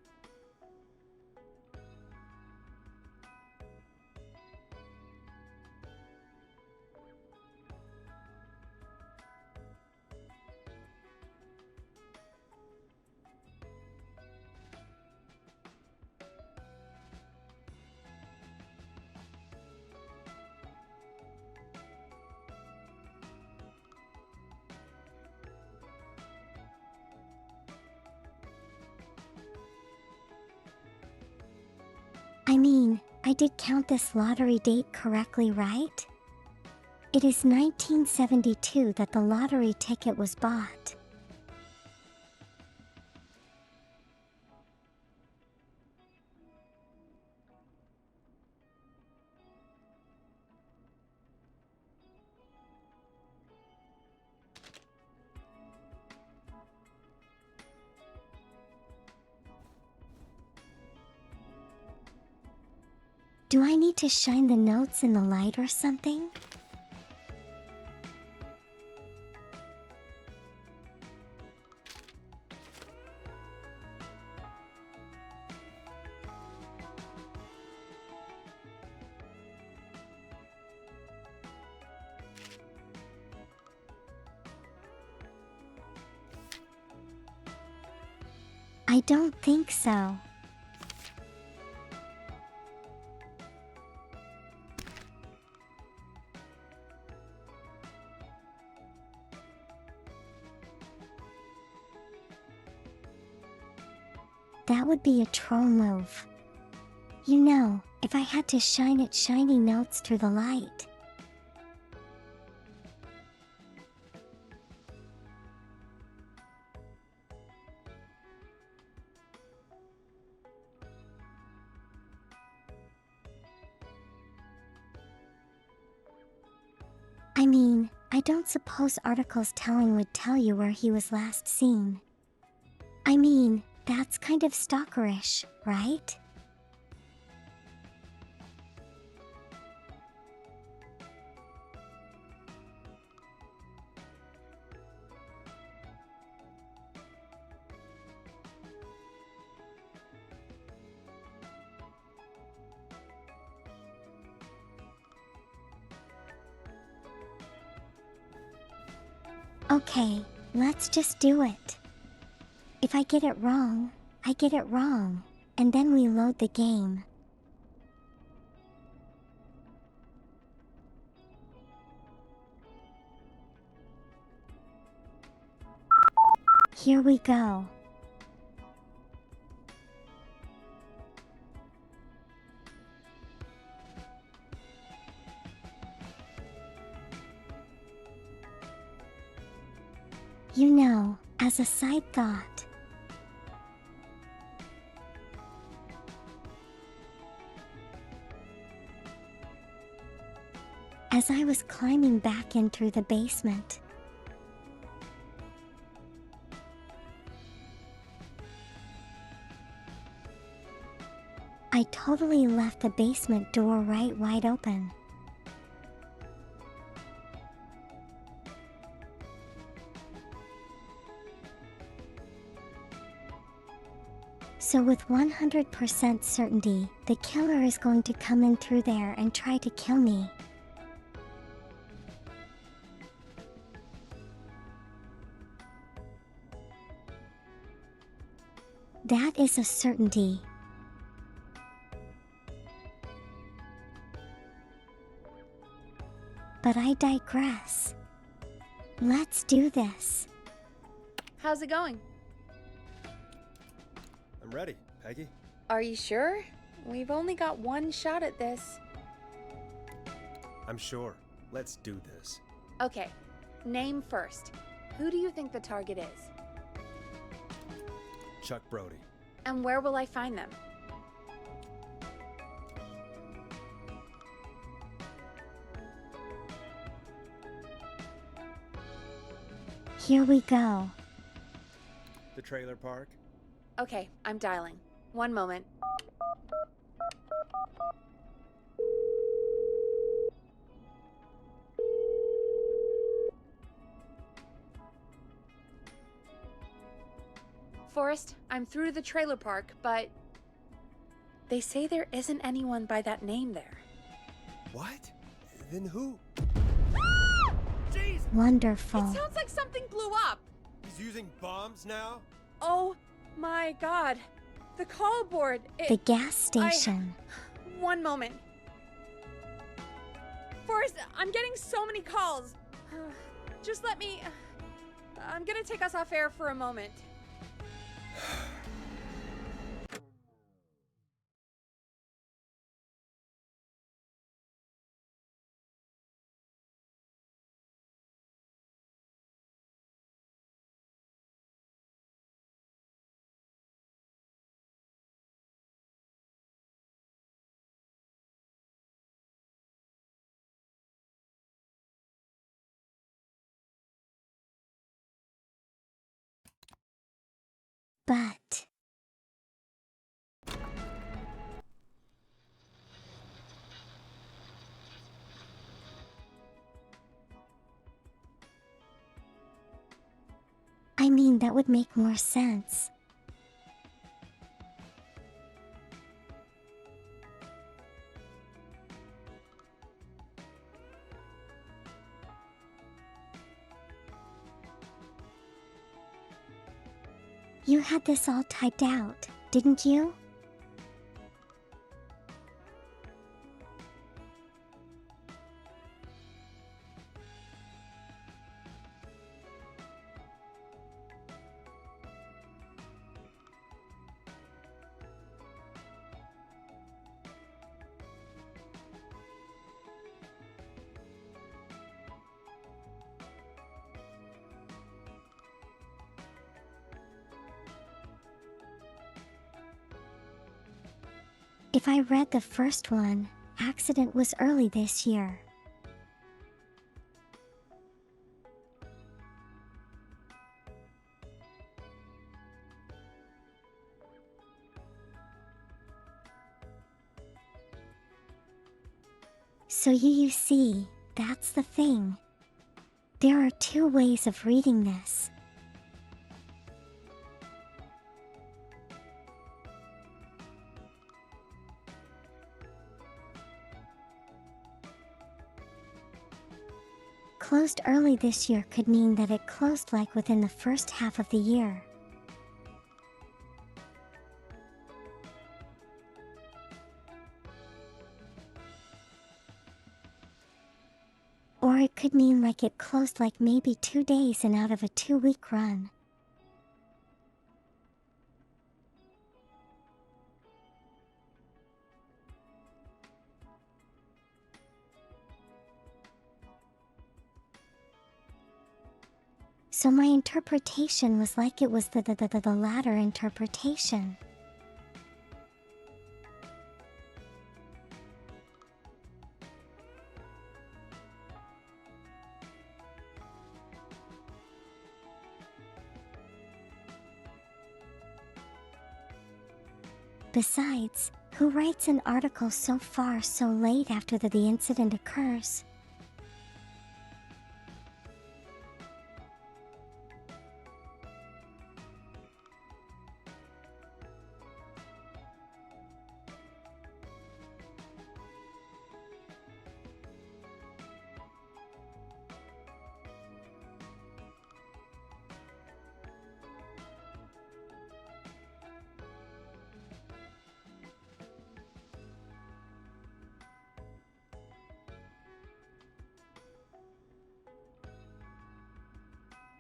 I mean, I did count this lottery date correctly, right? It is 1972 that the lottery ticket was bought. Do I need to shine the notes in the light or something? I don't think so. That would be a troll move. You know, if I had to shine its shiny notes through the light. I mean, I don't suppose articles telling would tell you where he was last seen. I mean, That's kind of stalkerish, right? Okay, let's just do it. If I get it wrong, I get it wrong, and then we load the game. Here we go. You know, as a side thought, as I was climbing back in through the basement, I totally left the basement door right wide open. So with 100% certainty, the killer is going to come in through there and try to kill me. That is a certainty. But I digress. Let's do this. How's it going? I'm ready, Peggy. Are you sure? We've only got one shot at this. I'm sure. Let's do this. Okay, name first. Who do you think the target is? Chuck Brody. And where will I find them? Here we go. The trailer park. Okay, I'm dialing. One moment. Forrest, I'm through to the trailer park, but they say there isn't anyone by that name there. What? Then who? Wonderful. It sounds like something blew up. He's using bombs now? Oh my god. The call board. The gas station. One moment. Forrest, I'm getting so many calls. Just let me... I'm gonna take us off air for a moment. But I mean, that would make more sense. You had this all typed out, didn't you? If I read the first one, accident was early this year. So you see, that's the thing. There are two ways of reading this. Closed early this year could mean that it closed like within the first half of the year. Or it could mean like it closed like maybe 2 days and out of a 2-week run. So my interpretation was like it was the latter interpretation. Besides, who writes an article so far so late after the incident occurs?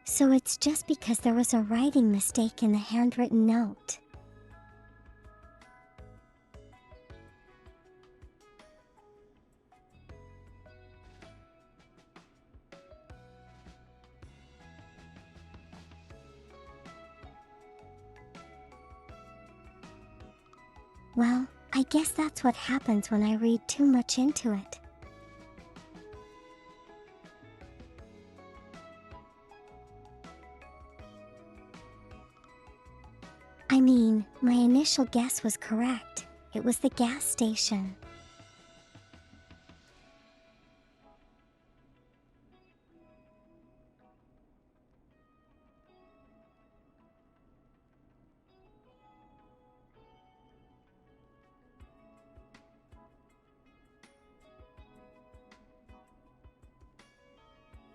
So it's just because there was a writing mistake in the handwritten note. Well, I guess that's what happens when I read too much into it. I mean, my initial guess was correct. It was the gas station.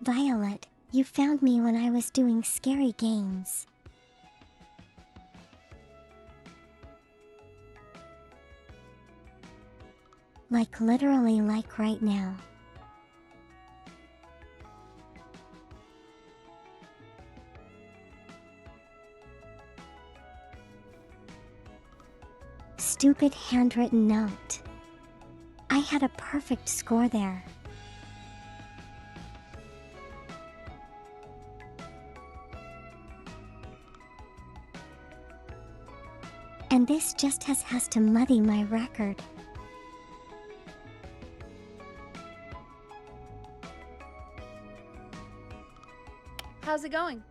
Violet, you found me when I was doing scary games. Like literally like right now. Stupid handwritten note. I had a perfect score there. And this just has to muddy my record. How's it going?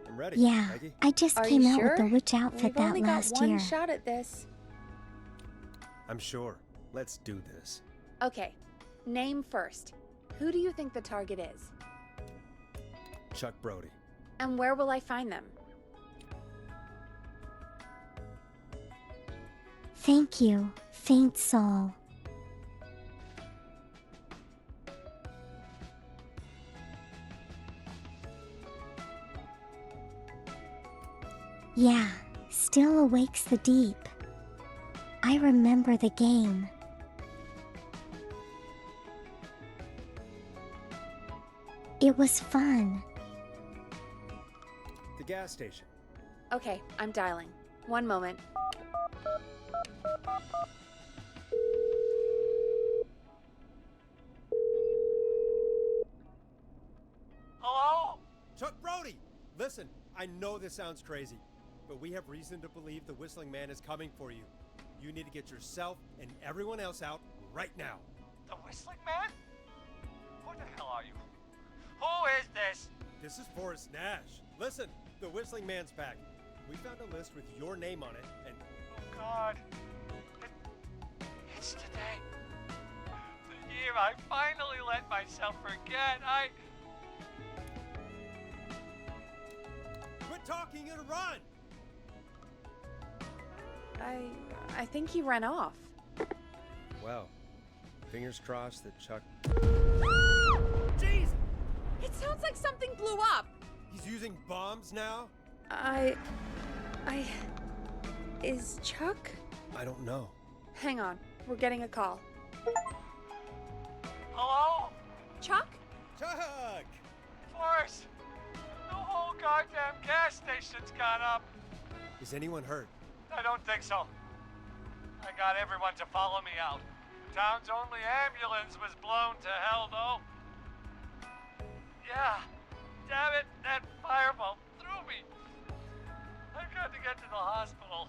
I'm ready. Yeah, Maggie. I just Are came you out with the sure? witch outfit We've that only got last one year. shot at this. I'm sure. Let's do this. Okay, name first. Who do you think the target is? Chuck Brody. And where will I find them? Thank you, faint soul. Yeah, still awakes the deep. I remember the game. It was fun. The gas station. Okay, I'm dialing. One moment. Hello? Chuck Brody! Listen, I know this sounds crazy, but we have reason to believe the Whistling Man is coming for you. You need to get yourself and everyone else out right now. The Whistling Man? Who the hell are you? Who is this? This is Forrest Nash. Listen, the Whistling Man's back. We found a list with your name on it, and Oh God. It's today. year, I finally let myself forget. Quit talking and run! I think he ran off. Well, fingers crossed that Chuck... Jeez! It sounds like something blew up. He's using bombs now? Is Chuck? I don't know. Hang on, we're getting a call. Hello? Chuck? Chuck! Forrest! The whole goddamn gas station's gone up. Is anyone hurt? I don't think so. I got everyone to follow me out. Town's only ambulance was blown to hell, though. Yeah. Damn it, that fireball threw me. I've got to get to the hospital.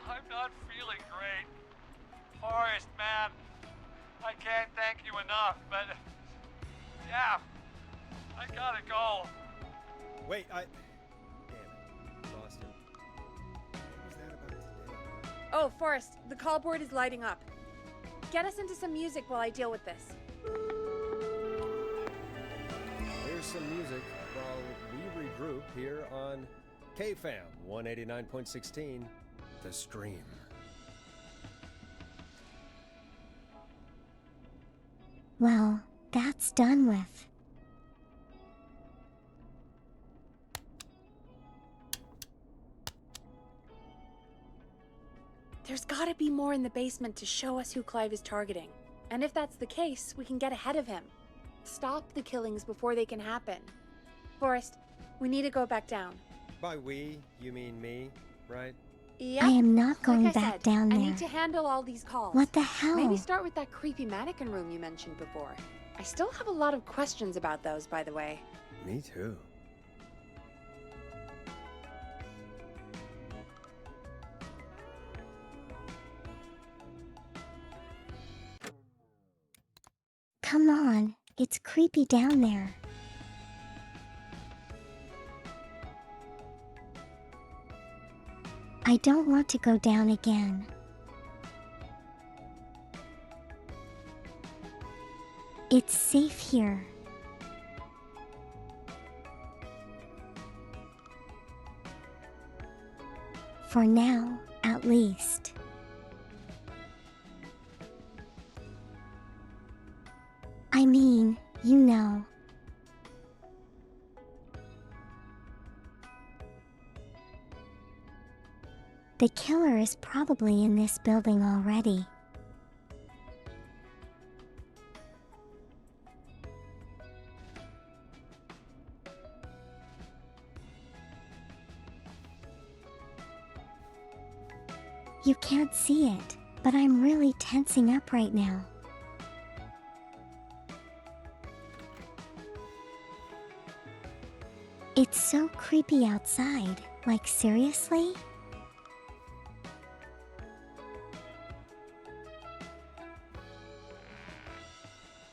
I'm not feeling great. Forrest, man, I can't thank you enough, but yeah, I gotta go. Wait, Damn it. Lost him. What was that about today? Oh, Forrest, the call board is lighting up. Get us into some music while I deal with this. Here's some music while we regroup here on KFAM 189.16, The Stream. Well, that's done with. There's gotta be more in the basement to show us who Clive is targeting. And if that's the case, we can get ahead of him. Stop the killings before they can happen. Forrest, we need to go back down. By we, you mean me, right? Yep. I am not going like I back said, down I there. need to handle all these calls. What the hell? Maybe start with that creepy mannequin room you mentioned before. I still have a lot of questions about those, by the way. Me too. Come on, it's creepy down there. I don't want to go down again. It's safe here. For now, at least. I mean, you know. The killer is probably in this building already. You can't see it, but I'm really tensing up right now. It's so creepy outside, like seriously?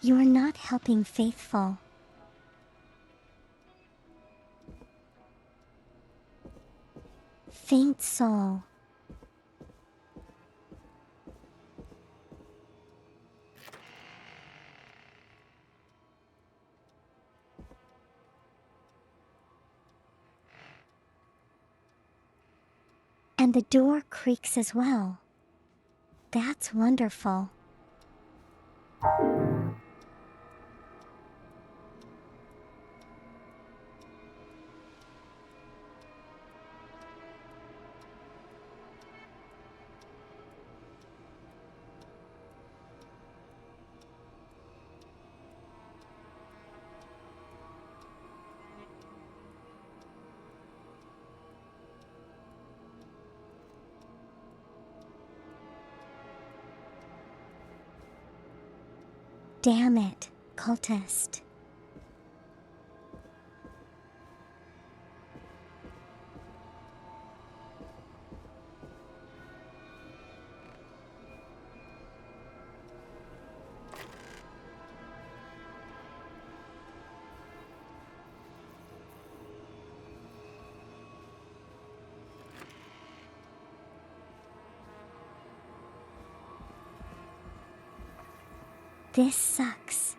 You're not helping Faithful. Faint soul. And the door creaks as well. That's wonderful. Damn it, cultist. This sucks.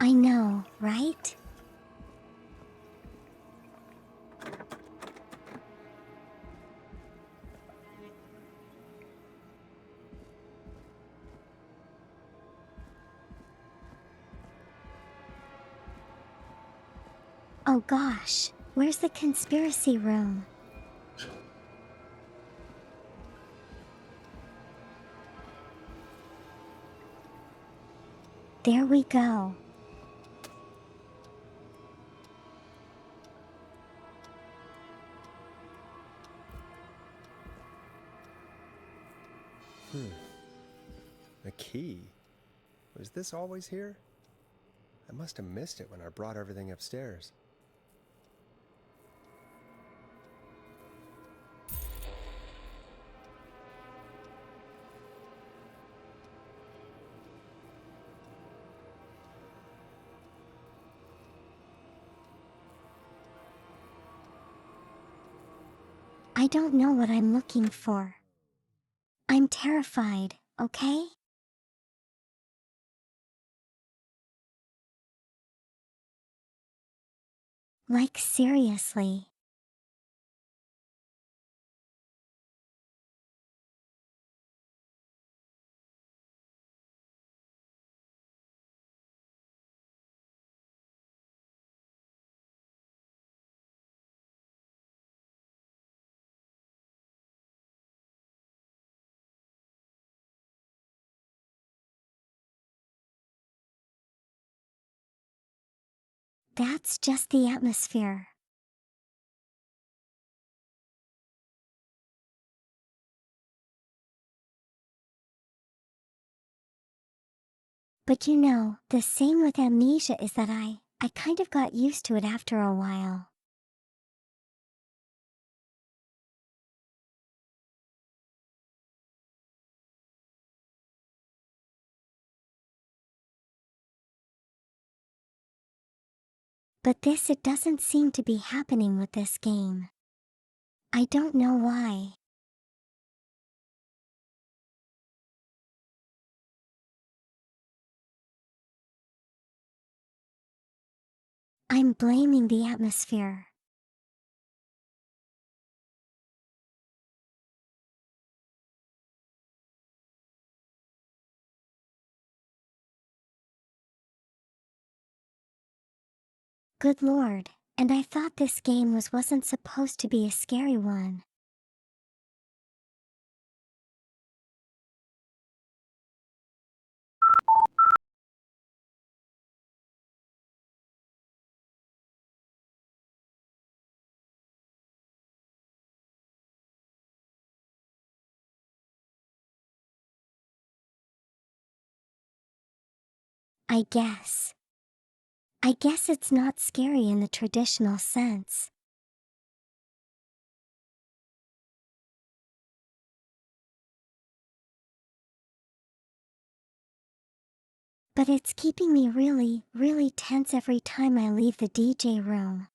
I know, right? Oh gosh, where's the conspiracy room? There we go. A key? Was this always here? I must have missed it when I brought everything upstairs. I don't know what I'm looking for. I'm terrified, okay? Like seriously. That's just the atmosphere. But you know, the same with amnesia is that I kind of got used to it after a while. But it doesn't seem to be happening with this game. I don't know why. I'm blaming the atmosphere. Good lord, and I thought this game wasn't supposed to be a scary one. I guess. I guess it's not scary in the traditional sense. But it's keeping me really, really tense every time I leave the DJ room.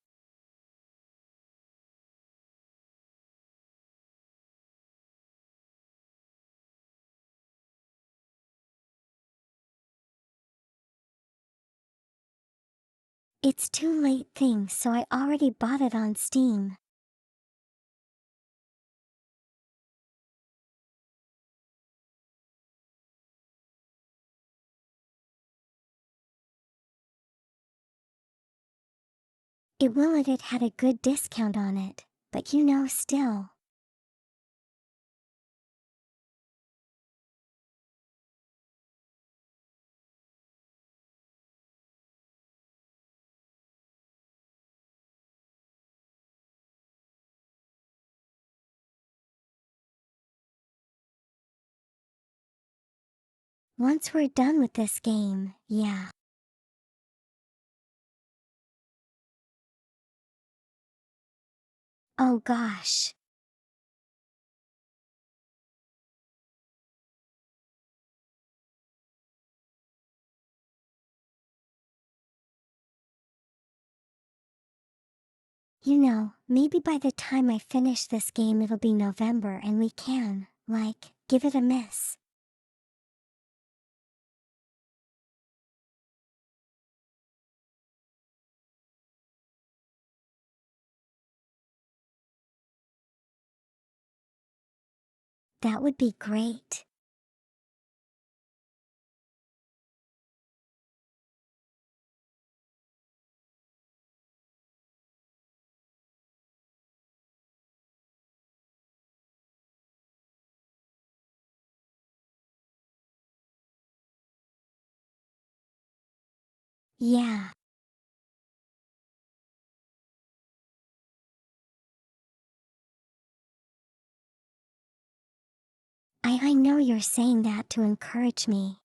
It's too late thing, so I already bought it on Steam. It had a good discount on it, but you know still. Once we're done with this game, yeah. Oh gosh. You know, maybe by the time I finish this game it'll be November and we can, like, give it a miss. That would be great. Yeah. I know you're saying that to encourage me.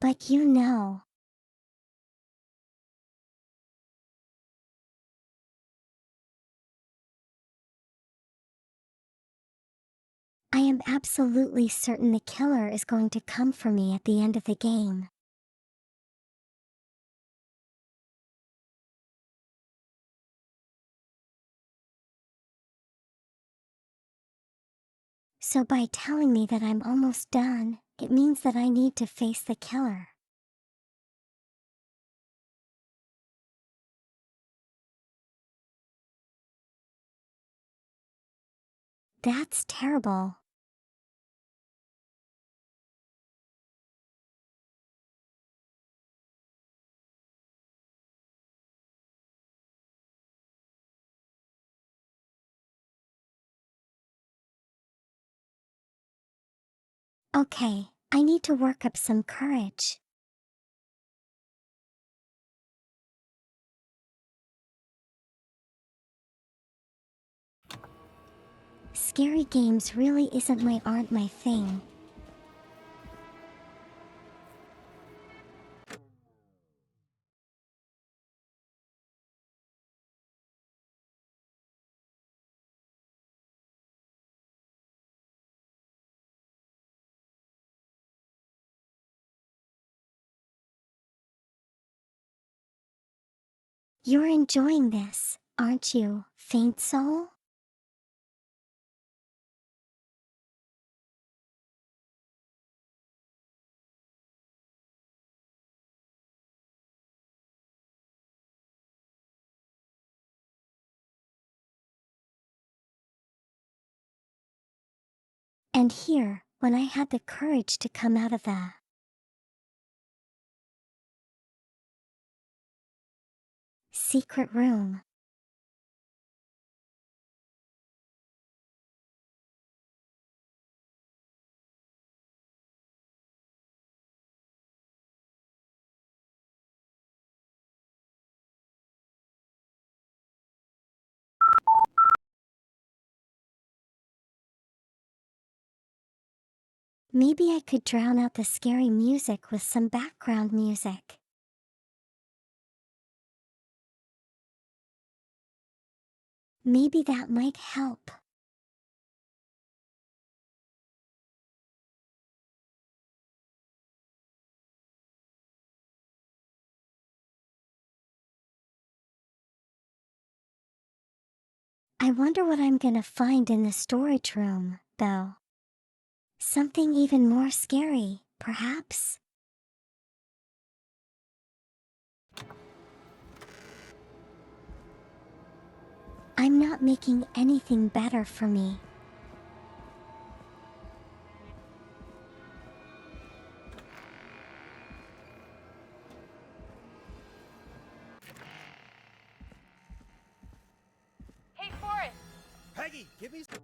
But you know, I am absolutely certain the killer is going to come for me at the end of the game. So by telling me that I'm almost done, it means that I need to face the killer. That's terrible. Okay, I need to work up some courage. Scary games really aren't my thing. You're enjoying this, aren't you, faint soul? And here, when I had the courage to come out of the secret room. Maybe I could drown out the scary music with some background music. Maybe that might help. I wonder what I'm gonna find in the storage room, though. Something even more scary, perhaps? I'm not making anything better for me. Hey, Forrest! Peggy, give me some.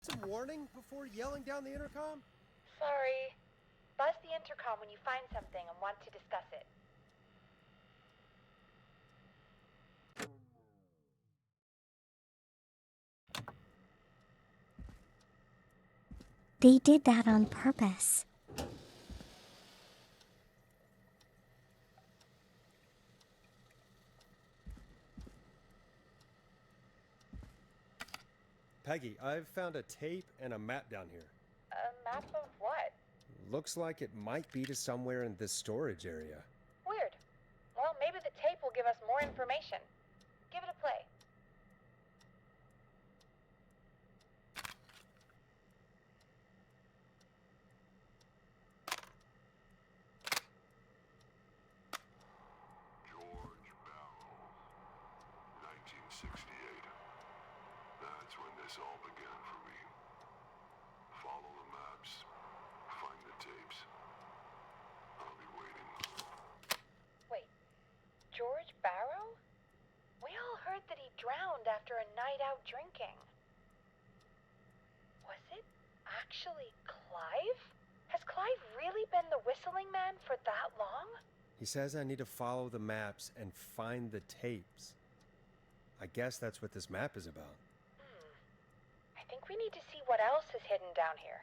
Some warning before yelling down the intercom? Sorry. Buzz the intercom when you find something and want to discuss it. They did that on purpose. Peggy, I've found a tape and a map down here. A map of what? Looks like it might be to somewhere in this storage area. Weird. Well, maybe the tape will give us more information. Give it a play. George Barrow, 1968. That's when this all began for me. Follow the maps, find the tapes. I'll be waiting. Wait, George Barrow? We all heard that he drowned after a night out drinking. Was it actually Clive? Has Clive really been the Whistling Man for that long? He says I need to follow the maps and find the tapes. I guess that's what this map is about. I think we need to see what else is hidden down here.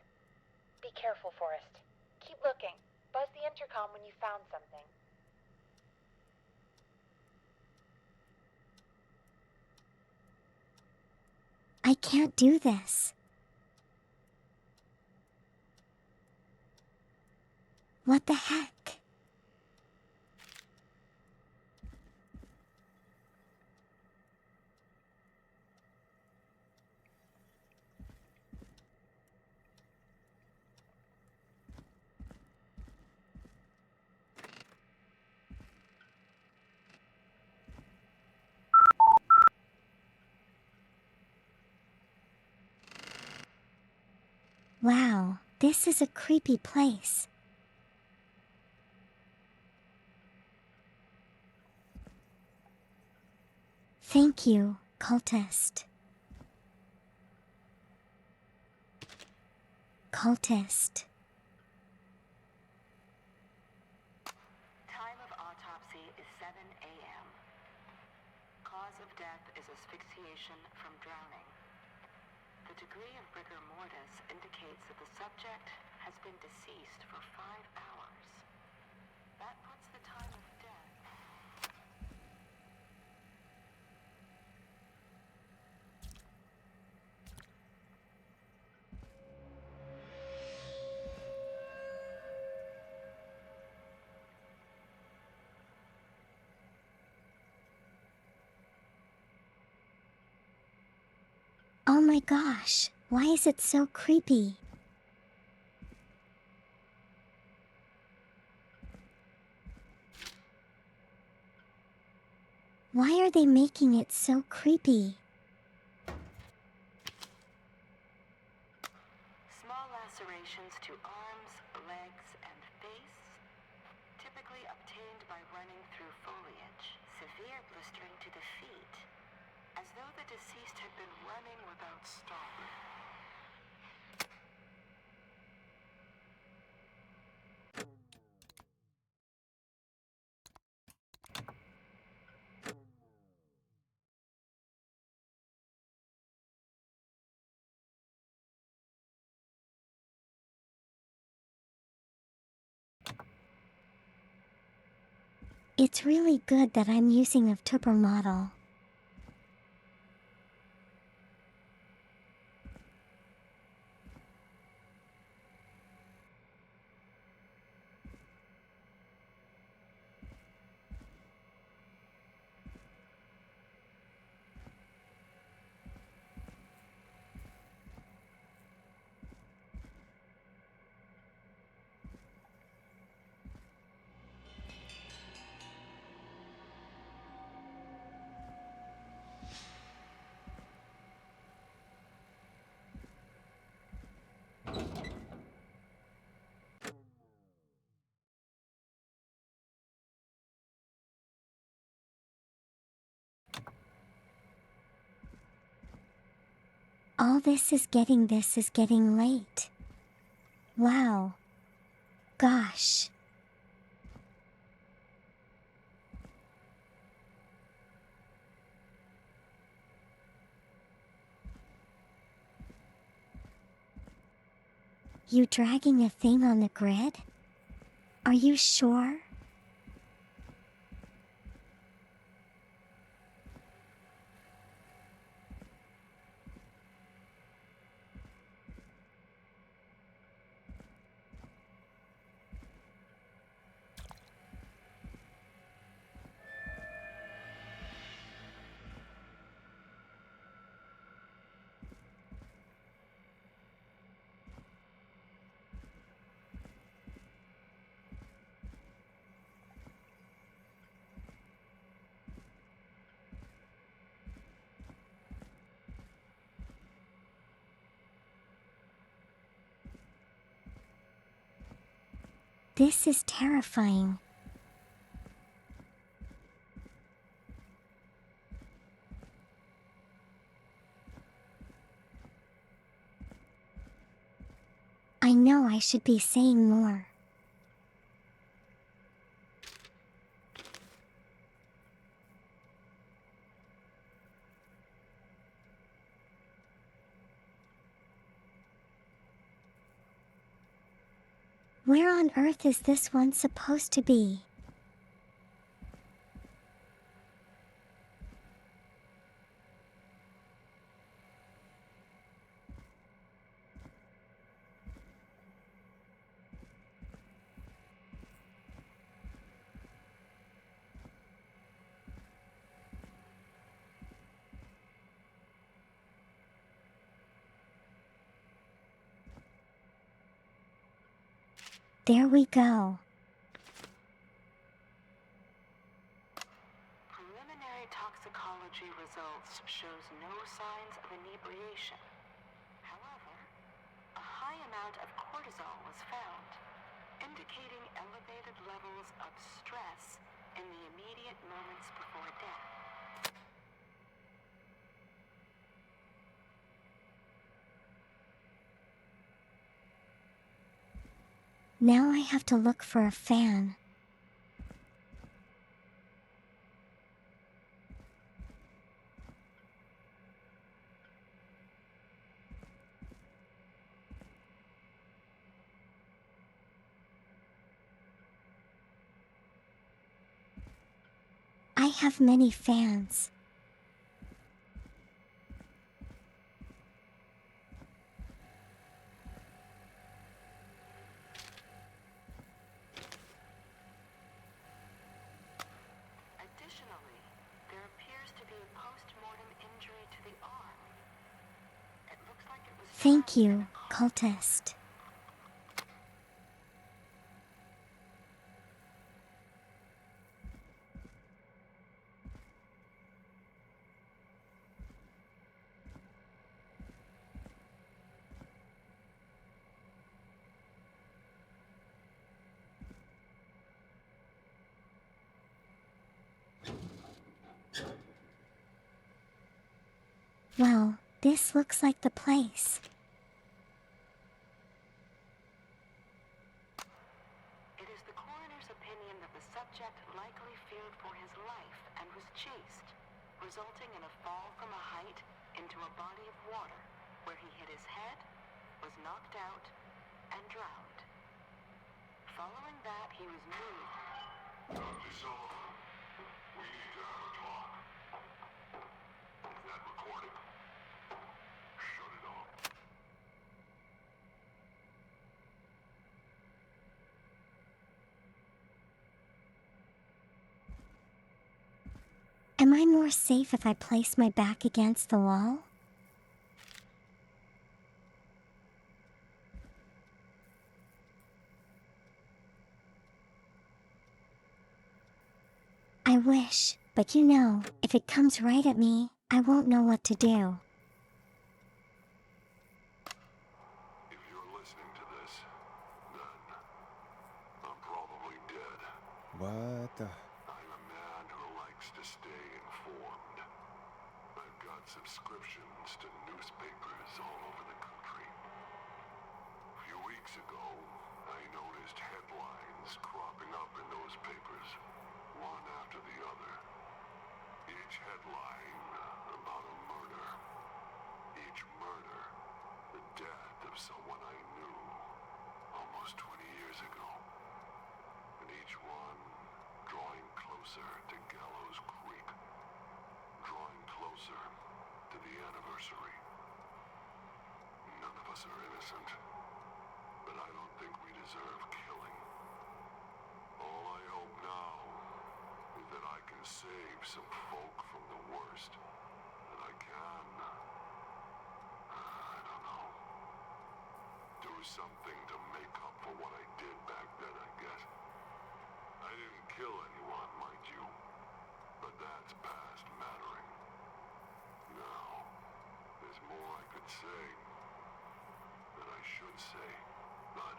Be careful, Forrest. Keep looking. Buzz the intercom when you found something. I can't do this. What the heck? Wow, this is a creepy place. Thank you, cultist. Cultist. Time of autopsy is 7 a.m. Cause of death is asphyxiation from drowning. The degree of rigor mortis indicates that the subject has been deceased for 5 hours. That puts the time of death. Oh my gosh, why is it so creepy? Why are they making it so creepy? Small lacerations to arms, legs, and face, typically obtained by running through foliage. Severe blistering to the feet, as though the deceased had been running without stopping. It's really good that I'm using a Tupper model. All this is getting late. Wow. Gosh. You dragging a thing on the grid? Are you sure? This is terrifying. I know I should be saying more. Where on earth is this one supposed to be? There we go. Preliminary toxicology results shows no signs of inebriation. However, a high amount of cortisol was found, indicating elevated levels of stress in the immediate moments before death. Now I have to look for a fan. I have many fans. Additionally, there appears to be a post-mortem injury to the arm. It looks like it was Thank trapped in you, a cultist. Well, this looks like the place. It is the coroner's opinion that the subject likely feared for his life and was chased, resulting in a fall from a height into a body of water, where he hit his head, was knocked out, and drowned. Following that, he was moved. Dr. Sullivan, we need to have a talk. Is that recording? Shut it off. Am I more safe if I place my back against the wall? I wish, but you know, if it comes right at me, I won't know what to do. If you're listening to this, then I'm probably dead. What the? I'm a man who likes to stay informed. I've got subscriptions to newspapers all over the country. A few weeks weeks ago, I noticed headlines cropping up in those papers, one after the other. Each headline about a murder. Each murder, the death of someone I knew almost 20 years ago. And each one drawing closer to Gallows Creek. Drawing closer to the anniversary. None of us are innocent, but I don't think we deserve killing. All I hope now is that I can save some folk from the worst. That I can, I don't know, do something to make up for what I did back then, I guess. I didn't kill anyone, mind you, but that's past mattering. Now, there's more I could say, that I should say, but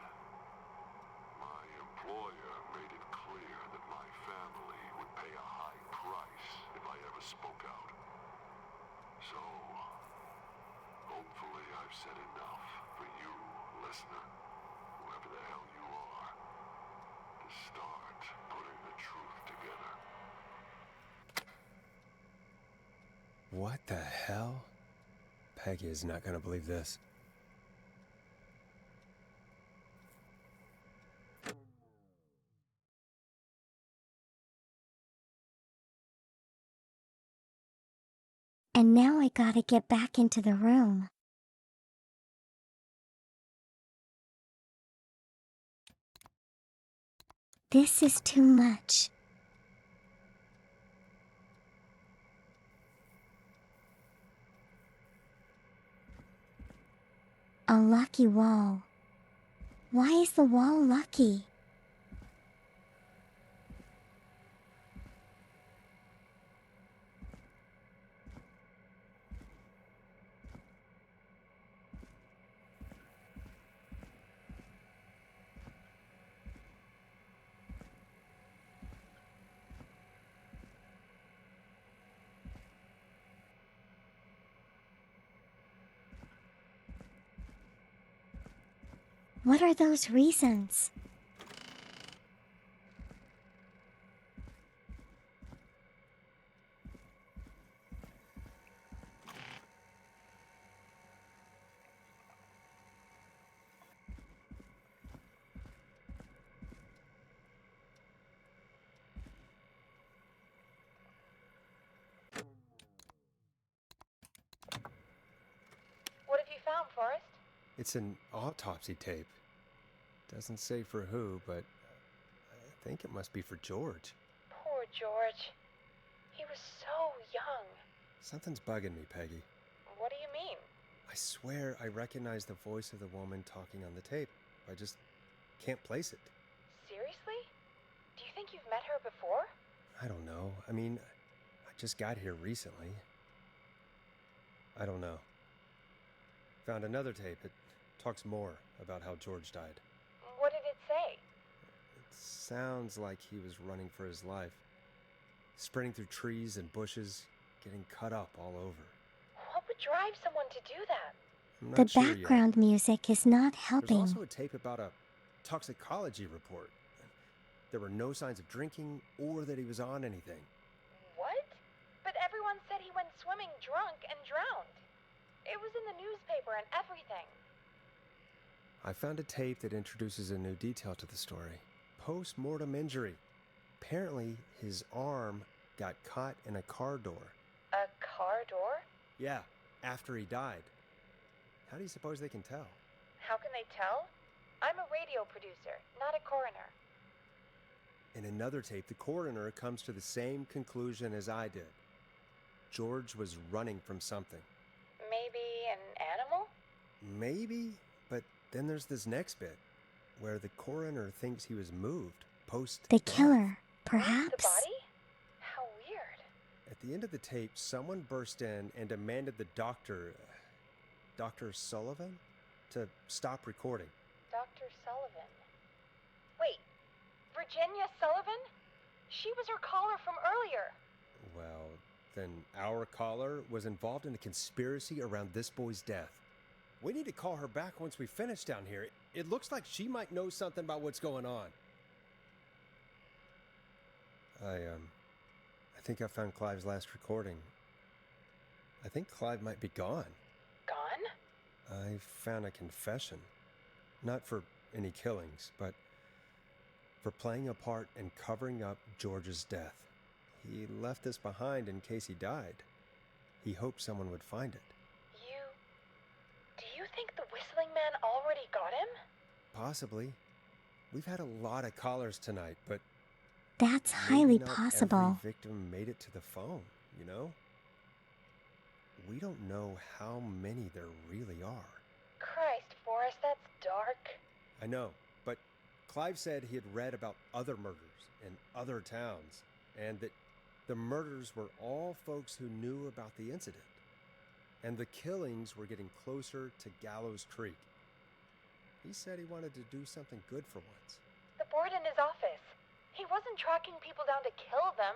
my employer made it clear that my family would pay a high price if I ever spoke out. So, hopefully I've said enough for you, listener, whoever the hell you are, to start putting the truth together. What the hell? Peggy is not gonna believe this. And now I gotta get back into the room. This is too much. A lucky wall. Why is the wall lucky? What are those reasons? What have you found, Forrest? It's an autopsy tape. Doesn't say for who, but I think it must be for George. Poor George. He was so young. Something's bugging me, Peggy. What do you mean? I swear I recognize the voice of the woman talking on the tape. I just can't place it. Seriously? Do you think you've met her before? I don't know. I mean, I just got here recently. I don't know. Found another tape. It talks more about how George died. What did it say? It sounds like he was running for his life. Sprinting through trees and bushes, getting cut up all over. What would drive someone to do that? I'm The not sure yet. background music is not There's helping. also a tape about a toxicology report. There were no signs of drinking or that he was on anything. What? But everyone said he went swimming drunk and drowned. It was in the newspaper and everything. I found a tape that introduces a new detail to the story. Post-mortem injury. Apparently, his arm got caught in a car door. A car door? Yeah, after he died. How do you suppose they can tell? How can they tell? I'm a radio producer, not a coroner. In another tape, the coroner comes to the same conclusion as I did. George was running from something. Maybe an animal? Maybe, but then there's this next bit, where the coroner thinks he was moved post-death. The killer, The perhaps. body? How weird. At the end of the tape, someone burst in and demanded the doctor, Dr. Sullivan, to stop recording. Dr. Sullivan. Wait, Virginia Sullivan? She was her caller from earlier. Well, then our caller was involved in a conspiracy around this boy's death. We need to call her back once we finish down here. It looks like she might know something about what's going on. I think I found Clive's last recording. I think Clive might be gone. Gone? I found a confession. Not for any killings, but for playing a part in covering up George's death. He left this behind in case he died. He hoped someone would find it. Do you think the Whistling Man already got him? Possibly. We've had a lot of callers tonight, but That's maybe highly not possible. every victim made it to the phone, you know? We don't know how many there really are. Christ, Forrest, that's dark. I know, but Clive said he had read about other murders in other towns, and that the murders were all folks who knew about the incident. And the killings were getting closer to Gallows Creek. He said he wanted to do something good for once. The board in his office. He wasn't tracking people down to kill them.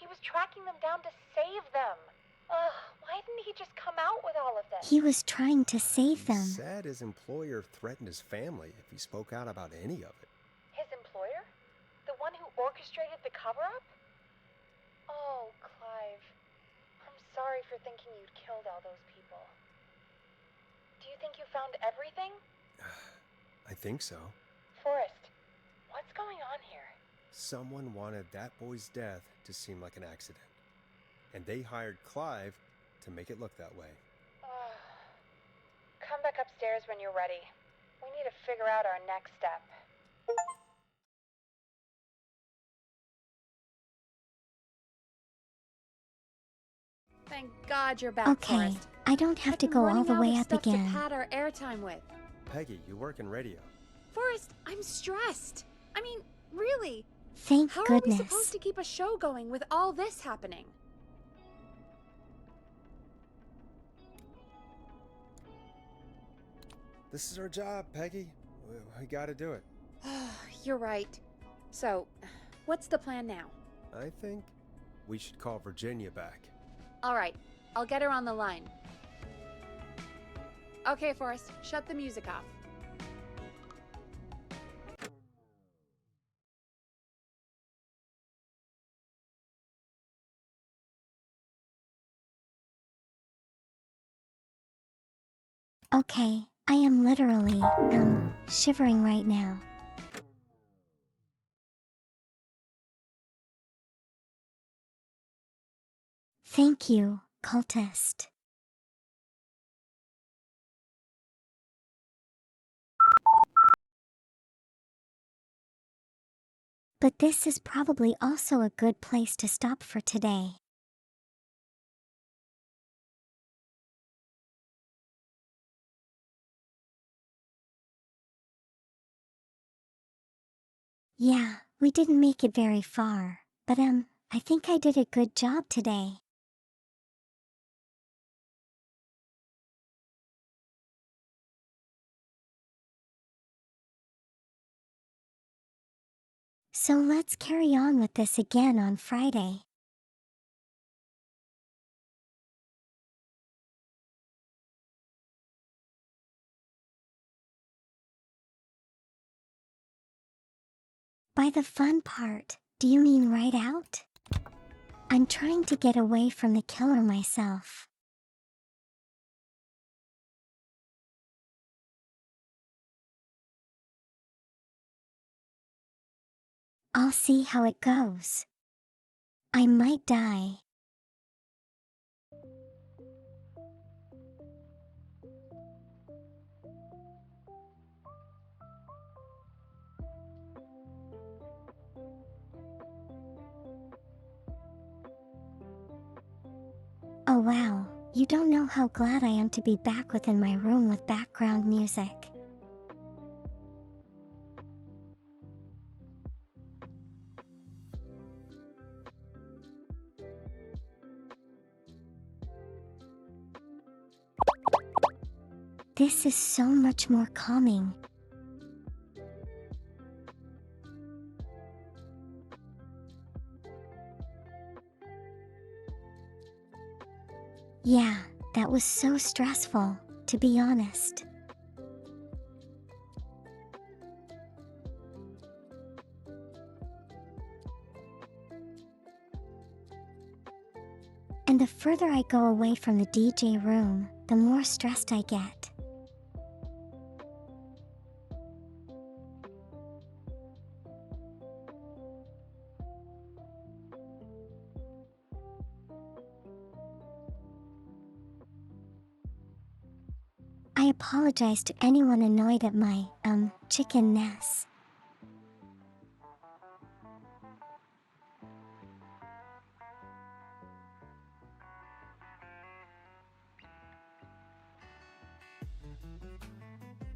He was tracking them down to save them. Ugh, why didn't he just come out with all of this? He was trying to save He them. said his employer threatened his family if he spoke out about any of it. His employer? The one who orchestrated the cover-up? Oh, Clive. I'm sorry for thinking you'd killed all those people. Do you think you found everything? I think so. Forrest, what's going on here? Someone wanted that boy's death to seem like an accident. And they hired Clive to make it look that way. Come back upstairs when you're ready. We need to figure out our next step. Thank God you're back, Okay, Forrest. I don't have I've to been go all running the out way of up stuff again. to pad our airtime with. Peggy, you work in radio. Forrest, I'm stressed. I mean, really. Thank How are goodness. we supposed to keep a show going with all this happening? This is our job, Peggy. We gotta do it. You're right. So, what's the plan now? I think we should call Virginia back. All right, I'll get her on the line. Okay, Forrest, shut the music off. Okay, I am literally, shivering right now. Thank you, cultist. But this is probably also a good place to stop for today. Yeah, we didn't make it very far, but I think I did a good job today. So let's carry on with this again on Friday. By the fun part, do you mean right out? I'm trying to get away from the killer myself. I'll see how it goes. I might die. Oh wow, you don't know how glad I am to be back within my room with background music. This is so much more calming. Yeah, that was so stressful, to to be honest. And the further I go away from the DJ room, the more stressed I get. I apologize to anyone annoyed at my, chickenness.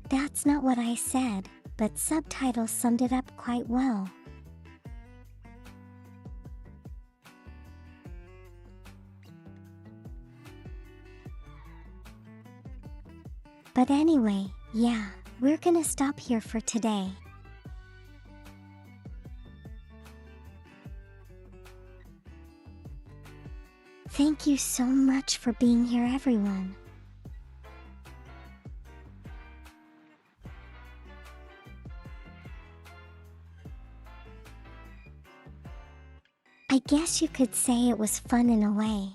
That's not what I said, but subtitles summed it up quite well. But anyway, yeah, we're gonna stop here for today. Thank you so much for being here, everyone. I guess you could say it was fun in a way.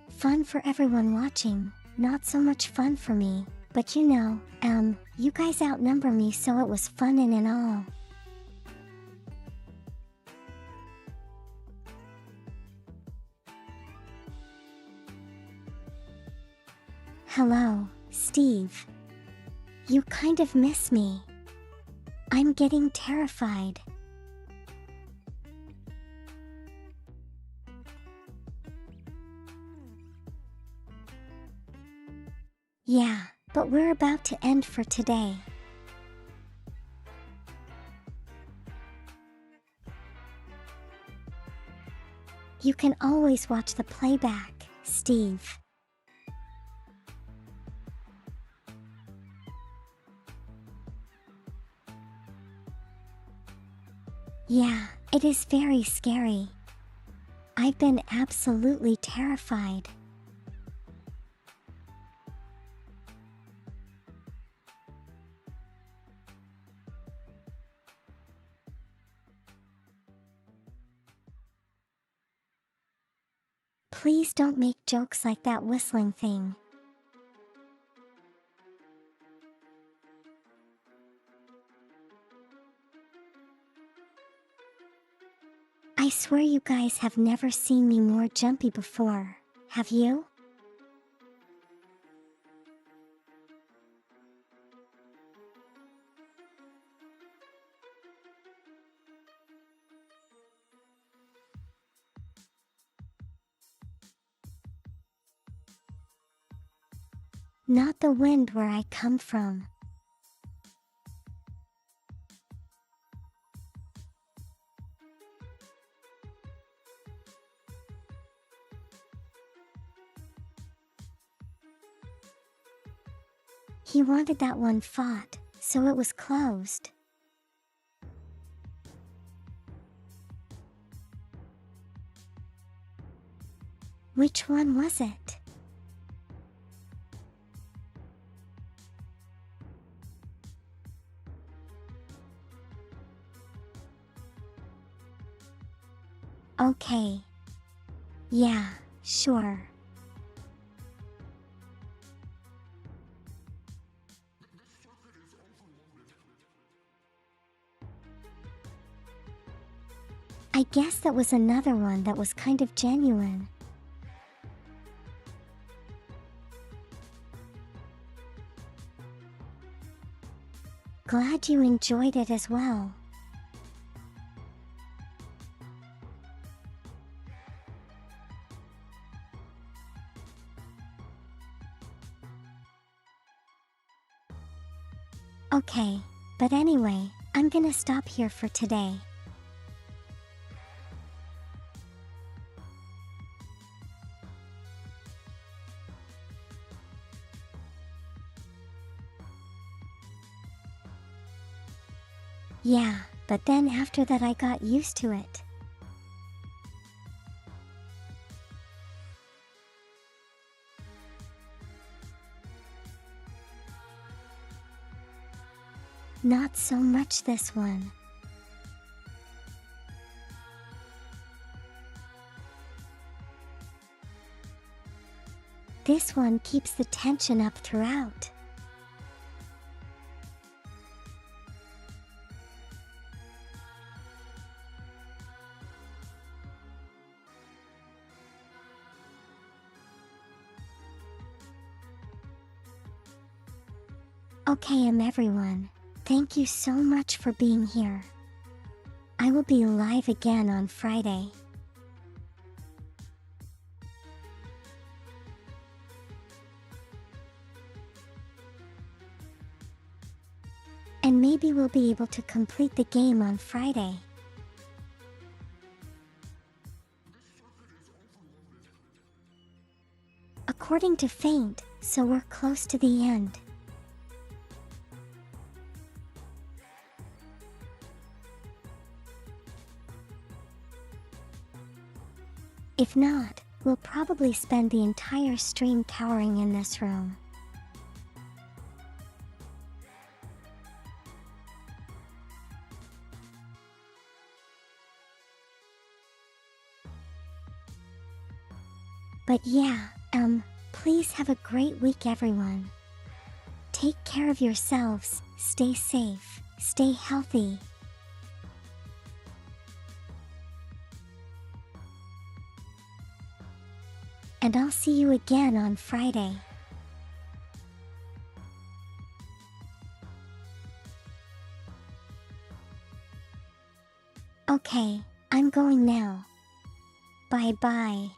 Fun for everyone watching, not so much fun for me, but you know, you guys outnumber me, so it was fun in and all. Hello, Steve. You kind of miss me. I'm getting terrified. Yeah, but we're about to end for today. You can always watch the playback, Steve. Yeah, it is very scary. I've been absolutely terrified. Please don't make jokes like that whistling thing. I swear you guys have never seen me more jumpy before, have you? Not the wind where I come from. He wanted that one fought, so it was closed. Which one was it? Okay. Yeah, sure. I guess that was another one that was kind of genuine. Glad you enjoyed it as well. Okay, but anyway, I'm gonna stop here for today. Yeah, but then after that I got used to it. Not so much this one. This one keeps the tension up throughout. Okay, everyone. Thank you so much for being here. I will be live again on Friday. And maybe we'll be able to complete the game on Friday. According to Faint, so we're close to the end. If not, we'll probably spend the entire stream cowering in this room. But yeah, please have a great week, everyone. Take care of yourselves, stay safe, stay healthy. And I'll see you again on Friday. Okay, I'm going now. Bye bye.